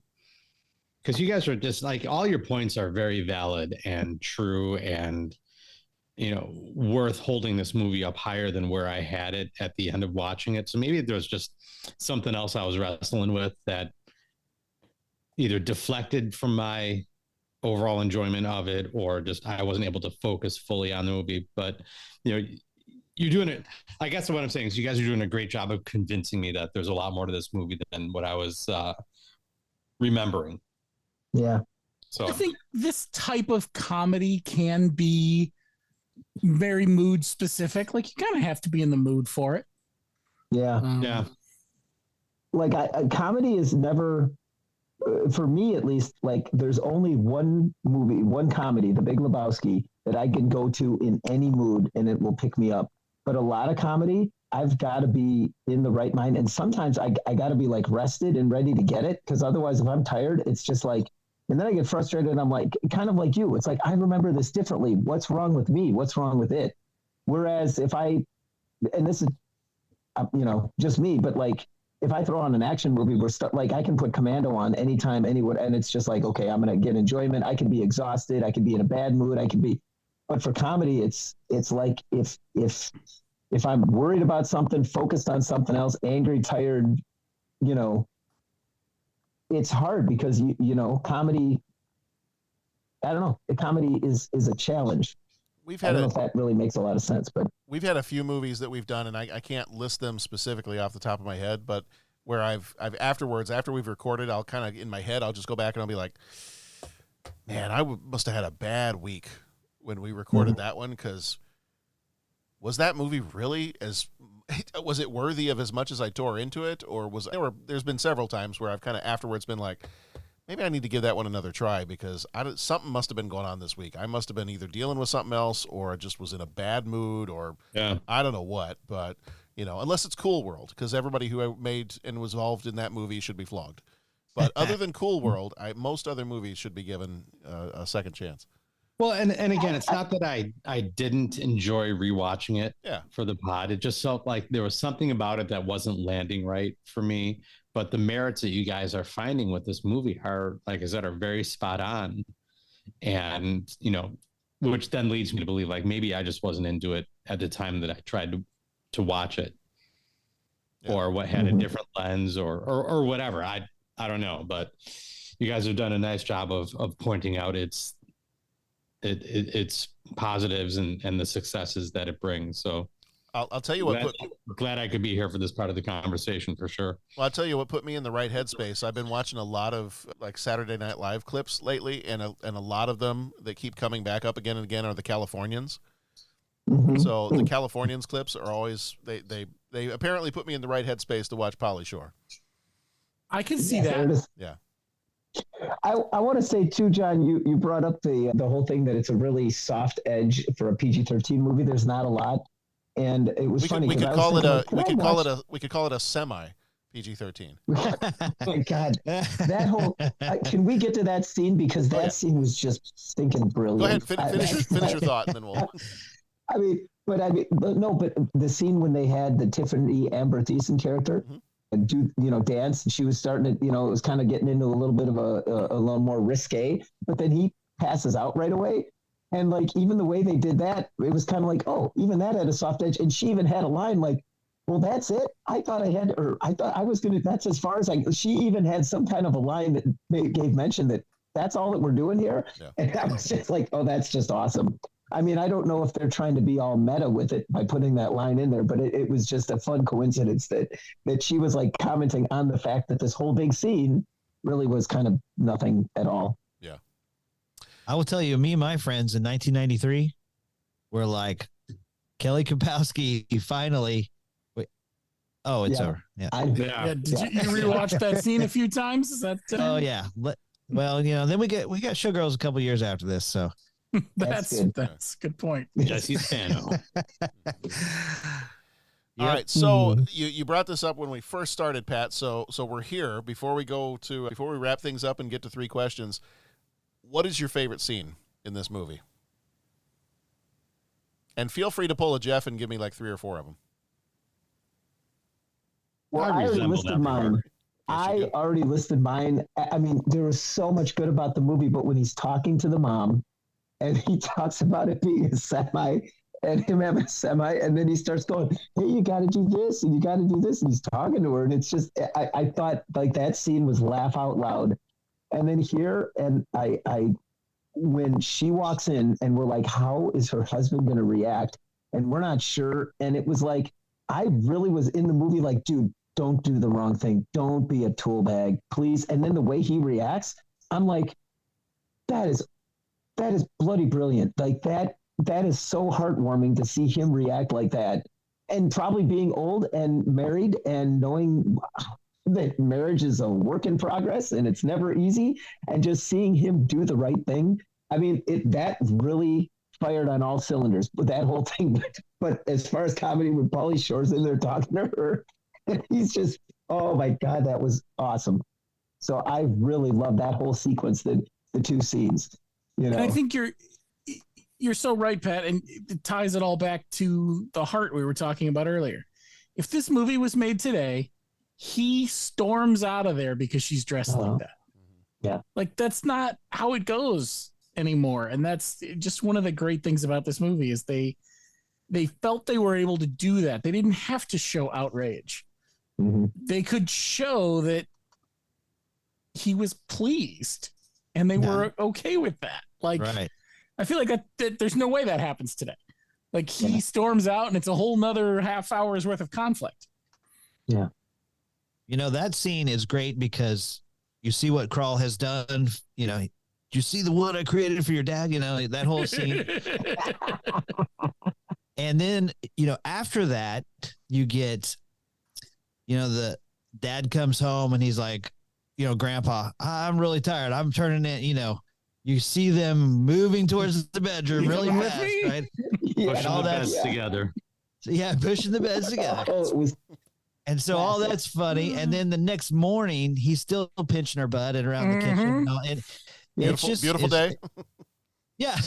Speaker 12: Because you guys are just like, all your points are very valid and true and, worth holding this movie up higher than where I had it at the end of watching it. So maybe there's just something else I was wrestling with that either deflected from my overall enjoyment of it, or just I wasn't able to focus fully on the movie. But, you're doing it. I guess what I'm saying is you guys are doing a great job of convincing me that there's a lot more to this movie than what I was remembering.
Speaker 10: Yeah.
Speaker 13: So I think this type of comedy can be very mood specific. Like you kind of have to be in the mood for it.
Speaker 10: Yeah.
Speaker 12: Yeah.
Speaker 10: like comedy is never, for me at least, like there's only one movie, one comedy, The Big Lebowski, that I can go to in any mood and it will pick me up. But a lot of comedy, I've got to be in the right mind. And sometimes I got to be like rested and ready to get it. Because otherwise, if I'm tired, it's just like, and then I get frustrated. And I'm like, kind of like you. It's like, I remember this differently. What's wrong with me? What's wrong with it? Whereas if and this is, just me, but like, if I throw on an action movie, like I can put Commando on anytime, anywhere. And it's just like, okay, I'm going to get enjoyment. I can be exhausted. I can be in a bad mood. But for comedy, it's like if I'm worried about something, focused on something else, angry, tired, it's hard because comedy. I don't know. Comedy is a challenge. I don't know if that really makes a lot of sense, but
Speaker 11: we've had a few movies that we've done, and I can't list them specifically off the top of my head, but where I've afterwards, after we've recorded, I'll kind of in my head, I'll just go back and I'll be like, man, must have had a bad week when we recorded that one, because was that movie really was it worthy of as much as I tore into it, or there's been several times where I've kind of afterwards been like, maybe I need to give that one another try, because something must have been going on this week. I must have been either dealing with something else, or I just was in a bad mood, or I don't know what, but unless it's Cool World, because everybody who made and was involved in that movie should be flogged. But other than Cool World, most other movies should be given a second chance.
Speaker 12: Well, and again, it's not that I didn't enjoy rewatching it for the pod. It just felt like there was something about it that wasn't landing right for me. But the merits that you guys are finding with this movie are, like I said, are very spot on. And, which then leads me to believe like maybe I just wasn't into it at the time that I tried to watch it, or what had a different lens or whatever. I don't know, but you guys have done a nice job of pointing out its positives and the successes that it brings. So
Speaker 11: I'll tell you what.
Speaker 12: Glad I could be here for this part of the conversation for sure.
Speaker 11: Well, I'll tell you what put me in the right headspace. I've been watching a lot of like Saturday Night Live clips lately, and a lot of them that keep coming back up again and again are the Californians. So the Californians clips are always they apparently put me in the right headspace to watch Pauly Shore.
Speaker 13: I can see that.
Speaker 11: Yeah.
Speaker 10: I want to say too, John, you brought up the whole thing that it's a really soft edge for a PG-13 movie. There's not a lot. And it was funny.
Speaker 11: We could call it a semi PG-13.
Speaker 10: Oh my God, that whole can we get to that scene, because that scene was just stinking brilliant.
Speaker 11: Go ahead, finish your thought, and then we'll.
Speaker 10: But the scene when they had the Tiffany Amber Thiessen character and dance, she was starting to, it was kind of getting into a little bit of a little more risque, but then he passes out right away. And like, even the way they did that, it was kind of like, oh, even that had a soft edge. And she even had a line like, well, that's it. I thought I was going to, that's as far as she even had some kind of a line that gave mention that that's all that we're doing here. Yeah. And I was just like, oh, that's just awesome. I mean, I don't know if they're trying to be all meta with it by putting that line in there, but it was just a fun coincidence that she was like commenting on the fact that this whole big scene really was kind of nothing at all.
Speaker 11: Yeah.
Speaker 6: I will tell you, me and my friends in 1993 were like, Kelly Kapowski finally. Wait, oh, it's over. Yeah.
Speaker 13: Did you rewatch that scene a few times? Is that?
Speaker 6: Oh yeah. Well, then we got Showgirls a couple years after this, so.
Speaker 13: That's a good point.
Speaker 12: Jesse's fan.
Speaker 11: All right, so you brought this up when we first started, Pat. So we're here before we wrap things up and get to 3 questions. What is your favorite scene in this movie? And feel free to pull a Jeff and give me like 3 or 4 of them.
Speaker 10: Well, I already listed mine. I already listed mine. I mean, there was so much good about the movie, but when he's talking to the mom and he talks about it being a semi and him having a semi, and then he starts going, hey, you got to do this and you got to do this. And he's talking to her. And it's just, I thought like that scene was laugh out loud. And then here, and when she walks in and we're like, how is her husband going to react? And we're not sure. And it was like, I really was in the movie like, dude, don't do the wrong thing. Don't be a tool bag, please. And then the way he reacts, I'm like, that is bloody brilliant. Like that is so heartwarming to see him react like that. And probably being old and married and knowing that marriage is a work in progress and it's never easy. And just seeing him do the right thing, I mean, that really fired on all cylinders. But that whole thing, but as far as comedy, when Pauly Shore's in there talking to her, he's just, oh my God, that was awesome. So I really love that whole sequence, the two scenes. You know,
Speaker 13: and I think you're so right, Pat, and it ties it all back to the heart we were talking about earlier. If this movie was made today, he storms out of there because she's dressed like that.
Speaker 10: Yeah.
Speaker 13: Like, that's not how it goes anymore. And that's just one of the great things about this movie is they felt they were able to do that. They didn't have to show outrage.
Speaker 10: Mm-hmm.
Speaker 13: They could show that he was pleased and they were okay with that. Like,
Speaker 6: right.
Speaker 13: I feel like that there's no way that happens today. Like, he storms out and it's a whole nother half hour's worth of conflict.
Speaker 10: Yeah.
Speaker 6: You know, that scene is great because you see what Kral has done. You know, you see the wood I created for your dad, you know, that whole scene. And then, you know, after that, you get, you know, the dad comes home and he's like, you know, Grandpa, I'm really tired. I'm turning in, you know, you see them moving towards the bedroom really fast, right?
Speaker 12: Pushing the beds together.
Speaker 6: So, yeah, pushing the beds together. And so all that's funny. And then the next morning, he's still pinching her butt and around the kitchen. And it's just
Speaker 11: beautiful day.
Speaker 6: Yeah.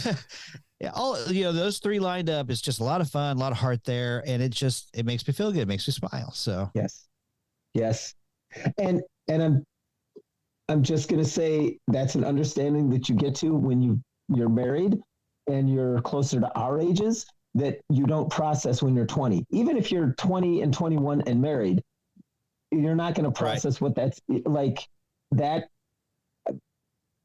Speaker 6: Yeah. All, you know, those three lined up. It's just a lot of fun, a lot of heart there. And it makes me feel good. It makes me smile. So
Speaker 10: yes. And I'm just going to say that's an understanding that you get to when you're married and you're closer to our ages that you don't process when you're 20. Even if you're 20 and 21 and married, you're not going to process what that's like. That,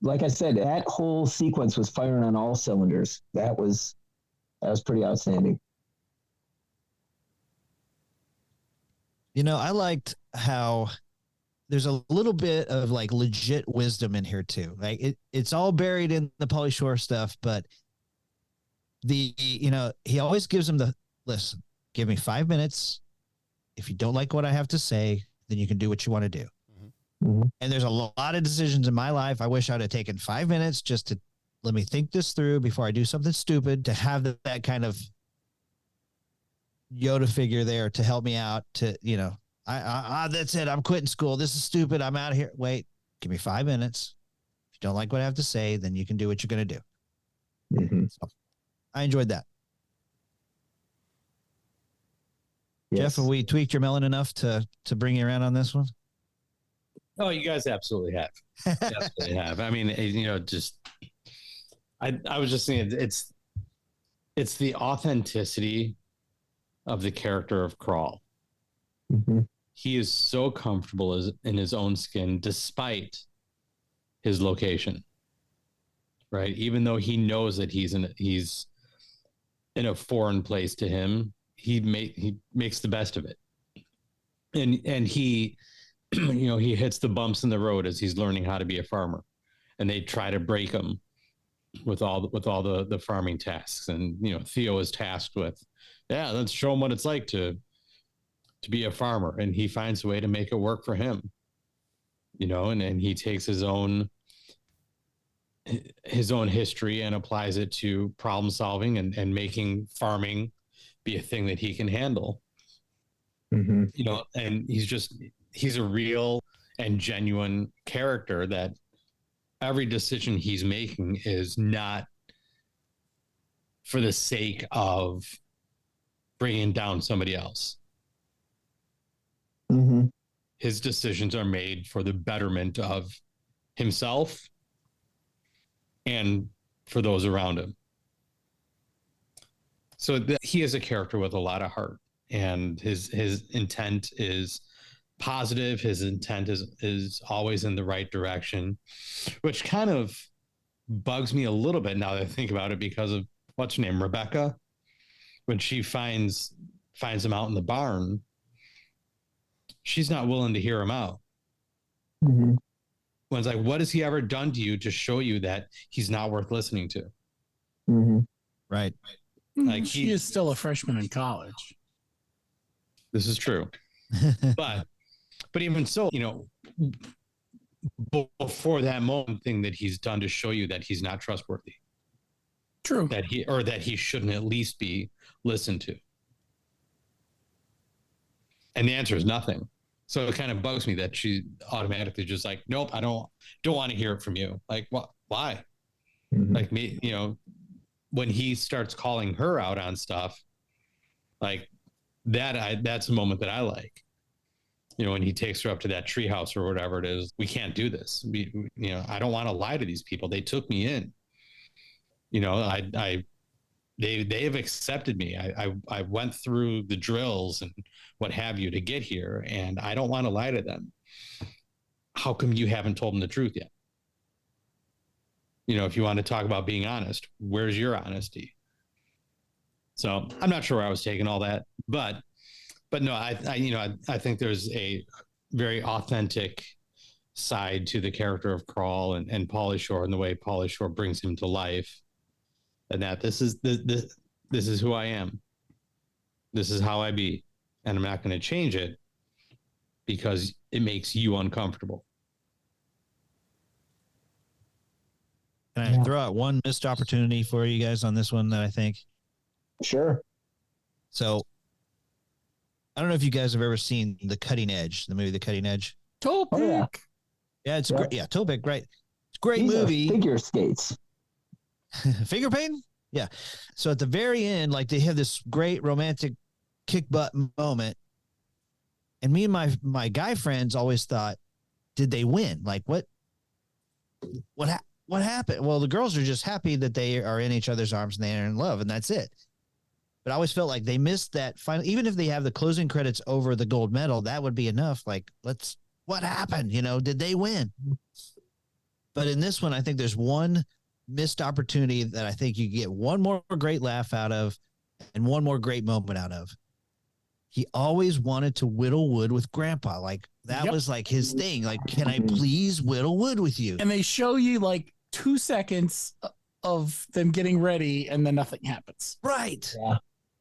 Speaker 10: like I said, that whole sequence was firing on all cylinders. That was pretty outstanding.
Speaker 6: You know, I liked how there's a little bit of like legit wisdom in here too. Like it's all buried in the Pauly Shore stuff, but you know, he always gives him listen, give me 5 minutes. If you don't like what I have to say, then you can do what you want to do.
Speaker 10: Mm-hmm.
Speaker 6: And there's a lot of decisions in my life. I wish I'd have taken 5 minutes just to let me think this through before I do something stupid, to have that kind of Yoda figure there to help me out to, you know, I that's it. I'm quitting school. This is stupid. I'm out of here. Wait, give me 5 minutes. If you don't like what I have to say, then you can do what you're going to do.
Speaker 10: Mm-hmm.
Speaker 6: So, I enjoyed that.
Speaker 10: Yes.
Speaker 6: Jeff, have we tweaked your melon enough to bring you around on this one?
Speaker 12: Oh, you guys absolutely have. Absolutely have. I mean, you know, just I was just saying it's the authenticity of the character of Kral.
Speaker 10: Mm-hmm.
Speaker 12: He is so comfortable in his own skin despite his location. Right? Even though he knows that he's in a foreign place to him, he makes the best of it. And he you know, he hits the bumps in the road as he's learning how to be a farmer, and they try to break him with all the farming tasks. And, you know, Theo is tasked with, let's show him what it's like to be a farmer. And he finds a way to make it work for him, you know, and he takes his own history and applies it to problem solving and making farming be a thing that he can handle.
Speaker 10: Mm-hmm.
Speaker 12: You know, and he's a real and genuine character that every decision he's making is not for the sake of bringing down somebody else.
Speaker 10: Mm-hmm.
Speaker 12: His decisions are made for the betterment of himself and for those around him. So he is a character with a lot of heart, and his intent is positive. His intent is always in the right direction, which kind of bugs me a little bit now that I think about it, because of what's her name, Rebecca, when she finds him out in the barn, she's not willing to hear him out.
Speaker 10: Mm-hmm.
Speaker 12: When it's like, what has he ever done to you to show you that he's not worth listening to?
Speaker 10: Mm-hmm.
Speaker 6: Right.
Speaker 12: Like,
Speaker 13: she is still a freshman in college.
Speaker 12: This is true. But But even so, before that moment, thing that he's done to show you that he's not trustworthy.
Speaker 13: True.
Speaker 12: That he shouldn't at least be listened to. And the answer is nothing. So it kind of bugs me that she automatically just like, nope, I don't want to hear it from you. Like, what? Why?
Speaker 10: Mm-hmm.
Speaker 12: Like me, when he starts calling her out on stuff, like that's a moment that I like. When he takes her up to that treehouse or whatever it is, we can't do this. I don't want to lie to these people. They took me in. They have accepted me. I went through the drills and what have you to get here, and I don't want to lie to them. How come you haven't told them the truth yet? If you want to talk about being honest, where's your honesty? So I'm not sure where I was taking all that, but no, I think there's a very authentic side to the character of Crawl and Pauly Shore, and the way Pauly Shore brings him to life, and that this is who I am. This is how I be, and I'm not going to change it because it makes you uncomfortable.
Speaker 6: Can I throw out one missed opportunity for you guys on this one that I think?
Speaker 10: Sure.
Speaker 6: So, I don't know if you guys have ever seen The Cutting Edge, the movie The Cutting Edge.
Speaker 13: Topic.
Speaker 10: Oh, yeah.
Speaker 6: Yeah, it's great. Yeah, Topic, right. It's a great movie.
Speaker 10: Figure skates.
Speaker 6: Figure painting? Yeah. So at the very end, like they have this great romantic kick butt moment. And me and my guy friends always thought, did they win? Like what happened? Well, the girls are just happy that they are in each other's arms and they are in love, and that's it. But I always felt like they missed that final. Even if they have the closing credits over the gold medal, that would be enough. Like, what happened? Did they win? But in this one, I think there's one missed opportunity that I think you get one more great laugh out of and one more great moment out of. He always wanted to whittle wood with Grandpa. Like that was like his thing. Like, can I please whittle wood with you?
Speaker 13: And they show you like 2 seconds of them getting ready and then nothing happens.
Speaker 6: Right.
Speaker 10: Yeah.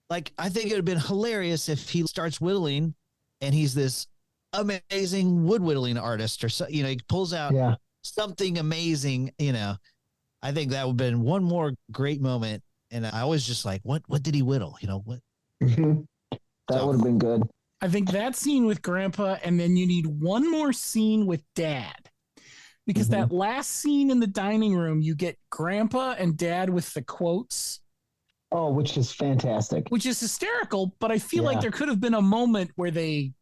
Speaker 6: Like, I think it would have been hilarious if he starts whittling and he's this amazing wood whittling artist or so, he pulls out something amazing, I think that would have been one more great moment. And I was just like, what did he whittle? What?
Speaker 10: That would have been good.
Speaker 13: I think that scene with Grandpa, and then you need one more scene with Dad. Because that last scene in the dining room, you get Grandpa and Dad with the quotes.
Speaker 10: Oh, which is fantastic.
Speaker 13: Which is hysterical, but I feel like there could have been a moment where they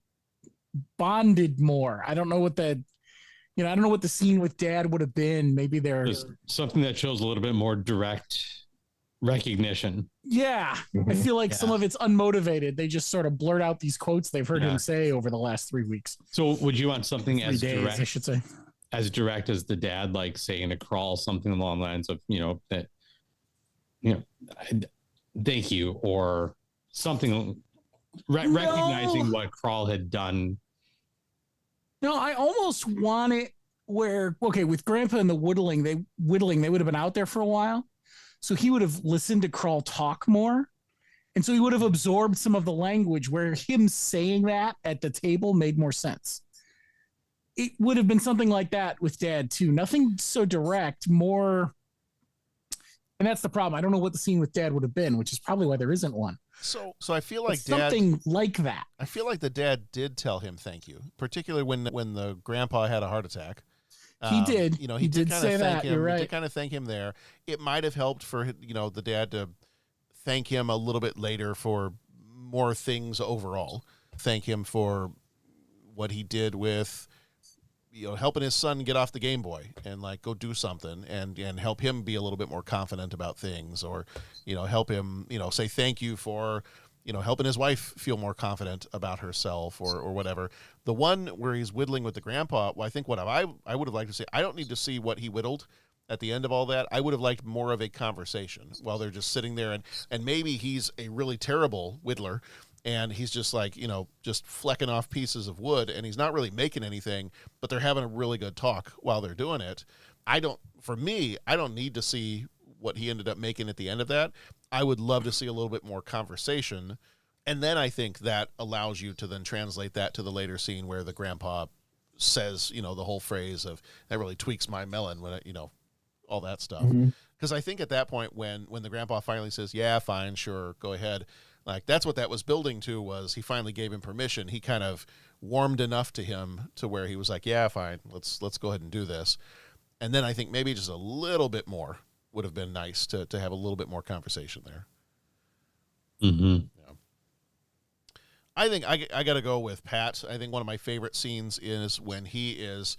Speaker 13: bonded more. I don't know what I don't know what the scene with Dad would have been. Maybe there's
Speaker 12: something that shows a little bit more direct recognition.
Speaker 13: Yeah. I feel like some of it's unmotivated. They just sort of blurt out these quotes they've heard him say over the last 3 weeks.
Speaker 12: So would you want something as direct,
Speaker 13: I should say,
Speaker 12: as direct as the dad, like saying to Crawl something along the lines of, that, thank you, or something, recognizing what Crawl had done?
Speaker 13: No, I almost want it where, with Grandpa and the whittling, they would have been out there for a while. So he would have listened to Crawl talk more. And so he would have absorbed some of the language where him saying that at the table made more sense. It would have been something like that with Dad too. Nothing so direct, more. And that's the problem. I don't know what the scene with Dad would have been, which is probably why there isn't one.
Speaker 11: So I feel like
Speaker 13: something like that.
Speaker 11: I feel like the dad did tell him thank you, particularly when the grandpa had a heart attack.
Speaker 13: He did.
Speaker 11: He
Speaker 13: did say that. You're right.
Speaker 11: He did kind of thank him there. It might have helped for the dad to thank him a little bit later for more things overall. Thank him for what he did with helping his son get off the Game Boy and like go do something and help him be a little bit more confident about things, or help him say thank you for helping his wife feel more confident about herself or whatever. The one where he's whittling with the grandpa, I think what I would have liked to see, I don't need to see what he whittled at the end of all that. I would have liked more of a conversation while they're just sitting there, and maybe he's a really terrible whittler and he's just like, just flecking off pieces of wood and he's not really making anything, but they're having a really good talk while they're doing it. I don't need to see what he ended up making at the end of that. I would love to see a little bit more conversation And then I think that allows you to then translate that to the later scene where the grandpa says, the whole phrase of, that really tweaks my melon, when all that stuff. Because I think at that point when the grandpa finally says, yeah, fine, sure, go ahead, like that's what that was building to, was he finally gave him permission. He kind of warmed enough to him to where he was like, yeah, fine, let's go ahead and do this. And then I think maybe just a little bit more would have been nice to have a little bit more conversation there.
Speaker 12: Mm-hmm.
Speaker 11: I think I got to go with Pat. I think one of my favorite scenes is when he is,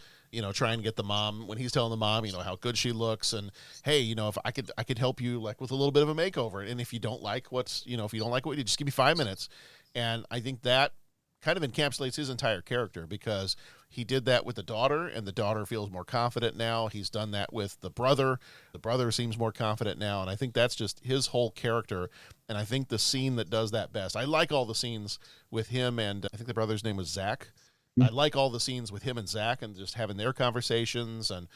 Speaker 11: trying to get the mom, when he's telling the mom, how good she looks, and hey, if I could help you like with a little bit of a makeover, and if you don't like if you don't like what you do, just give me 5 minutes. And I think that kind of encapsulates his entire character, because he did that with the daughter, and the daughter feels more confident now. He's done that with the brother. The brother seems more confident now, and I think that's just his whole character. And I think the scene that does that best, I like all the scenes with him, and I think the brother's name was Zach. I like all the scenes with him and Zach and just having their conversations. And,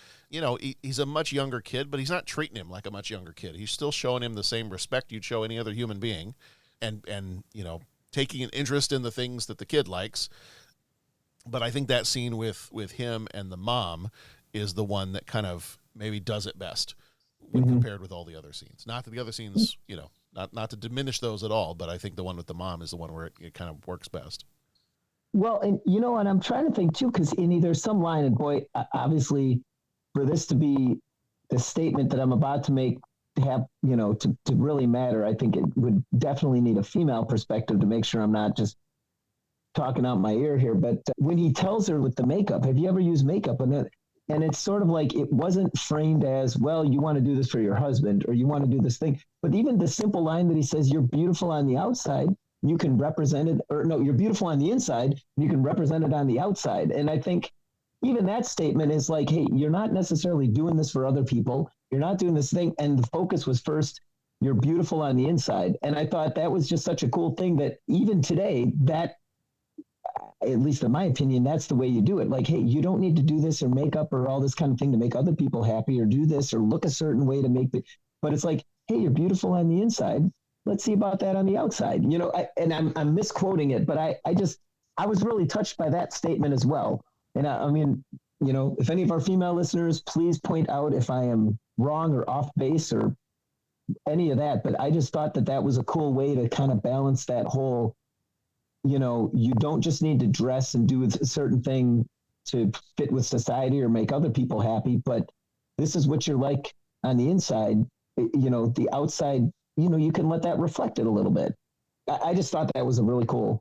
Speaker 11: he's a much younger kid, but he's not treating him like a much younger kid. He's still showing him the same respect you'd show any other human being, and taking an interest in the things that the kid likes. But I think that scene with him and the mom is the one that kind of maybe does it best when compared with all the other scenes. Not that the other scenes, not to diminish those at all, but I think the one with the mom is the one where it kind of works best.
Speaker 10: Well, and and I'm trying to think too, because there's some line, and boy, obviously, for this to be the statement that I'm about to make, to have, to really matter, I think it would definitely need a female perspective to make sure I'm not just talking out my ear here. But when he tells her with the makeup, have you ever used makeup? And it's sort of like, it wasn't framed as, well, you want to do this for your husband, or you want to do this thing. But even the simple line that he says, you're beautiful on the outside, you can represent it, or no, you're beautiful on the inside, you can represent it on the outside. And I think even that statement is like, hey, you're not necessarily doing this for other people. You're not doing this thing. And the focus was first, you're beautiful on the inside. And I thought that was just such a cool thing that even today, that, at least in my opinion, that's the way you do it. Like, hey, you don't need to do this or makeup or all this kind of thing to make other people happy, or do this or look a certain way to make it. But it's like, hey, you're beautiful on the inside. Let's see about that on the outside. I'm misquoting it, but I was really touched by that statement as well. And I mean, if any of our female listeners, please point out if I am wrong or off base or any of that. But I just thought that was a cool way to kind of balance that whole, you don't just need to dress and do a certain thing to fit with society or make other people happy, but this is what you're like on the inside. The outside, you can let that reflect it a little bit. I just thought that was a really cool,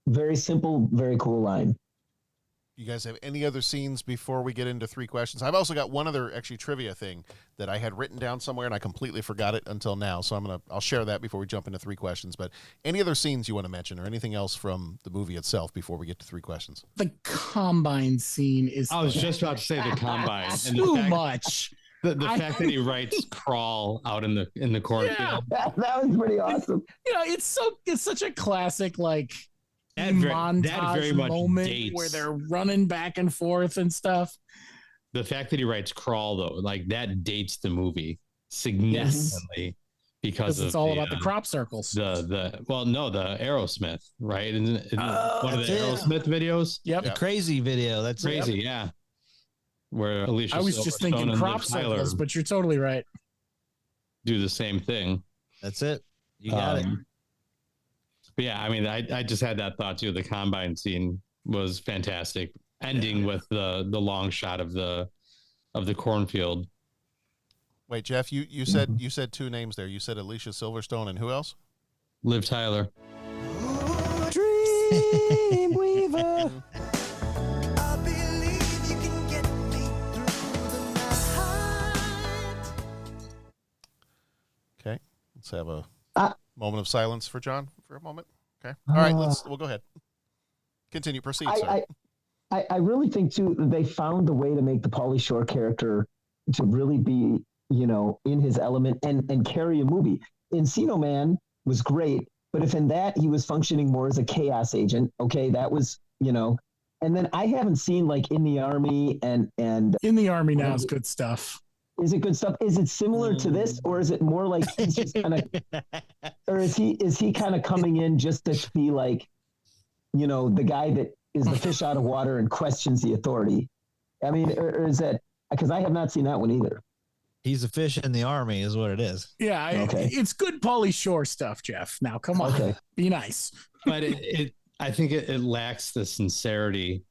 Speaker 10: very simple, very cool line.
Speaker 11: You guys have any other scenes before we get into 3 questions? I've also got one other actually trivia thing that I had written down somewhere and I completely forgot it until now. So I'll share that before we jump into 3 questions. But any other scenes you want to mention, or anything else from the movie itself before we get to 3 questions?
Speaker 13: The combine scene is.
Speaker 12: I was just about to say the combine. And
Speaker 13: Too much.
Speaker 12: The fact that he writes crawl out in the cornfield.
Speaker 10: Yeah, that was pretty awesome.
Speaker 13: It's such a classic, like,
Speaker 12: that
Speaker 13: montage
Speaker 12: very much
Speaker 13: moment
Speaker 12: dates
Speaker 13: where they're running back and forth and stuff.
Speaker 12: The fact that he writes crawl, though, like, that dates the movie significantly because
Speaker 13: it's all about the crop circles.
Speaker 12: The Aerosmith, right? Isn't it one of the Aerosmith videos?
Speaker 13: Yep.
Speaker 6: The crazy video. That's
Speaker 12: crazy, yeah. Where Alicia
Speaker 13: I was just
Speaker 12: Silverstone
Speaker 13: thinking
Speaker 12: and
Speaker 13: crop
Speaker 12: Liv Tyler
Speaker 13: circles, but you're totally right.
Speaker 12: do the same thing.
Speaker 6: That's it. You got it.
Speaker 12: But yeah, I mean, I just had that thought too. The combine scene was fantastic, ending with the long shot of the cornfield.
Speaker 11: Wait, Jeff, you said 2 names there. You said Alicia Silverstone and who else?
Speaker 12: Liv Tyler.
Speaker 14: Dreamweaver.
Speaker 11: Okay, let's have a moment of silence for John for a moment. Okay, all right, we'll go ahead. Continue, proceed, sir.
Speaker 10: I really think too, they found the way to make the Pauly Shore character to really be, in his element and carry a movie. Encino Man was great, but if in that he was functioning more as a chaos agent, okay, that was, and then I haven't seen like In the Army and
Speaker 13: In the Army now is good stuff.
Speaker 10: Is it good stuff? Is it similar to this, or is it more like he's just kind of, or is he kind of coming in just to be like, you know, the guy that is the fish out of water and questions the authority? I mean, or is that, because I have not seen that one either.
Speaker 6: He's a fish in the army, is what it is.
Speaker 13: Yeah, it's good Pauly Shore stuff, Jeff. Now, come on, be nice.
Speaker 12: But I think it lacks the sincerity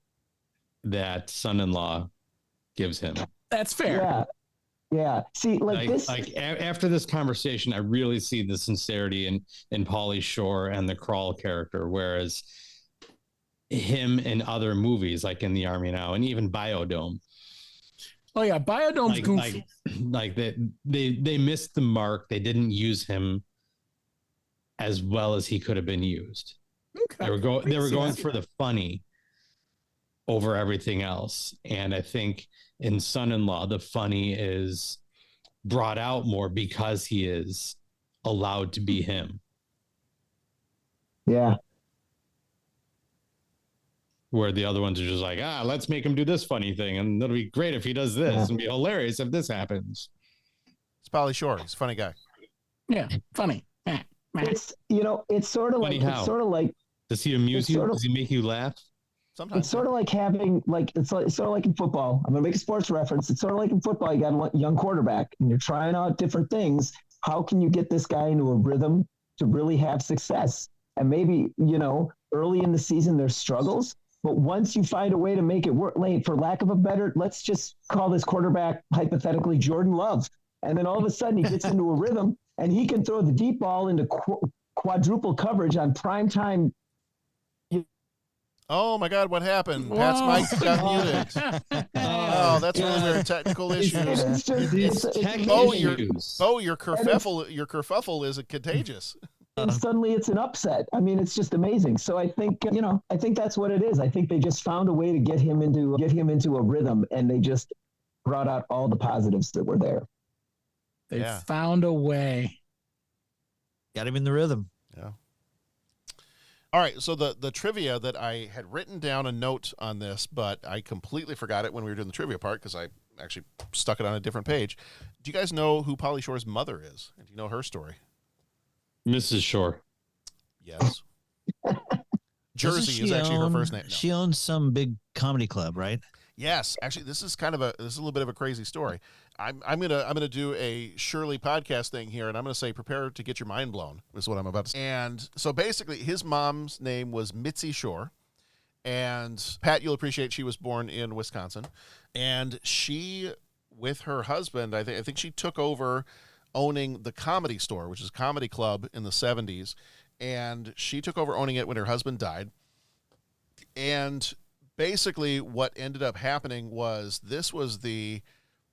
Speaker 12: that Son-in-Law gives him.
Speaker 13: That's fair.
Speaker 10: Yeah. See, like this.
Speaker 12: Like after this conversation, I really see the sincerity in Pauly Shore and the Crawl character, whereas him in other movies, like in the Army Now and even Biodome.
Speaker 13: Oh yeah, Biodome's goofy.
Speaker 12: Like they missed the mark. They didn't use him as well as he could have been used.
Speaker 13: Okay.
Speaker 12: They were going for the funny over everything else. And I think in Son-in-Law, the funny is brought out more because he is allowed to be him.
Speaker 10: Yeah.
Speaker 12: Where the other ones are just like, let's make him do this funny thing. And it'll be great if he does this and be hilarious if this happens.
Speaker 11: It's Pauly Shore. He's a funny guy.
Speaker 13: Yeah. Funny.
Speaker 10: It's, you know, it's sort of
Speaker 12: Funny
Speaker 10: like,
Speaker 12: how?
Speaker 10: it's sort of like,
Speaker 12: does he amuse you? Does he make you laugh?
Speaker 11: Sometimes.
Speaker 10: It's sort of like having, like, it's sort of like in football. I'm going to make a sports reference. It's sort of like in football. You got a young quarterback and you're trying out different things. How can you get this guy into a rhythm to really have success? And maybe, you know, early in the season, there's struggles. But once you find a way to make it work, for lack of a better, let's just call this quarterback hypothetically Jordan Love. And then all of a sudden he gets into a rhythm and he can throw the deep ball into quadruple coverage on prime time.
Speaker 11: Oh my God, what happened? Whoa. Pat's mic got muted. Oh, that's really weird. Technical issues. Your kerfuffle is contagious.
Speaker 10: And suddenly it's an upset. I mean, it's just amazing. So I think, you know, I think that's what it is. I think they just found a way to get him into a rhythm, and they just brought out all the positives that were there.
Speaker 13: They found a way.
Speaker 6: Got him in the rhythm.
Speaker 11: Yeah. All right. So the trivia that I had written down a note on this, but I completely forgot it when we were doing the trivia part because I actually stuck it on a different page. Do you guys know who Pauly Shore's mother is? And do you know her story?
Speaker 12: Mrs. Shore.
Speaker 11: Yes. Jersey is actually her first name. No.
Speaker 6: She owns some big comedy club, right?
Speaker 11: Yes. Actually, this is a little bit of a crazy story. I'm gonna do a Shirley podcast thing here, and I'm gonna say prepare to get your mind blown. Is what I'm about to say. And so basically, his mom's name was Mitzi Shore, and Pat, you'll appreciate she was born in Wisconsin, and she, with her husband, I think she took over owning the Comedy Store, which is a comedy club in the 70s, and she took over owning it when her husband died. And basically what ended up happening was this was the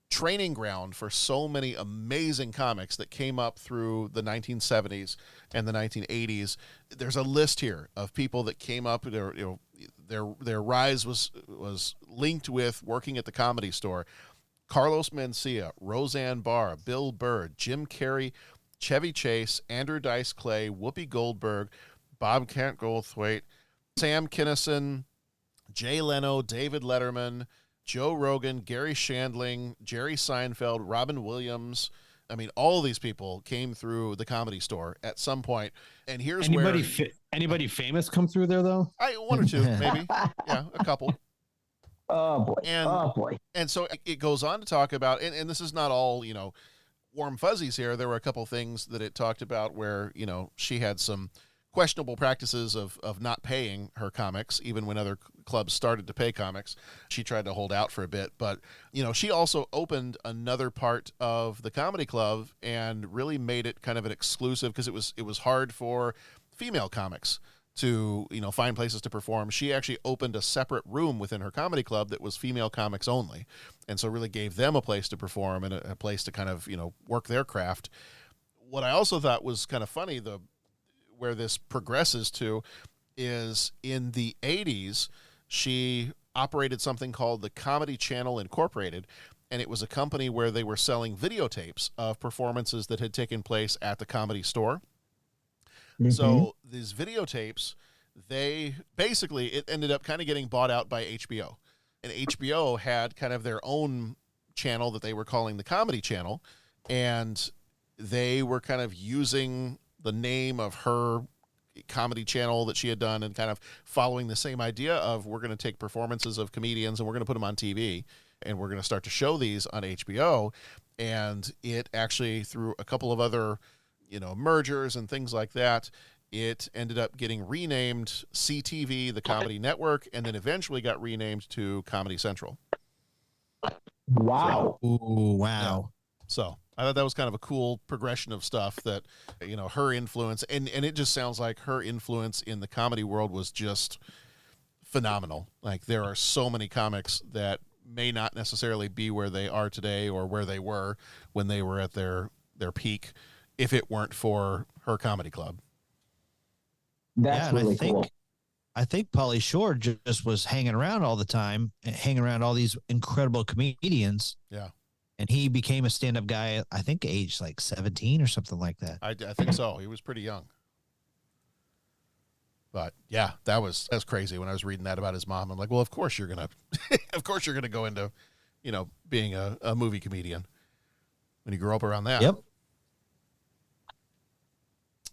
Speaker 11: training ground for so many amazing comics that came up through the 1970s and the 1980s. There's a list here of people that came up, their rise was linked with working at the Comedy Store. Carlos Mencia, Roseanne Barr, Bill Burr, Jim Carrey, Chevy Chase, Andrew Dice Clay, Whoopi Goldberg, Bobcat Goldthwait, Sam Kinison, Jay Leno, David Letterman, Joe Rogan, Gary Shandling, Jerry Seinfeld, Robin Williams. I mean, all these people came through the Comedy Store at some point. And here's
Speaker 12: anybody famous come through there though?
Speaker 11: One or two, maybe. Yeah, a couple.
Speaker 10: Oh boy.
Speaker 11: And so it goes on to talk about, and this is not all, warm fuzzies here. There were a couple things that it talked about where, she had some questionable practices of not paying her comics, even when other clubs started to pay comics. She tried to hold out for a bit, but, she also opened another part of the comedy club and really made it kind of an exclusive, because it was hard for female comics to find places to perform. She actually opened a separate room within her comedy club that was female comics only, and so really gave them a place to perform and a place to kind of work their craft. What I also thought was kind of funny, where this progresses to, is in the 80s she operated something called the Comedy Channel Incorporated, and it was a company where they were selling videotapes of performances that had taken place at the Comedy Store. Mm-hmm. So these videotapes, it ended up kind of getting bought out by HBO. And HBO had kind of their own channel that they were calling the Comedy Channel, and they were kind of using the name of her comedy channel that she had done and kind of following the same idea of, we're going to take performances of comedians and we're going to put them on TV, and we're going to start to show these on HBO. And it actually, through a couple of other, mergers and things like that, it ended up getting renamed CTV, the Comedy Network, and then eventually got renamed to Comedy Central.
Speaker 10: Wow.
Speaker 6: So, ooh, wow.
Speaker 11: Yeah. So I thought that was kind of a cool progression of stuff that, her influence, and it just sounds like her influence in the comedy world was just phenomenal. Like, there are so many comics that may not necessarily be where they are today or where they were when they were at their peak if it weren't for her comedy club.
Speaker 10: That's really cool.
Speaker 6: I think Pauly Shore just was hanging around all the time, hanging around all these incredible comedians.
Speaker 11: Yeah.
Speaker 6: And he became a stand-up guy, I think, age like 17 or something like that.
Speaker 11: I think so. He was pretty young. But yeah, that's crazy. When I was reading that about his mom, I'm like, well, of course you're gonna go into, being a movie comedian when you grow up around that.
Speaker 6: Yep.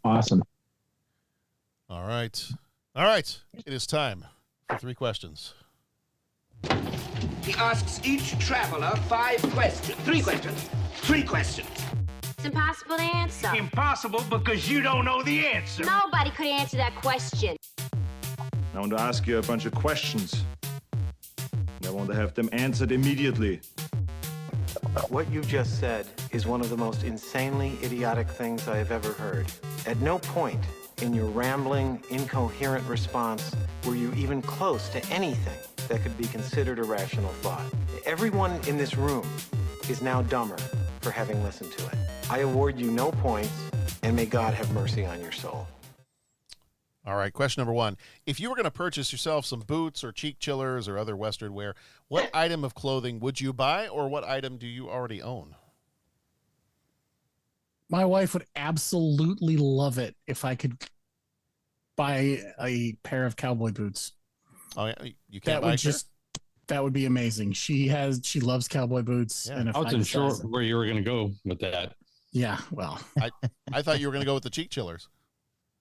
Speaker 10: Awesome.
Speaker 11: All right. It is time for 3 questions.
Speaker 16: He asks each traveler 5 questions. 3 questions. 3 questions.
Speaker 17: It's impossible to answer.
Speaker 16: Impossible because you don't know the answer.
Speaker 17: Nobody could answer that question.
Speaker 21: I want to ask you a bunch of questions. I want to have them answered immediately.
Speaker 22: What you just said is one of the most insanely idiotic things I have ever heard. At no point in your rambling, incoherent response were you even close to anything that could be considered a rational thought. Everyone in this room is now dumber for having listened to it. I award you no points, and may God have mercy on your soul.
Speaker 11: All right, question number 1. If you were going to purchase yourself some boots or cheek chillers or other Western wear, what item of clothing would you buy, or what item do you already own?
Speaker 13: My wife would absolutely love it if I could buy a pair of cowboy boots.
Speaker 11: Oh, yeah, you can't buy
Speaker 13: that would be amazing. She loves cowboy boots.
Speaker 12: Yeah.
Speaker 13: And if
Speaker 12: I wasn't sure where you were going to go with that.
Speaker 13: Yeah, well,
Speaker 11: I thought you were going to go with the cheek chillers.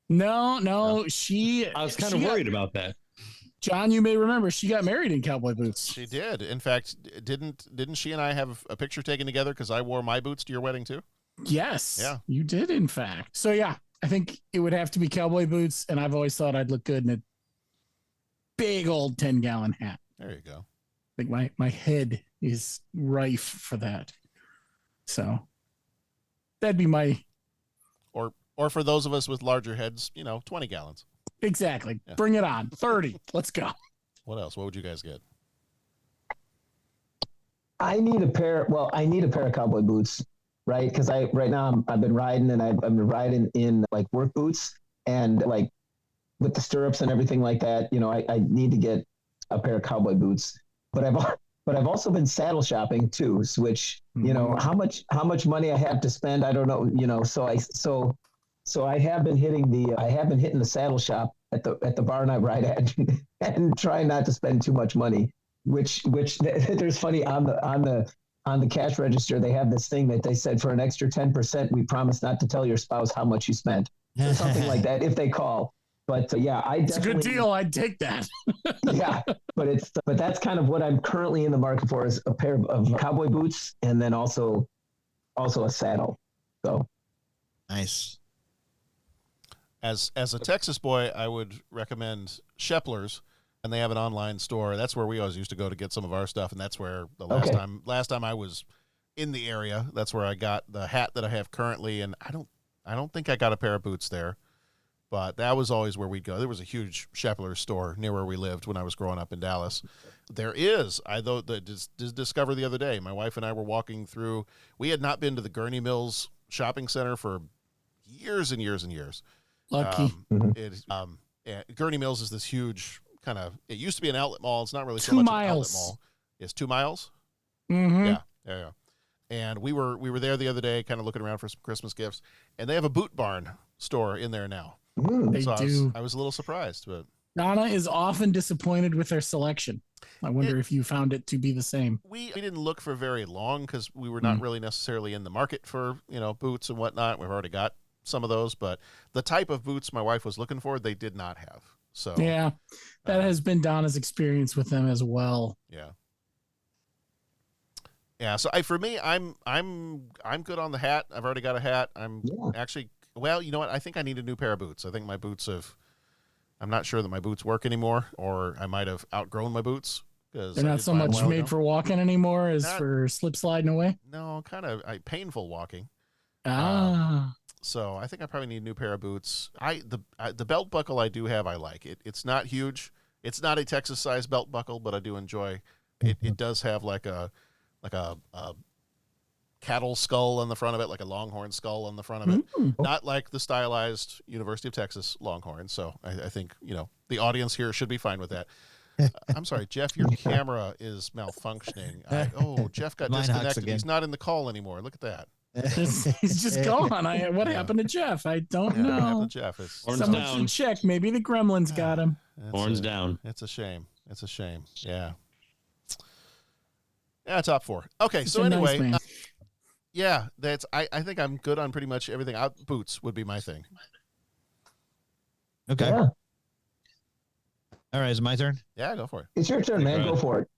Speaker 13: No.
Speaker 12: I was kind of worried about that.
Speaker 13: John, you may remember she got married in cowboy boots.
Speaker 11: She did. In fact, didn't she and I have a picture taken together because I wore my boots to your wedding too?
Speaker 13: Yes.
Speaker 11: Yeah.
Speaker 13: You did, in fact. So yeah, I think it would have to be cowboy boots, and I've always thought I'd look good in a big old 10-gallon hat.
Speaker 11: There you go.
Speaker 13: I think my head is rife for that. So that'd be my...
Speaker 11: Or for those of us with larger heads, 20 gallons.
Speaker 13: Exactly.
Speaker 11: Yeah.
Speaker 13: Bring it on. 30. Let's go.
Speaker 11: What else? What would you guys get?
Speaker 10: I need a pair of cowboy boots, right? Because right now I've been riding, and I've been riding in like work boots, and like with the stirrups and everything like that. I need to get a pair of cowboy boots. But I've also been saddle shopping too, which how much money I have to spend, I don't know. So I have been hitting the saddle shop at the barn I ride at, and trying not to spend too much money. Which there's funny on the cash register, they have this thing that they said, for an extra 10%, we promise not to tell your spouse how much you spent, or something like that if they call. But yeah,
Speaker 13: it's a good deal. I'd take that.
Speaker 10: Yeah, but that's kind of what I'm currently in the market for, is a pair of cowboy boots, and then also a saddle. So
Speaker 6: nice.
Speaker 11: As a Texas boy, I would recommend Shepler's, and they have an online store. That's where we always used to go to get some of our stuff, and that's where the last time I was in the area, that's where I got the hat that I have currently, and I don't think I got a pair of boots there. But that was always where we'd go. There was a huge Shepler's store near where we lived when I was growing up in Dallas. There is, discovered the other day, my wife and I were walking through. We had not been to the Gurney Mills shopping center for years and years and years.
Speaker 13: Lucky.
Speaker 11: Gurney Mills is this huge kind of, it used to be an outlet mall. It's not really so
Speaker 13: 2
Speaker 11: much
Speaker 13: miles.
Speaker 11: an outlet mall. It's 2 miles?
Speaker 13: Mm-hmm.
Speaker 11: Yeah. And we were there the other day kind of looking around for some Christmas gifts, and they have a Boot Barn store in there now.
Speaker 13: They
Speaker 11: so
Speaker 13: do.
Speaker 11: I was a little surprised, but
Speaker 13: Donna is often disappointed with her selection. I wonder if you found it to be the same.
Speaker 11: We didn't look for very long because we were not really necessarily in the market for, boots and whatnot. We've already got some of those, but the type of boots my wife was looking for, they did not have. So
Speaker 13: yeah, that has been Donna's experience with them as well.
Speaker 11: Yeah. Yeah. So for me, I'm good on the hat. I've already got a hat. Actually, well, you know what? I think I need a new pair of boots. I think my boots I'm not sure that my boots work anymore, or I might have outgrown my boots.
Speaker 13: They're not so much made for walking anymore as for slip sliding away.
Speaker 11: No, kind of painful walking. So I think I probably need a new pair of boots. The belt buckle I do have, I like it. It's not huge. It's not a Texas size belt buckle, but I do enjoy it. It does have like a cattle skull on the front of it, like a longhorn skull on the front of it. Not like the stylized University of Texas longhorn. So I think, the audience here should be fine with that. I'm sorry, Jeff, your camera is malfunctioning. Jeff got disconnected. He's not in the call anymore. Look at that.
Speaker 13: He's just gone. What happened to Jeff? I don't know.
Speaker 11: What happened to Jeff?
Speaker 13: Someone should check. Maybe the gremlins got him.
Speaker 12: Horns down.
Speaker 11: It's a shame. Yeah. Yeah, top 4. Okay, so anyway, nice I think I'm good on pretty much everything. Boots would be my thing.
Speaker 6: Okay.
Speaker 10: Yeah.
Speaker 6: All right, is it my turn?
Speaker 11: Yeah, go for it.
Speaker 10: It's your turn, man. Go for it.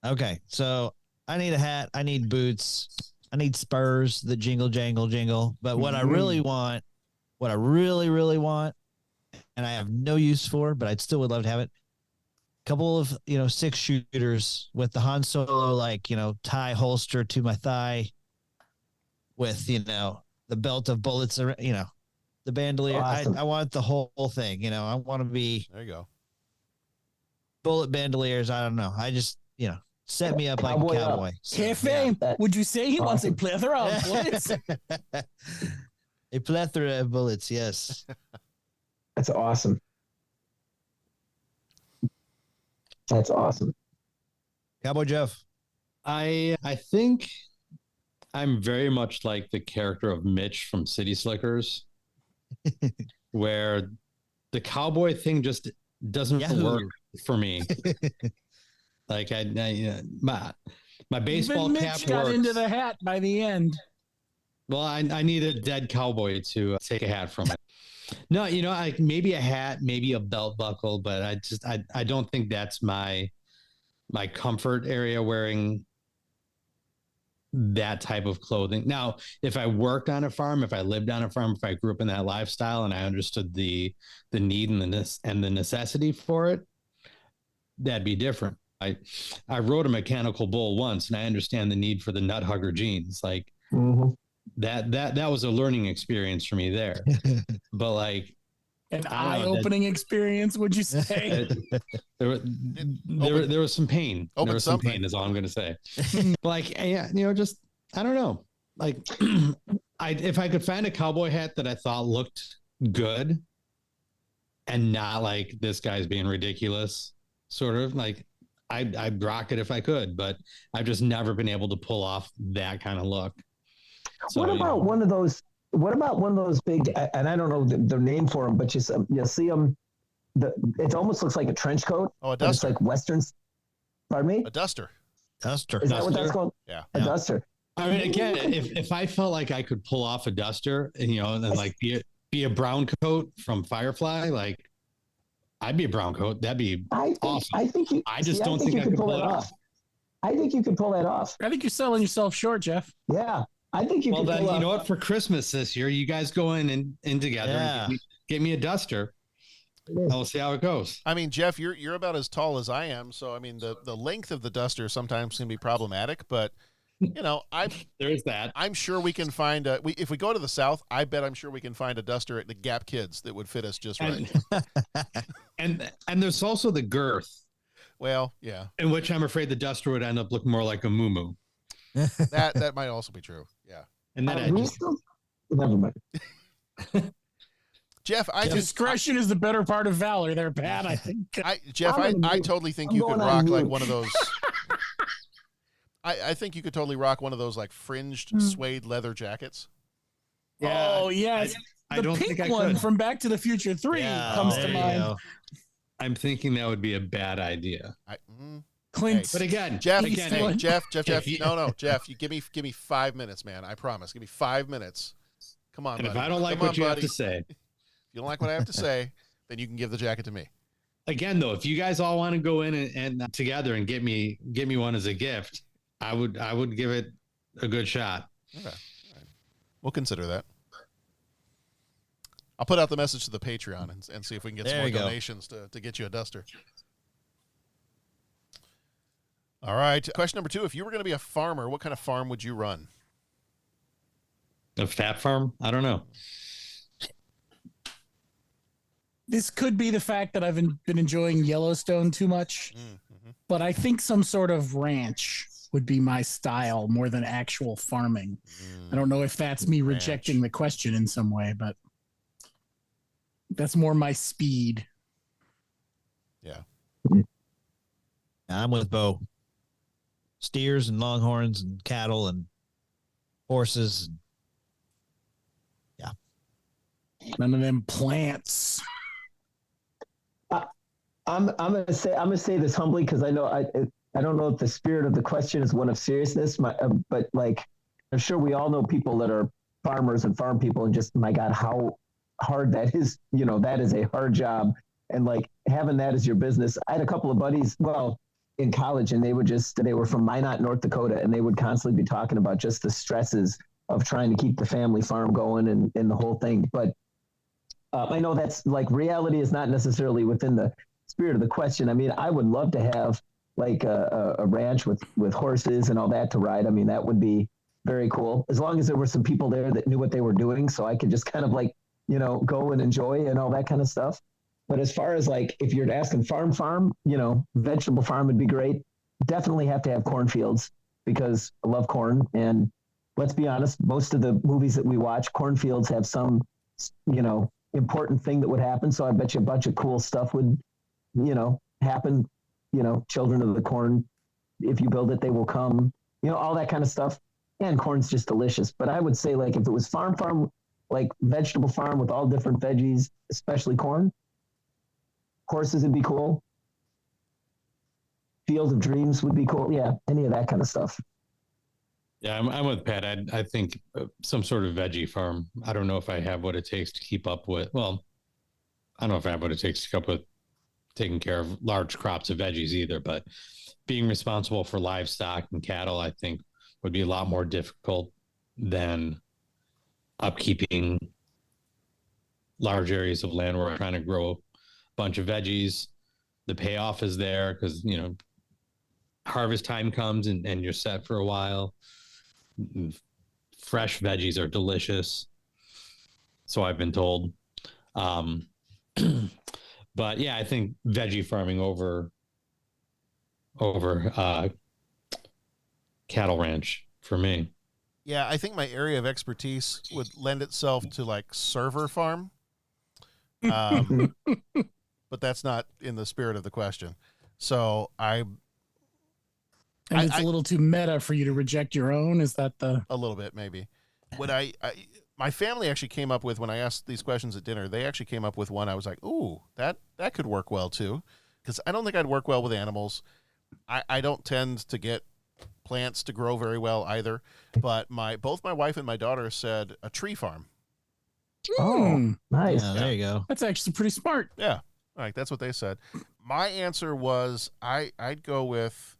Speaker 6: Okay, so I need a hat. I need boots. I need spurs that jingle, jangle, jingle. But what I really want, what I really, really want, and I have no use for, but I still would love to have it, a couple of, 6 shooters with the Han Solo, tie holster to my thigh with, the belt of bullets, the bandolier. Awesome. I want the whole thing, I want to be.
Speaker 11: There you go.
Speaker 6: Bullet bandoliers. I don't know. I just, set me up like a cowboy.
Speaker 13: Cafe, would you say he wants a plethora of bullets?
Speaker 6: A plethora of bullets, yes.
Speaker 10: That's awesome. That's awesome.
Speaker 6: Cowboy Jeff.
Speaker 12: I think I'm very much like the character of Mitch from City Slickers, where the cowboy thing just doesn't work for me. Like my baseball
Speaker 13: Even
Speaker 12: cap
Speaker 13: Mitch got
Speaker 12: works.
Speaker 13: into the hat by the end.
Speaker 12: Well, I need a dead cowboy to take a hat from it. No, maybe a hat, maybe a belt buckle, but I don't think that's my comfort area wearing that type of clothing. Now, if I worked on a farm, if I lived on a farm, if I grew up in that lifestyle and I understood the need and the necessity for it, that'd be different. I rode a mechanical bull once and I understand the need for the nut hugger jeans. Like that was a learning experience for me there. But
Speaker 13: an eye-opening experience, would you say?
Speaker 12: There was some pain. There was some pain is all I'm going to say. Just, I don't know. If I could find a cowboy hat that I thought looked good and not like this guy's being ridiculous, sort of I'd rock it if I could, but I've just never been able to pull off that kind of look. So,
Speaker 10: what about one of those? What about one of those big? And I don't know the name for them, but you see them. It almost looks like a trench coat.
Speaker 11: Oh, a duster.
Speaker 10: It's like westerns. Pardon me.
Speaker 11: A duster.
Speaker 6: Duster.
Speaker 10: Is that what that's called?
Speaker 11: Yeah.
Speaker 10: A duster.
Speaker 12: I mean, again, if I felt like I could pull off a duster, and then be a brown coat from Firefly, I'd be a brown coat. That'd be awesome.
Speaker 10: I think you.
Speaker 12: I just don't think I could pull that off.
Speaker 10: I think you could pull that off.
Speaker 13: I think you're selling yourself short, Jeff.
Speaker 10: Yeah, I think you.
Speaker 12: Well,
Speaker 10: could
Speaker 12: then
Speaker 10: pull
Speaker 12: you know what? For Christmas this year, you guys go in together.
Speaker 6: Yeah.
Speaker 12: And get me a duster. I'll see how it goes.
Speaker 11: I mean, Jeff, you're about as tall as I am, so I mean the length of the duster sometimes can be problematic, but.
Speaker 12: There is that.
Speaker 11: I'm sure we can find if we go to the South, I'm sure we can find a duster at the Gap Kids that would fit us just right.
Speaker 12: And there's also the girth.
Speaker 11: Well, yeah.
Speaker 12: In which I'm afraid the duster would end up looking more like a muumuu.
Speaker 11: That might also be true. Yeah.
Speaker 12: And then
Speaker 10: never mind.
Speaker 11: Jeff,
Speaker 13: discretion is the better part of valor there, Pat. I think.
Speaker 11: Jeff, I totally think you could rock one of those. I think you could totally rock one of those fringed suede leather jackets.
Speaker 13: Yeah. Oh yes,
Speaker 12: I
Speaker 13: the
Speaker 12: don't
Speaker 13: pink
Speaker 12: think I
Speaker 13: one
Speaker 12: could.
Speaker 13: from Back to the Future 3 comes to mind.
Speaker 12: I'm thinking that would be a bad idea.
Speaker 13: Clint,
Speaker 12: but again,
Speaker 11: Jeff,
Speaker 12: again,
Speaker 11: Jeff,
Speaker 12: if
Speaker 11: no, Jeff, you give me 5 minutes, man. I promise. Give me 5 minutes. Come on,
Speaker 12: and
Speaker 11: buddy.
Speaker 12: if I don't like
Speaker 11: Come
Speaker 12: what
Speaker 11: on,
Speaker 12: you
Speaker 11: buddy.
Speaker 12: have to say,
Speaker 11: If you don't like what I have to say, then you can give the jacket to me.
Speaker 12: again, though, if you guys all want to go in and together and get me one as a gift, I would give it a good shot.
Speaker 11: Okay. All right. We'll consider that. I'll put out the message to the Patreon and see if we can get some more donations to get you a duster. All right. Question number 2. If you were going to be a farmer, what kind of farm would you run?
Speaker 12: A fat farm? I don't know.
Speaker 13: This could be the fact that I've been enjoying Yellowstone too much, but I think some sort of ranch would be my style more than actual farming. I don't know if that's me rejecting the question in some way, but that's more my speed.
Speaker 11: Yeah.
Speaker 6: I'm with Bo. Steers and longhorns and cattle and horses. Yeah.
Speaker 13: None of them plants.
Speaker 10: I'm gonna say this humbly because I know I don't know if the spirit of the question is one of seriousness, but like I'm sure we all know people that are farmers and farm people, and just my God, how hard that is. You know, that is a hard job, and like having that as your business. I had a couple of buddies, well, in college, and they were from Minot, North Dakota, and they would constantly be talking about just the stresses of trying to keep the family farm going and the whole thing. But I know that's like reality is not necessarily within the spirit of the question. I mean, I would love to have like a ranch with horses and all that to ride. I mean, that would be very cool as long as there were some people there that knew what they were doing. So I could just kind of like, you know, go and enjoy and all that kind of stuff. But as far as like, if you're asking farm, you know, vegetable farm would be great. Definitely have to have cornfields because I love corn. And let's be honest, most of the movies that we watch, cornfields have some, you know, important thing that would happen. So I bet you a bunch of cool stuff would, you know, happen. You know, children of the corn, if you build it, they will come, you know, all that kind of stuff. And corn's just delicious. But I would say like if it was farm, like vegetable farm with all different veggies, especially corn, horses would be cool. Field of Dreams would be cool. Yeah, any of that kind of stuff.
Speaker 12: Yeah, I'm with Pat. I think some sort of veggie farm. I don't know if I have what it takes to keep up with. Well, I don't know if I have what it takes to keep up with taking care of large crops of veggies either. But being responsible for livestock and cattle, I think, would be a lot more difficult than upkeeping large areas of land where we're trying to grow a bunch of veggies. The payoff is there because, you know, harvest time comes and you're set for a while. Fresh veggies are delicious, so I've been told. But yeah, I think veggie farming over cattle ranch for me.
Speaker 11: Yeah, I think my area of expertise would lend itself to like server farm. But that's not in the spirit of the question. So
Speaker 13: And it's a little too meta for you to reject your own. Is that
Speaker 11: a little bit maybe? What my family actually came up with when I asked these questions at dinner, they actually came up with one. I was like, ooh, that could work well too. Because I don't think I'd work well with animals. I don't tend to get plants to grow very well either. But both my wife and my daughter said a tree farm.
Speaker 10: Oh, nice.
Speaker 6: Yeah, there you go.
Speaker 13: That's actually pretty smart.
Speaker 11: Yeah. Like that's what they said. My answer was I'd go with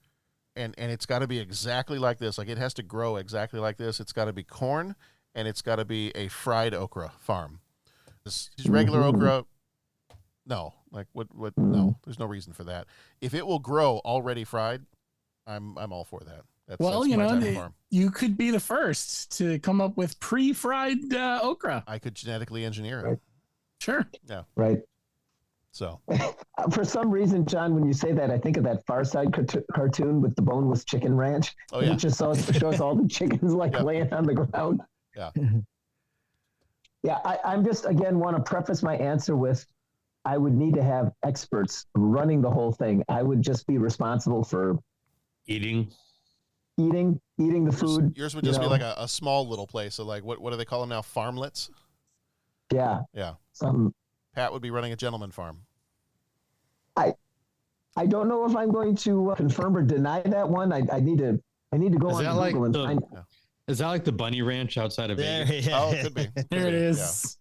Speaker 11: and it's got to be exactly like this. Like it has to grow exactly like this. It's got to be corn and it's got to be a fried okra farm. This regular okra, no. Like what? No, there's no reason for that. If it will grow already fried, I'm all for that.
Speaker 13: That's you know, you could be the first to come up with pre-fried okra.
Speaker 11: I could genetically engineer it.
Speaker 10: Right.
Speaker 13: Sure.
Speaker 11: Yeah.
Speaker 10: Right.
Speaker 11: So,
Speaker 10: for some reason, John, when you say that, I think of that Far Side cartoon with the boneless chicken ranch.
Speaker 11: Oh yeah.
Speaker 10: It just shows all the chickens like laying on the ground.
Speaker 11: Yeah.
Speaker 10: Yeah. I'm just again want to preface my answer with, I would need to have experts running the whole thing. I would just be responsible for
Speaker 12: eating
Speaker 10: the food.
Speaker 11: Yours would just be like a small little place. So like, what do they call them now? Farmlets.
Speaker 10: Yeah.
Speaker 11: Yeah.
Speaker 10: Some.
Speaker 11: Pat would be running a gentleman farm.
Speaker 10: I don't know if I'm going to confirm or deny that one. I need to go
Speaker 12: Is
Speaker 10: on
Speaker 12: that
Speaker 10: Google
Speaker 12: like
Speaker 10: and
Speaker 12: the,
Speaker 10: find.
Speaker 12: is that like the bunny ranch outside of Vegas?
Speaker 11: Oh, it could be.
Speaker 13: There it is.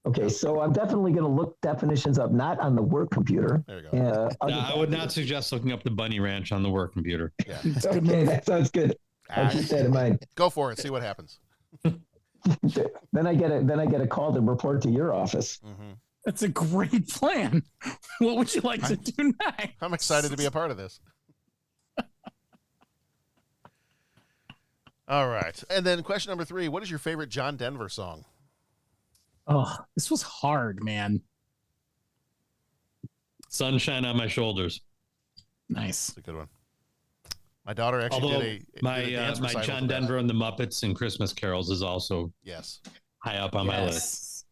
Speaker 10: Okay, so I'm definitely going to look definitions up, not on the work computer.
Speaker 11: There you go.
Speaker 12: I would not suggest looking up the bunny ranch on the work computer.
Speaker 11: Yeah.
Speaker 10: Okay, that sounds good. I'll keep that in mind.
Speaker 11: Go for it. See what happens.
Speaker 10: Then I get a call to report to your office.
Speaker 11: Mm-hmm.
Speaker 13: That's a great plan. What would you like to do next?
Speaker 11: I'm excited to be a part of this. All right. And then question number 3, what is your favorite John Denver song?
Speaker 13: Oh, this was hard, man.
Speaker 12: Sunshine on My Shoulders.
Speaker 13: Nice.
Speaker 11: That's a good one. My daughter actually did a
Speaker 12: my
Speaker 11: dance recital
Speaker 12: John
Speaker 11: to that.
Speaker 12: Denver and the Muppets and Christmas Carols is also high up on my list.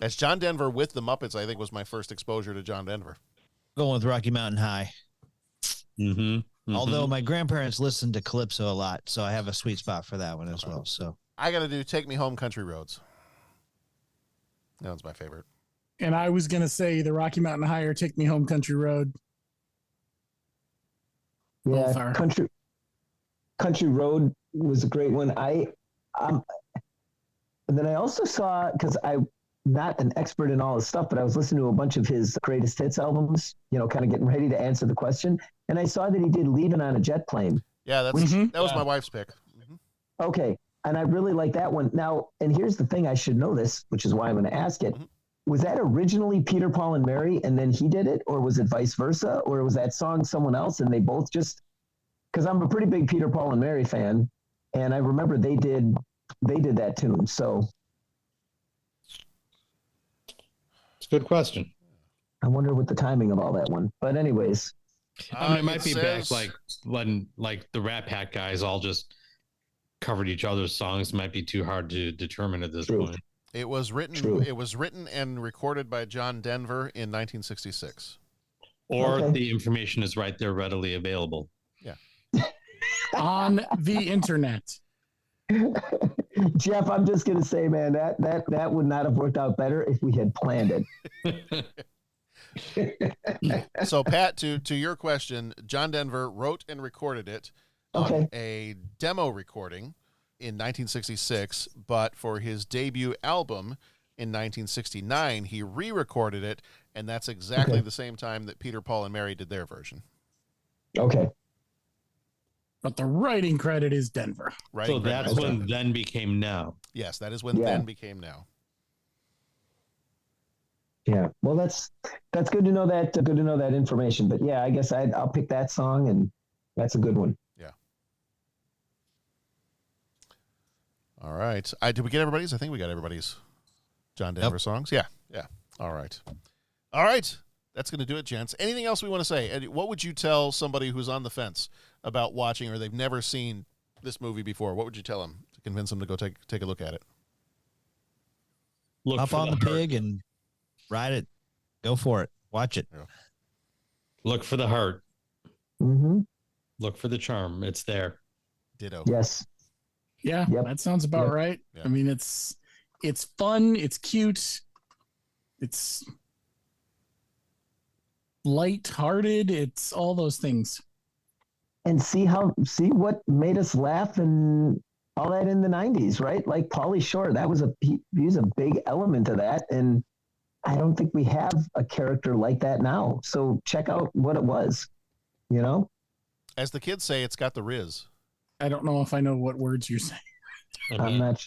Speaker 11: As John Denver with the Muppets, I think was my first exposure to John Denver.
Speaker 6: Going with Rocky Mountain High.
Speaker 12: Mm-hmm.
Speaker 6: Although my grandparents listened to Calypso a lot, so I have a sweet spot for that one as well. So
Speaker 11: I got to do Take Me Home Country Roads. That one's my favorite.
Speaker 13: And I was going to say the Rocky Mountain High or Take Me Home Country Road.
Speaker 10: Yeah, Country Road was a great one. And then I also saw, because I'm not an expert in all his stuff, but I was listening to a bunch of his greatest hits albums, kind of getting ready to answer the question. And I saw that he did Leaving on a Jet Plane.
Speaker 11: Yeah, that was my wife's pick. Mm-hmm.
Speaker 10: Okay. And I really like that one. Now, and here's the thing, I should know this, which is why I'm going to ask it. Was that originally Peter, Paul, and Mary, and then he did it? Or was it vice versa? Or was that song someone else and they both just, because I'm a pretty big Peter, Paul, and Mary fan. And I remember they did that tune. So
Speaker 12: it's a good question.
Speaker 10: I wonder what the timing of all that one. But anyways.
Speaker 12: I mean, it might be back like when the Rat Pack guys all just covered each other's songs. It might be too hard to determine at this point.
Speaker 11: It was written.
Speaker 10: True.
Speaker 11: It was written and recorded by John Denver in 1966.
Speaker 12: Or the information is right there, readily available.
Speaker 11: Yeah.
Speaker 13: On the internet.
Speaker 10: Jeff, I'm just gonna say, man, that would not have worked out better if we had planned it.
Speaker 11: So, Pat, to your question, John Denver wrote and recorded it on a demo recording in 1966, but for his debut album in 1969, he re-recorded it, and that's exactly the same time that Peter, Paul, and Mary did their version.
Speaker 10: Okay.
Speaker 13: But the writing credit is Denver.
Speaker 12: So that's when Then Became Now.
Speaker 11: Yes, that is when Then Became Now.
Speaker 10: Yeah, well, that's good to know that. Good to know that information. But yeah, I guess I'll pick that song, and that's a good one.
Speaker 11: Yeah. All right. Did we get everybody's? I think we got everybody's John Denver songs. Yeah. Yeah. All right. All right. That's going to do it, gents. Anything else we want to say? Eddie, what would you tell somebody who's on the fence about watching or they've never seen this movie before? What would you tell them to convince them to go take a look at it?
Speaker 6: Look up on the pig and ride it. Go for it. Watch it.
Speaker 11: Yeah.
Speaker 12: Look for the heart.
Speaker 10: Mm-hmm.
Speaker 12: Look for the charm. It's there.
Speaker 11: Ditto.
Speaker 10: Yes.
Speaker 13: Yeah, that sounds about right.
Speaker 11: Yeah.
Speaker 13: I mean, it's fun. It's cute. It's light-hearted. It's all those things.
Speaker 10: And see what made us laugh and all that in the 90s, right? Like Pauly Shore, he was a big element of that. And I don't think we have a character like that now. So check out what it was,
Speaker 11: As the kids say, it's got the Riz.
Speaker 13: I don't know if I know what words you're saying.
Speaker 10: I'm not.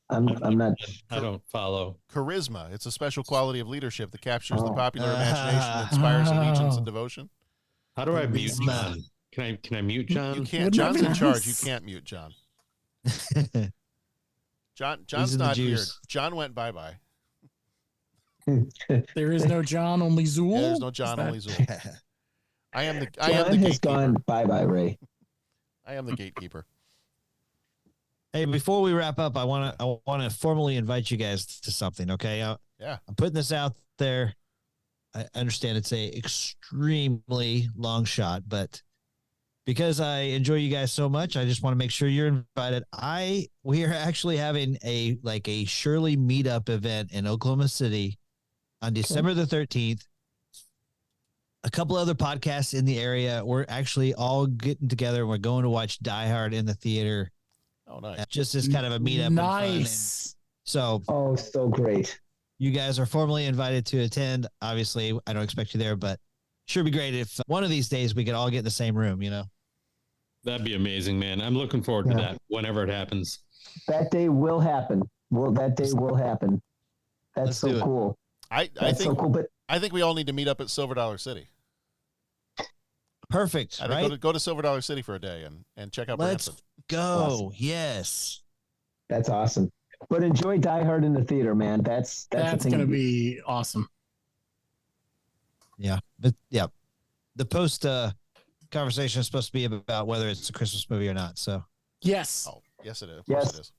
Speaker 12: I don't follow.
Speaker 11: Charisma. It's a special quality of leadership that captures the popular imagination and inspires allegiance and devotion.
Speaker 12: How do I mute John? Can I mute John?
Speaker 11: You can't. John's in charge. You can't mute John. John's not here. John went bye-bye.
Speaker 13: There is no John, only Zool.
Speaker 11: Yeah, there's no John, only Zool. I am the
Speaker 10: John has gone bye-bye, Ray.
Speaker 11: I am the gatekeeper.
Speaker 6: Hey, before we wrap up, I want to formally invite you guys to something. Okay.
Speaker 11: Yeah.
Speaker 6: I'm putting this out there. I understand it's a extremely long shot, but because I enjoy you guys so much, I just want to make sure you're invited. We are actually having a Shirley meetup event in Oklahoma City on December the 13th. A couple other podcasts in the area. We're actually all getting together and we're going to watch Die Hard in the theater.
Speaker 11: Oh, nice.
Speaker 6: Just as kind of a meetup.
Speaker 13: Nice.
Speaker 6: So,
Speaker 10: so great.
Speaker 6: You guys are formally invited to attend. Obviously, I don't expect you there, but sure be great if one of these days we could all get in the same room, you know?
Speaker 12: That'd be amazing, man. I'm looking forward to that whenever it happens.
Speaker 10: That day will happen. That day will happen. That's so cool.
Speaker 11: I
Speaker 10: That's
Speaker 11: think
Speaker 10: so cool. But
Speaker 11: I think we all need to meet up at Silver Dollar City.
Speaker 6: Perfect.
Speaker 11: I
Speaker 6: right?
Speaker 11: think go to Silver Dollar City for a day and check out
Speaker 6: Let's
Speaker 11: Branson.
Speaker 6: go.
Speaker 10: Awesome.
Speaker 6: Yes.
Speaker 10: That's awesome. But enjoy Die Hard in the theater, man. That's
Speaker 13: going to be awesome.
Speaker 6: Yeah. But yeah. The post conversation is supposed to be about whether it's a Christmas movie or not. So
Speaker 13: yes.
Speaker 11: Oh, yes, it is. Of
Speaker 10: Yes.
Speaker 11: course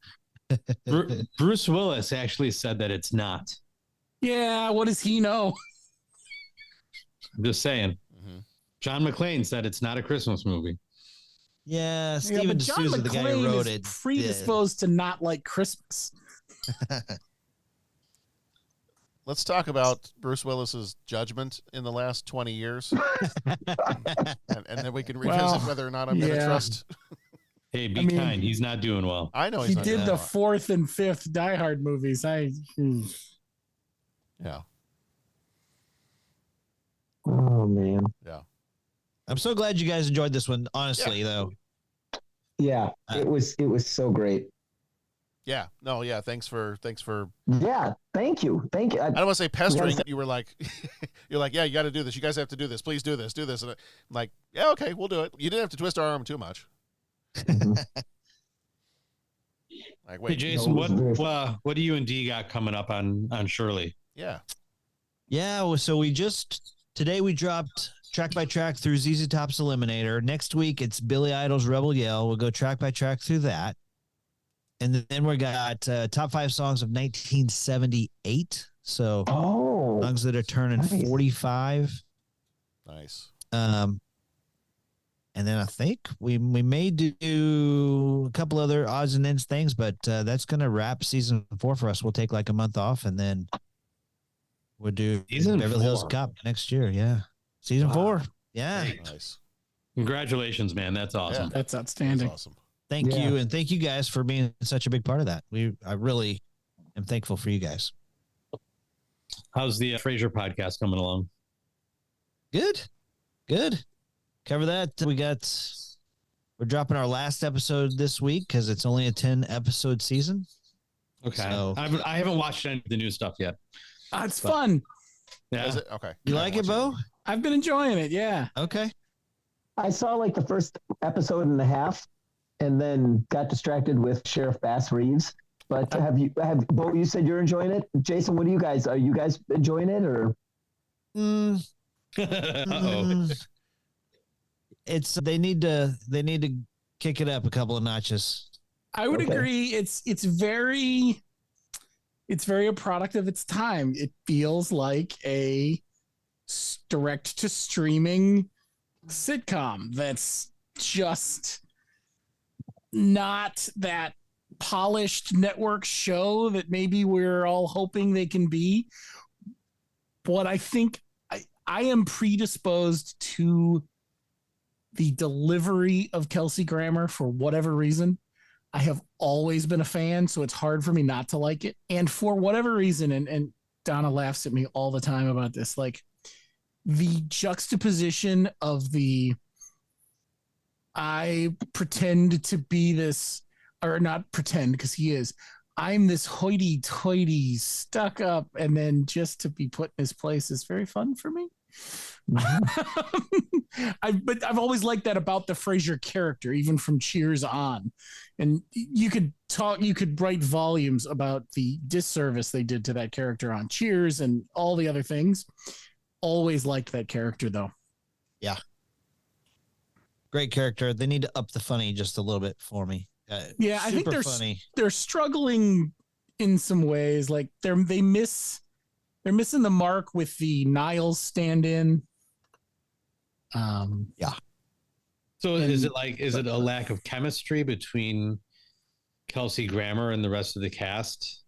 Speaker 11: it is.
Speaker 12: Bruce Willis actually said that it's not.
Speaker 13: Yeah. What does he know?
Speaker 12: I'm just saying. John McClane said it's not a Christmas movie.
Speaker 6: Yeah.
Speaker 13: But
Speaker 6: Steven
Speaker 13: John
Speaker 6: D'Souza, the guy who
Speaker 13: McClane
Speaker 6: wrote
Speaker 13: is
Speaker 6: it.
Speaker 13: predisposed to not like Christmas.
Speaker 11: Let's talk about Bruce Willis's judgment in the last 20 years. and then we can revisit whether or not I'm going to trust.
Speaker 12: Hey, be kind. He's not doing well.
Speaker 11: I know
Speaker 13: He
Speaker 11: he's not
Speaker 13: did
Speaker 11: doing
Speaker 13: the
Speaker 11: well.
Speaker 13: 4th and 5th Die Hard movies.
Speaker 11: Yeah.
Speaker 10: Oh man.
Speaker 11: Yeah.
Speaker 6: I'm so glad you guys enjoyed this one, honestly, though.
Speaker 10: Yeah, it was so great.
Speaker 11: Yeah. No, yeah. Thanks for
Speaker 10: Yeah, thank you.
Speaker 11: I don't want to say pestering.
Speaker 10: Yes.
Speaker 11: You were like, you're like, yeah, you got to do this. You guys have to do this. Please do this. Do this. And I'm like, yeah, okay, we'll do it. You didn't have to twist our arm too much. Like, wait,
Speaker 12: Hey, Jason, what do you and D got coming up on Shirley?
Speaker 11: Yeah.
Speaker 6: Yeah. Well, so today we dropped track by track through ZZ Top's Eliminator. Next week, it's Billy Idol's Rebel Yell. We'll go track by track through that. And then we got top 5 songs of 1978. So songs that are turning 45.
Speaker 11: Nice.
Speaker 6: And then I think we may do a couple other odds and ends things, but that's going to wrap season 4 for us. We'll take like a month off and then we'll do
Speaker 12: Season
Speaker 6: Beverly Hills
Speaker 12: 4.
Speaker 6: Cop next year. Yeah. Season 4. Yeah.
Speaker 11: Nice.
Speaker 12: Congratulations, man. That's awesome.
Speaker 13: That's outstanding.
Speaker 11: That's awesome.
Speaker 6: Thank you. And thank you guys for being such a big part of that. I really am thankful for you guys.
Speaker 12: How's the Frasier podcast coming along?
Speaker 6: Good. Cover that. We're dropping our last episode this week because it's only a 10 episode season.
Speaker 12: Okay.
Speaker 6: So,
Speaker 12: I haven't watched any of the new stuff yet.
Speaker 13: It's fun.
Speaker 12: Yeah.
Speaker 11: Is it? Okay.
Speaker 6: You like it, Bo?
Speaker 13: I've been enjoying it. Yeah.
Speaker 6: Okay.
Speaker 10: I saw like the first episode and a half, and then got distracted with Sheriff Bass Reeves. But Bo? You said you're enjoying it. Jason, are you guys enjoying it or?
Speaker 6: It's they need to kick it up a couple of notches.
Speaker 13: I would agree. It's very a product of its time. It feels like a direct to streaming sitcom that's just not that polished network show that maybe we're all hoping they can be. But I think I am predisposed to the delivery of Kelsey Grammer for whatever reason. I have always been a fan, so it's hard for me not to like it. And for whatever reason, and Donna laughs at me all the time about this, like the juxtaposition of I pretend to be this, or not pretend because he is, I'm this hoity-toity stuck up, and then just to be put in his place is very fun for me. But I've always liked that about the Frasier character, even from Cheers on. And you could write volumes about the disservice they did to that character on Cheers and all the other things. Always liked that character, though.
Speaker 6: Yeah. Great character. They need to up the funny just a little bit for me.
Speaker 13: Yeah, I think they're struggling in some ways. Like they're missing the mark with the Niles stand-in.
Speaker 6: Yeah.
Speaker 12: So is it a lack of chemistry between Kelsey Grammer and the rest of the cast?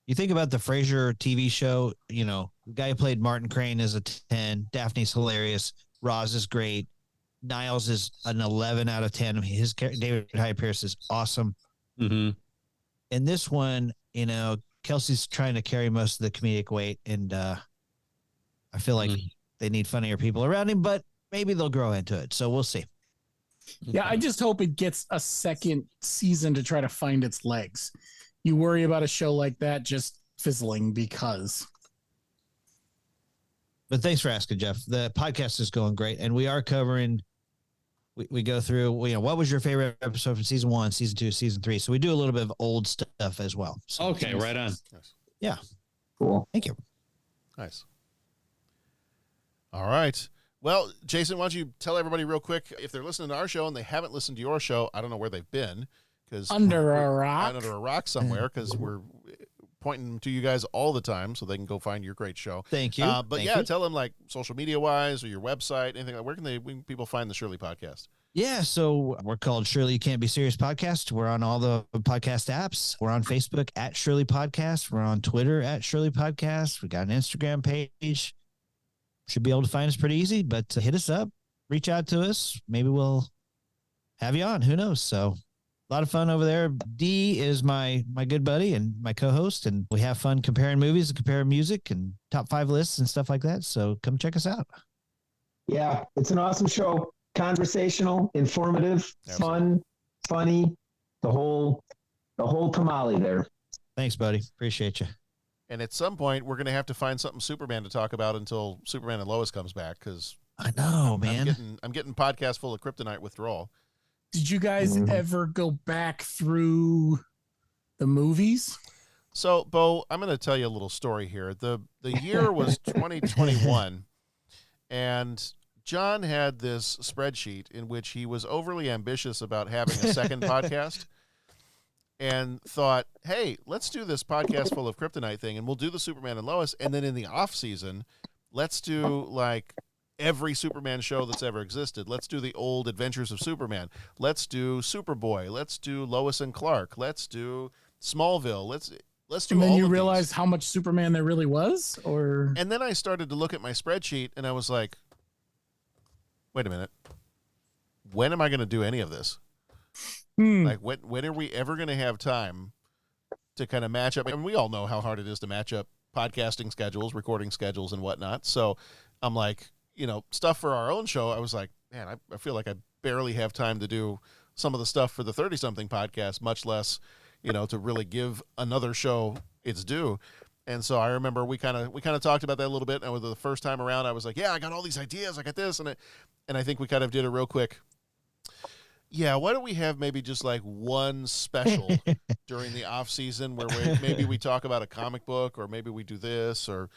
Speaker 6: You think about the Frasier TV show, you know, the guy who played Martin Crane is a 10. Daphne's hilarious. Roz is great. Niles is an 11 out of 10. His David Hyde Pierce is awesome.
Speaker 12: Mm-hmm.
Speaker 6: In this one, you know, Kelsey's trying to carry most of the comedic weight, and I feel like they need funnier people around him, but maybe they'll grow into it. So we'll see.
Speaker 13: Yeah, I just hope it gets a second season to try to find its legs. You worry about a show like that just fizzling because.
Speaker 6: But thanks for asking, Jeff. The podcast is going great, and we are covering. We go through, you know, what was your favorite episode from season 1, season 2, season 3. So we do a little bit of old stuff as well. So
Speaker 12: okay, right on.
Speaker 6: Yeah.
Speaker 10: Cool.
Speaker 6: Thank you.
Speaker 11: Nice. All right. Well, Jason, why don't you tell everybody real quick, if they're listening to our show and they haven't listened to your show, I don't know where they've been.
Speaker 13: Under a rock.
Speaker 11: Under a rock somewhere, because we're pointing to you guys all the time so they can go find your great show.
Speaker 6: Thank you.
Speaker 11: But
Speaker 6: Thank
Speaker 11: yeah,
Speaker 6: you.
Speaker 11: tell them like social media wise or your website, anything like, where can people find the Shirley podcast?
Speaker 6: Yeah, so we're called Shirley You Can't Be Serious Podcast. We're on all the podcast apps. We're on Facebook at Shirley Podcast. We're on Twitter at Shirley Podcast. We got an Instagram page. Should be able to find us pretty easy, but hit us up, reach out to us. Maybe we'll have you on. Who knows? So a lot of fun over there. D is my good buddy and my co-host, and we have fun comparing movies and comparing music and top 5 lists and stuff like that. So come check us out.
Speaker 10: Yeah, it's an awesome show. Conversational, informative, fun, funny, the whole tamale there.
Speaker 6: Thanks, buddy. Appreciate you.
Speaker 11: And at some point, we're going to have to find something Superman to talk about until Superman and Lois comes back, because
Speaker 6: I know, man.
Speaker 11: I'm getting podcast full of kryptonite withdrawal.
Speaker 13: Did you guys ever go back through the movies?
Speaker 11: So, Bo, I'm going to tell you a little story here. The year was 2021, and John had this spreadsheet in which he was overly ambitious about having a second podcast, and thought, hey, let's do this podcast full of kryptonite thing, and we'll do the Superman and Lois, and then in the off season, let's do like every Superman show that's ever existed. Let's do the old Adventures of Superman. Let's do Superboy. Let's do Lois and Clark. Let's do Smallville. Let's do.
Speaker 13: And then
Speaker 11: all
Speaker 13: you
Speaker 11: of
Speaker 13: realized
Speaker 11: these.
Speaker 13: how much Superman there really was, or
Speaker 11: And then I started to look at my spreadsheet, and I was like, wait a minute. When am I going to do any of this? Like, when are we ever going to have time to kind of match up? And we all know how hard it is to match up podcasting schedules, recording schedules, and whatnot. So I'm like, you know, stuff for our own show. I was like, man, I feel like I barely have time to do some of the stuff for the 30-something podcast, much less, you know, to really give another show its due. And so I remember we kind of talked about that a little bit. And with the first time around, I was like, yeah, I got all these ideas. I got this. And I think we kind of did a real quick, yeah, why don't we have maybe just like one special during the off season where maybe we talk about a comic book, or maybe we do this, or,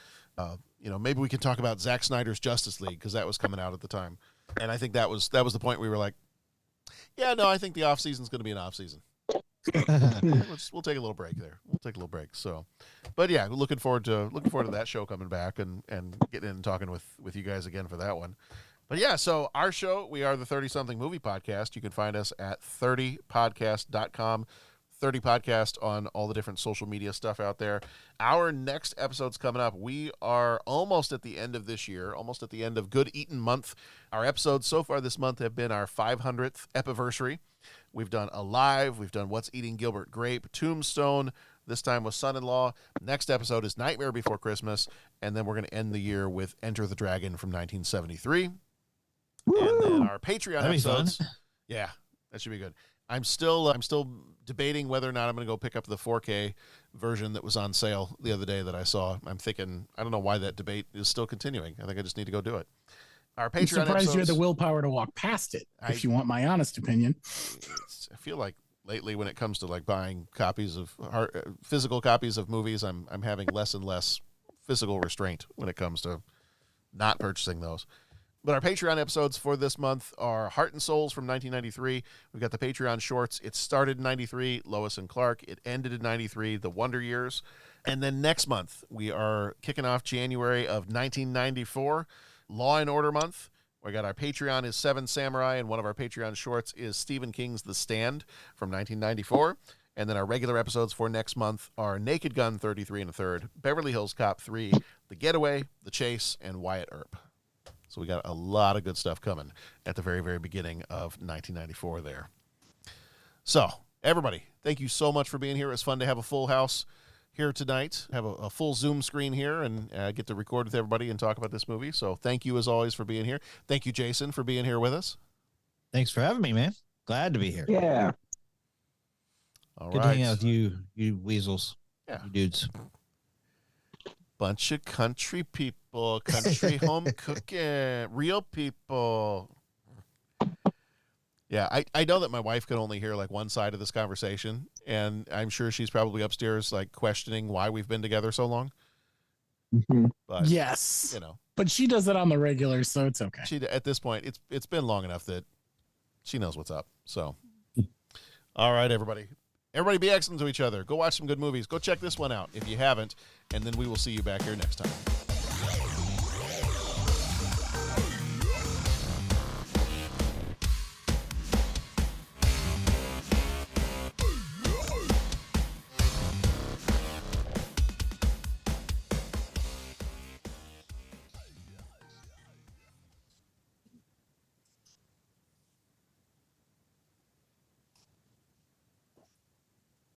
Speaker 11: you know, maybe we can talk about Zack Snyder's Justice League, because that was coming out at the time. And I think that was the point we were like, yeah, no, I think the off season is going to be an off season. We'll take a little break there. We'll take a little break. So, but yeah, looking forward to that show coming back and getting in and talking with you guys again for that one. But yeah, so our show, we are the 30-something movie podcast. You can find us at 30podcast.com, 30 podcast on all the different social media stuff out there. Our next episode's coming up. We are almost at the end of this year, almost at the end of Good Eatin' Month. Our episodes so far this month have been our 500th epiversary. We've done Alive. We've done What's Eating Gilbert Grape, Tombstone. This time with Son-in-Law. Next episode is Nightmare Before Christmas. And then we're going to end the year with Enter the Dragon from 1973. Woo! And then our Patreon episodes. Yeah, that should be good. I'm still debating whether or not I'm going to go pick up the 4K version that was on sale the other day that I saw. I'm thinking, I don't know why that debate is still continuing. I think I just need to go do it. Our Patreon
Speaker 13: I'm surprised
Speaker 11: episodes,
Speaker 13: you had the willpower to walk past it, if you want my honest opinion.
Speaker 11: I feel like lately when it comes to like buying copies of physical copies of movies, I'm having less and less physical restraint when it comes to not purchasing those. But our Patreon episodes for this month are Heart and Souls from 1993. We've got the Patreon shorts. It started in 93, Lois and Clark. It ended in 93, The Wonder Years. And then next month, we are kicking off January of 1994, Law and Order month. We got our Patreon is Seven Samurai, and one of our Patreon shorts is Stephen King's The Stand from 1994. And then our regular episodes for next month are Naked Gun 33 and a third, Beverly Hills Cop 3, The Getaway, The Chase, and Wyatt Earp. So we got a lot of good stuff coming at the very, very beginning of 1994 there. So, everybody, thank you so much for being here. It's fun to have a full house here tonight, have a full Zoom screen here, and get to record with everybody and talk about this movie. So thank you, as always, for being here. Thank you, Jason, for being here with us.
Speaker 6: Thanks for having me, man. Glad to be here.
Speaker 10: Yeah.
Speaker 11: All
Speaker 6: Good
Speaker 11: right.
Speaker 6: to hang out with you weasels.
Speaker 11: Yeah.
Speaker 6: You dudes.
Speaker 11: Bunch of country people, country home cooking, real people. Yeah, I know that my wife could only hear like one side of this conversation, and I'm sure she's probably upstairs like questioning why we've been together so long. But
Speaker 13: Yes.
Speaker 11: you know,
Speaker 13: But she does it on the regular, so it's okay.
Speaker 11: she at this point it's been long enough that she knows what's up. So, all right, everybody be excellent to each other. Go watch some good movies. Go check this one out if you haven't, and then we will see you back here next time.